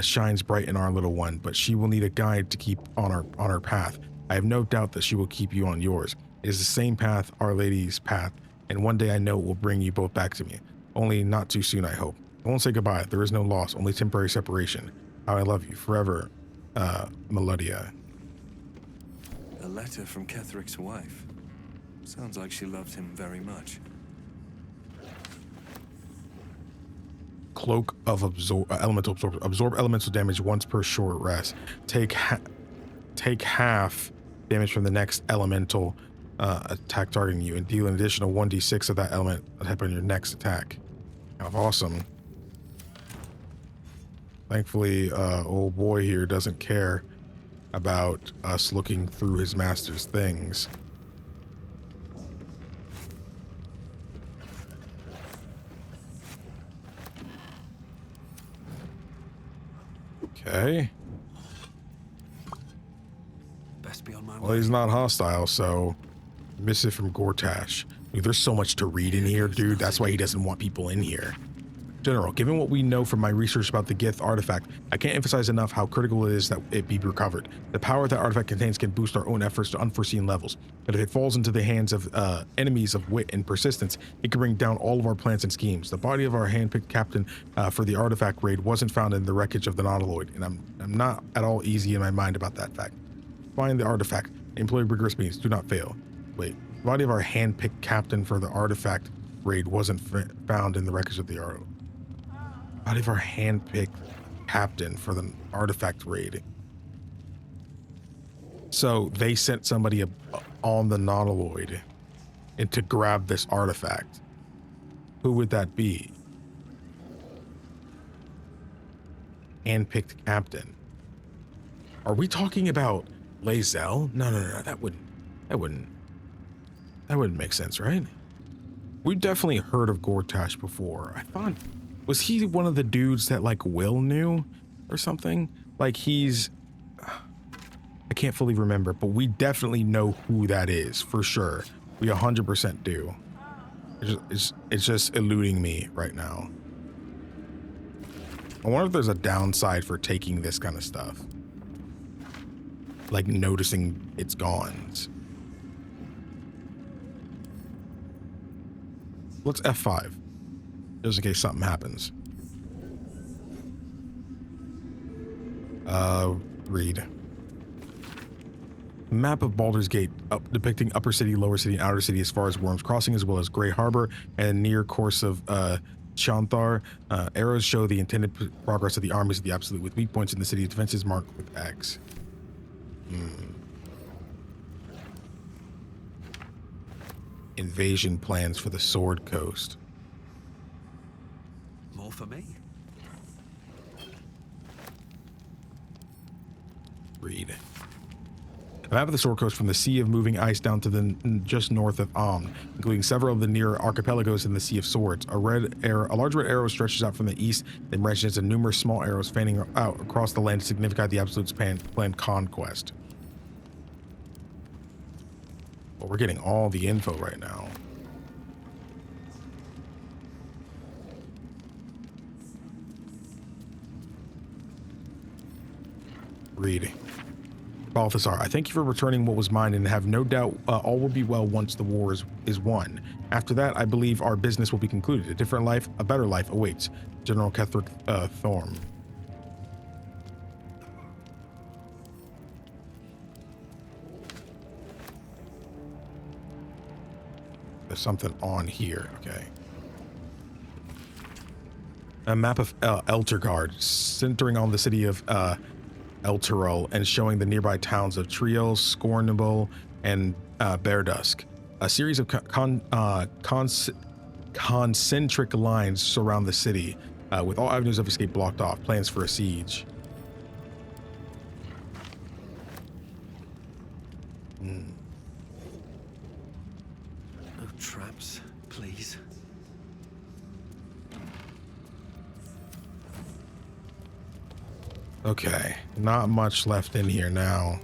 shines bright in our little one, but she will need a guide to keep on her path. I have no doubt that she will keep you on yours. It is the same path, Our Lady's path, and one day I know it will bring you both back to me. Only not too soon, I hope. I won't say goodbye. There is no loss, only temporary separation. How I love you forever, Melodia. A letter from Ketheric's wife. Sounds like she loves him very much. Cloak of elemental absorption. Absorb elemental damage once per short rest. Take half damage from the next elemental attack targeting you and deal an additional 1d6 of that element type on your next attack. Kind of awesome. Thankfully, old boy here doesn't care about us looking through his master's things. Okay. Best be on my way. Well, he's not hostile, so miss it from Gortash. Dude, there's so much to read in here, dude. That's why he doesn't want people in here. General, given what we know from my research about the Gith artifact, I can't emphasize enough how critical it is that it be recovered. The power that artifact contains can boost our own efforts to unforeseen levels, but if it falls into the hands of enemies of wit and persistence, it can bring down all of our plans and schemes. The body of our handpicked captain for the artifact raid wasn't found in the wreckage of the Nautiloid, and I'm not at all easy in my mind about that fact. Find the artifact. Employ rigorous means. Do not fail. Wait, the body of our handpicked captain for the artifact raid wasn't found in the wreckage of the artifact. Body of our hand-picked captain for the artifact raid. So they sent somebody on the Nautiloid and to grab this artifact. Who would that be? Hand-picked captain. Are we talking about Lae'zel? No. That wouldn't make sense, right? We've definitely heard of Gortash before. I thought. Was he one of the dudes that like Will knew or something? Like I can't fully remember, but we definitely know who that is for sure. We 100% do. It's just eluding me right now. I wonder if there's a downside for taking this kind of stuff. Like noticing it's gone. Let's F5. Just in case something happens. Read. Map of Baldur's Gate, depicting upper city, lower city, and outer city as far as Worm's Crossing, as well as Grey Harbor and near course of Chanthar. Arrows show the intended progress of the armies of the Absolute, with weak points in the city's defenses marked with X. Invasion plans for the Sword Coast. More for me. Read. A map of the Sword Coast from the Sea of Moving Ice down to the just north of Amn, including several of the near archipelagos in the Sea of Swords. A large red arrow stretches out from the east, then branches into numerous small arrows fanning out across the land to signify the Absolute's planned conquest. Well, we're getting all the info right now. Read. Balthazar, I thank you for returning what was mine and have no doubt all will be well once the war is won. After that, I believe our business will be concluded. A different life, a better life awaits. General Kethric Thorm. There's something on here. Okay. A map of Eltergard, centering on the city of Elturel and showing the nearby towns of Triel, Scornable, and Beardusk. A series of concentric lines surround the city, with all avenues of escape blocked off. Plans for a siege. No traps, please. Okay, not much left in here now.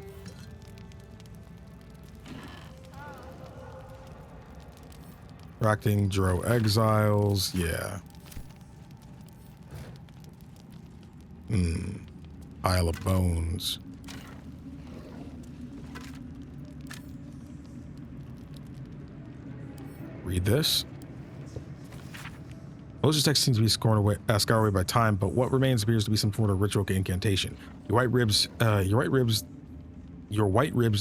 Attracting Dro exiles, yeah. Pile of bones. Read this. Moses' text seems to be scoured away by time, but what remains appears to be some sort of ritual incantation. Your white ribs,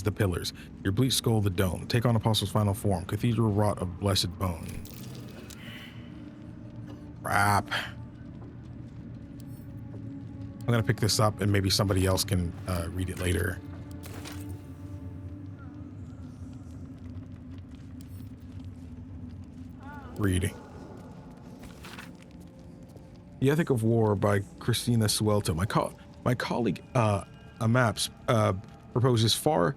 the pillars. Your bleached skull, the dome. Take on Apostle's final form. Cathedral wrought of blessed bone. Crap. I'm gonna pick this up and maybe somebody else can read it later. Reading. The Ethic of War by Christina Suelto. My colleague Maps proposes fair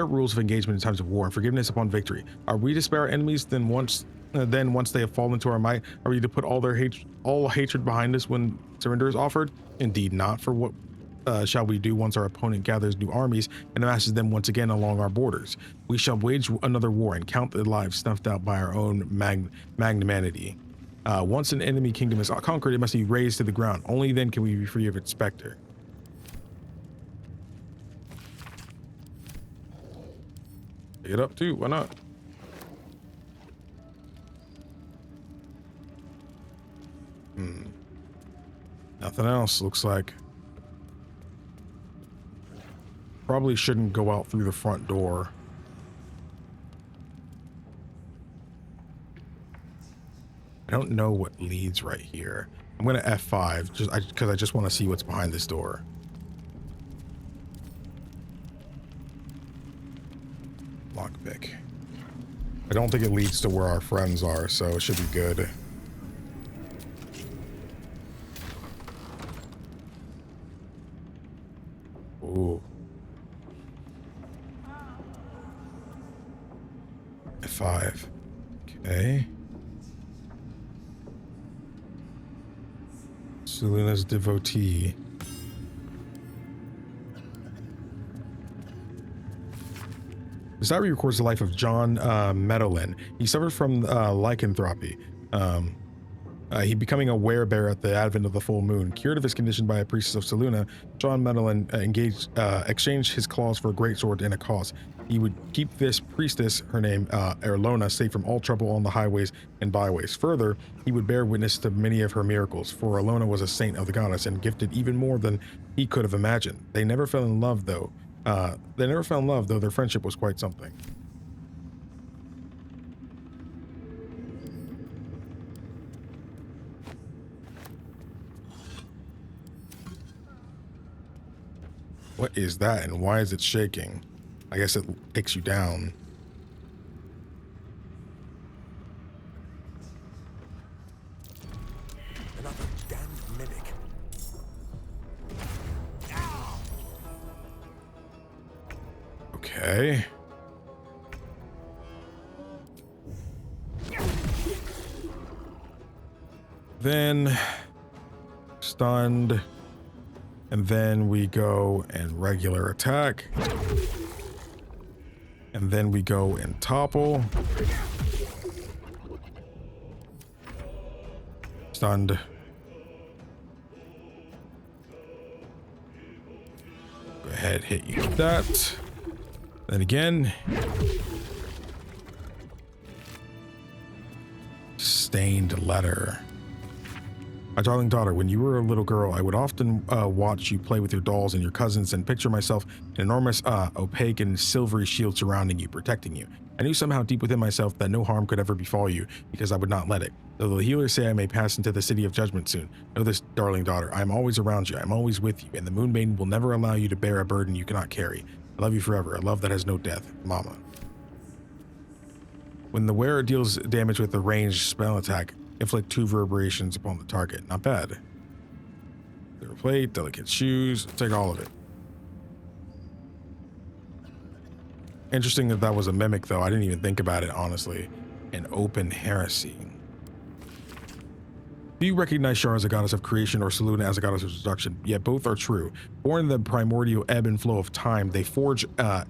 rules of engagement in times of war and forgiveness upon victory. Are we to spare our enemies once they have fallen to our might? Are we to put all hatred behind us when surrender is offered? Indeed not. For what shall we do once our opponent gathers new armies and amasses them once again along our borders? We shall wage another war and count the lives snuffed out by our own magnanimity. Once an enemy kingdom is conquered, it must be razed to the ground. Only then can we be free of its specter. Pick it up too, why not? Nothing else, looks like. Probably shouldn't go out through the front door. I don't know what leads right here. I'm gonna F5 because I just want to see what's behind this door. Lockpick. I don't think it leads to where our friends are, so it should be good. Ooh. F5. Okay. Selena's devotee. This diary records the life of John Medolin. He suffered from lycanthropy. He becoming a werebear at the advent of the full moon. Cured of his condition by a priestess of Seluna, John Medolin exchanged his claws for a greatsword and a cause. He would keep this priestess, her name Erlona, safe from all trouble on the highways and byways. Further, he would bear witness to many of her miracles, for Erlona was a saint of the goddess and gifted even more than he could have imagined. They never fell in love, though. Though their friendship was quite something. What is that, and why is it shaking? I guess it takes you down. Another damned mimic. Okay. Then stunned. And then we go and regular attack. And then we go and topple. Stunned. Go ahead, hit you with that. Then again. Stained letter. My darling daughter, when you were a little girl, I would often watch you play with your dolls and your cousins and picture myself an enormous, opaque and silvery shield surrounding you, protecting you. I knew somehow deep within myself that no harm could ever befall you because I would not let it. Though the healers say I may pass into the city of judgment soon, know this, darling daughter, I am always around you, I am always with you, and the Moon Maiden will never allow you to bear a burden you cannot carry. I love you forever, a love that has no death. Mama. When the wearer deals damage with a ranged spell attack, inflict 2 reverberations upon the target. Not bad. Silver plate, delicate shoes, take all of it. Interesting that that was a mimic, though. I didn't even think about it, honestly. An open heresy. Do you recognize Shar as a goddess of creation or Selûne as a goddess of destruction? Yet both are true. Born in the primordial ebb and flow of time, they forge Aber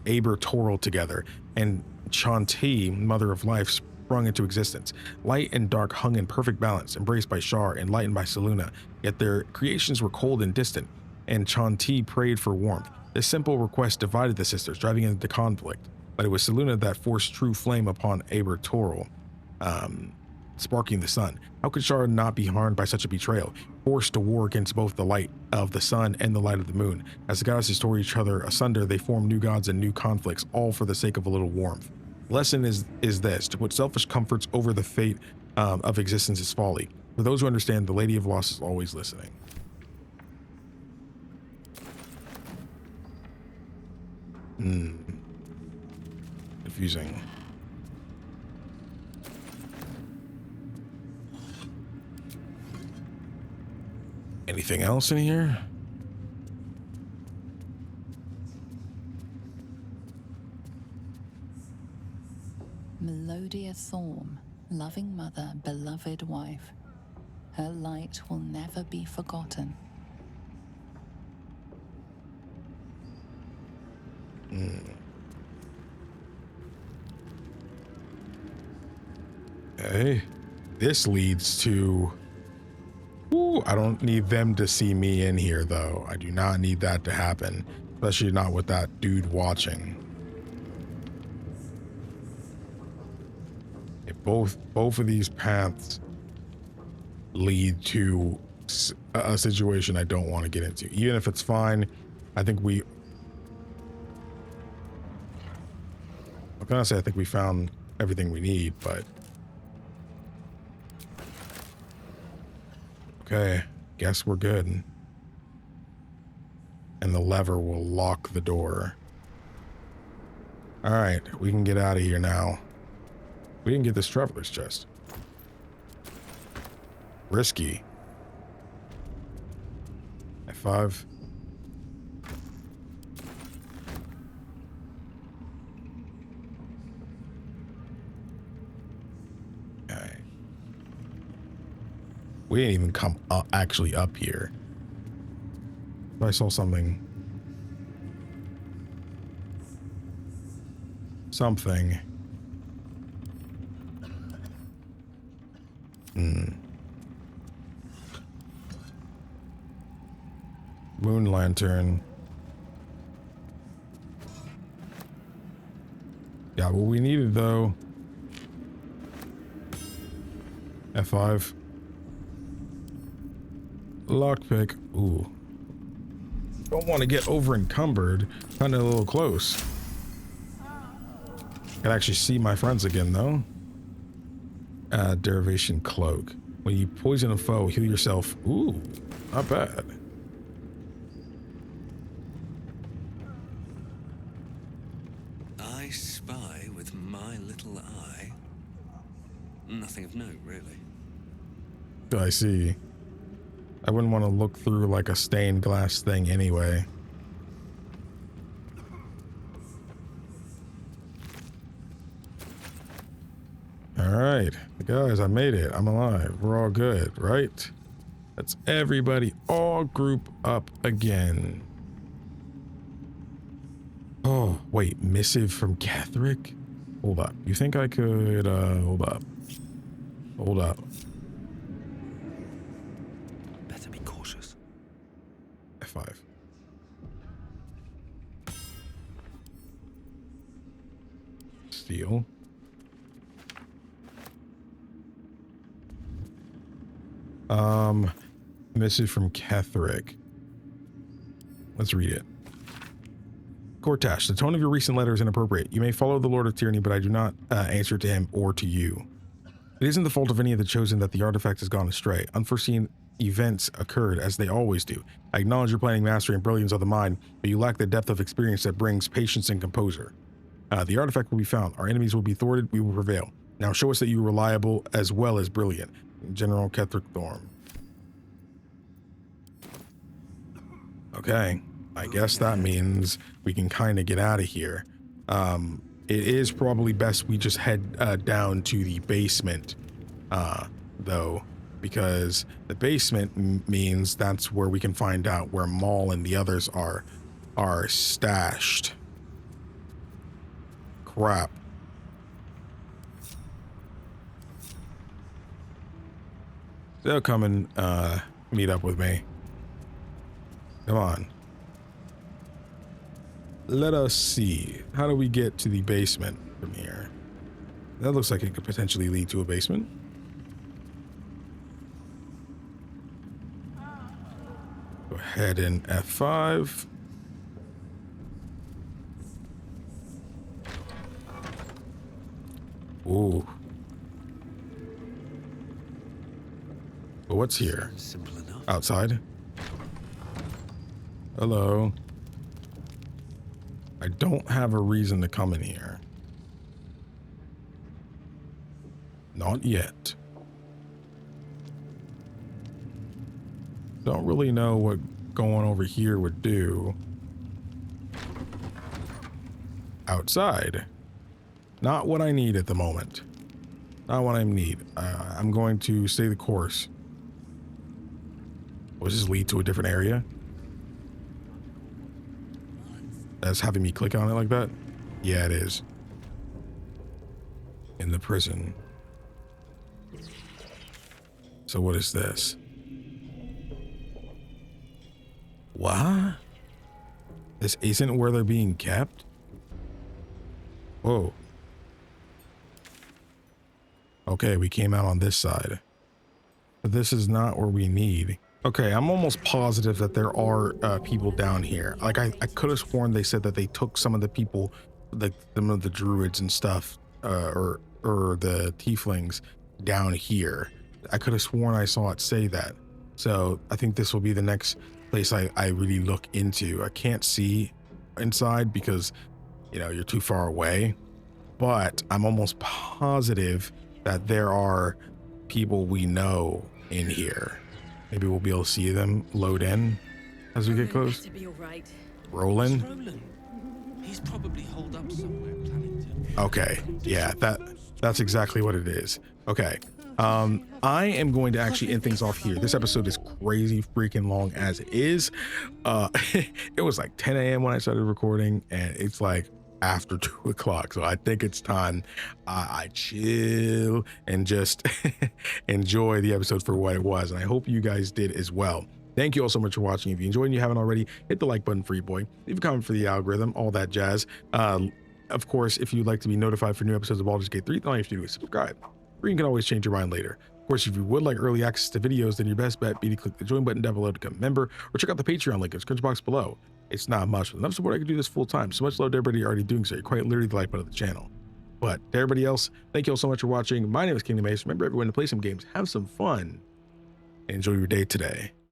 Toril together, and Shanti, mother of life, sprung into existence. Light and dark hung in perfect balance, embraced by Shar, enlightened by Selûne. Yet their creations were cold and distant, and Shanti prayed for warmth. This simple request divided the sisters, driving into conflict. But it was Selûne that forced true flame upon Aber Toril, sparking the sun. How could Shar not be harmed by such a betrayal? Forced to war against both the light of the sun and the light of the moon. As the goddesses tore each other asunder, they formed new gods and new conflicts, all for the sake of a little warmth. The lesson is this: to put selfish comforts over the fate of existence is folly. For those who understand, the Lady of Loss is always listening. Confusing. Anything else in here? Melodia Thorm, loving mother, beloved wife. Her light will never be forgotten. Okay. This leads to... Ooh, I don't need them to see me in here, though. I do not need that to happen. Especially not with that dude watching. Both of these paths lead to a situation I don't want to get into. Even if it's fine, I think we... I'm gonna say I think we found everything we need, but... Okay, guess we're good. And the lever will lock the door. Alright, we can get out of here now. We didn't get this traveler's chest. Risky. F5. Okay. We didn't even come up, actually up here. I saw something. Something. Moon lantern. Yeah, what we needed though. F5. Lockpick. Ooh. Don't want to get over encumbered. Kind of a little close. Can actually see my friends again though. Derivation cloak. When you poison a foe, heal yourself. Ooh, not bad. I spy with my little eye. Nothing of note, really. I see. I wouldn't want to look through like a stained glass thing anyway. Alright, guys, I made it. I'm alive. We're all good, right? Let's everybody all group up again. Oh, wait, missive from Catherick? Hold up. You think I could, hold up. Hold up. Better be cautious. F5. Steal. Message from Ketherick. Let's read it. Cortash, the tone of your recent letter is inappropriate. You may follow the Lord of Tyranny, but I do not answer to him or to you. It isn't the fault of any of the chosen that the artifact has gone astray. Unforeseen events occurred, as they always do. I acknowledge your planning mastery and brilliance of the mind, but you lack the depth of experience that brings patience and composure. The artifact will be found. Our enemies will be thwarted. We will prevail. Now show us that you are reliable as well as brilliant. General Ketherick Thorm. Okay. I guess that means we can kind of get out of here. It is probably best we just head down to the basement, though, because the basement means that's where we can find out where Maul and the others are stashed. Crap. They'll come and meet up with me. Come on. Let us see. How do we get to the basement from here? That looks like it could potentially lead to a basement. Go ahead and F5. Ooh. But what's here? Simple enough. Outside? Hello. I don't have a reason to come in here. Not yet. Don't really know what going over here would do. Outside. Not what I need at the moment. Not what I need. I'm going to stay the course. Does this lead to a different area? That's having me click on it like that? Yeah, it is. In the prison. So what is this? What? This isn't where they're being kept? Whoa. Okay, we came out on this side. But this is not where we need. Okay, I'm almost positive that there are people down here. Like I could have sworn they said that they took some of the people, like some of the druids and stuff, or the tieflings down here. I could have sworn I saw it say that. So I think this will be the next place I really look into. I can't see inside because, you know, you're too far away. But I'm almost positive that there are people we know in here. Maybe we'll be able to see them load in as we get close. To be all right. Roland? He's probably holed up somewhere planning to... Okay, yeah, that's exactly what it is. Okay, I am going to actually end things off here. This episode is crazy freaking long as it is. It was like 10 a.m. when I started recording, and it's like after 2 o'clock. So I think it's time I chill and just enjoy the episode for what it was. And I hope you guys did as well. Thank you all so much for watching. If you enjoyed and you haven't already, hit the like button for your boy. Leave a comment for the algorithm, all that jazz. Of course, if you'd like to be notified for new episodes of Baldur's Gate 3, all you have to do is subscribe. Or you can always change your mind later. Of course, if you would like early access to videos, then your best bet be to click the join button down below to become a member, or check out the Patreon link in the description box below. It's not much, but enough support I can do this full time. So much love to everybody already doing so. You're quite literally the lifeblood of the channel. But to everybody else, thank you all so much for watching. My name is KingdomAce. Remember, everyone, to play some games, have some fun, and enjoy your day today.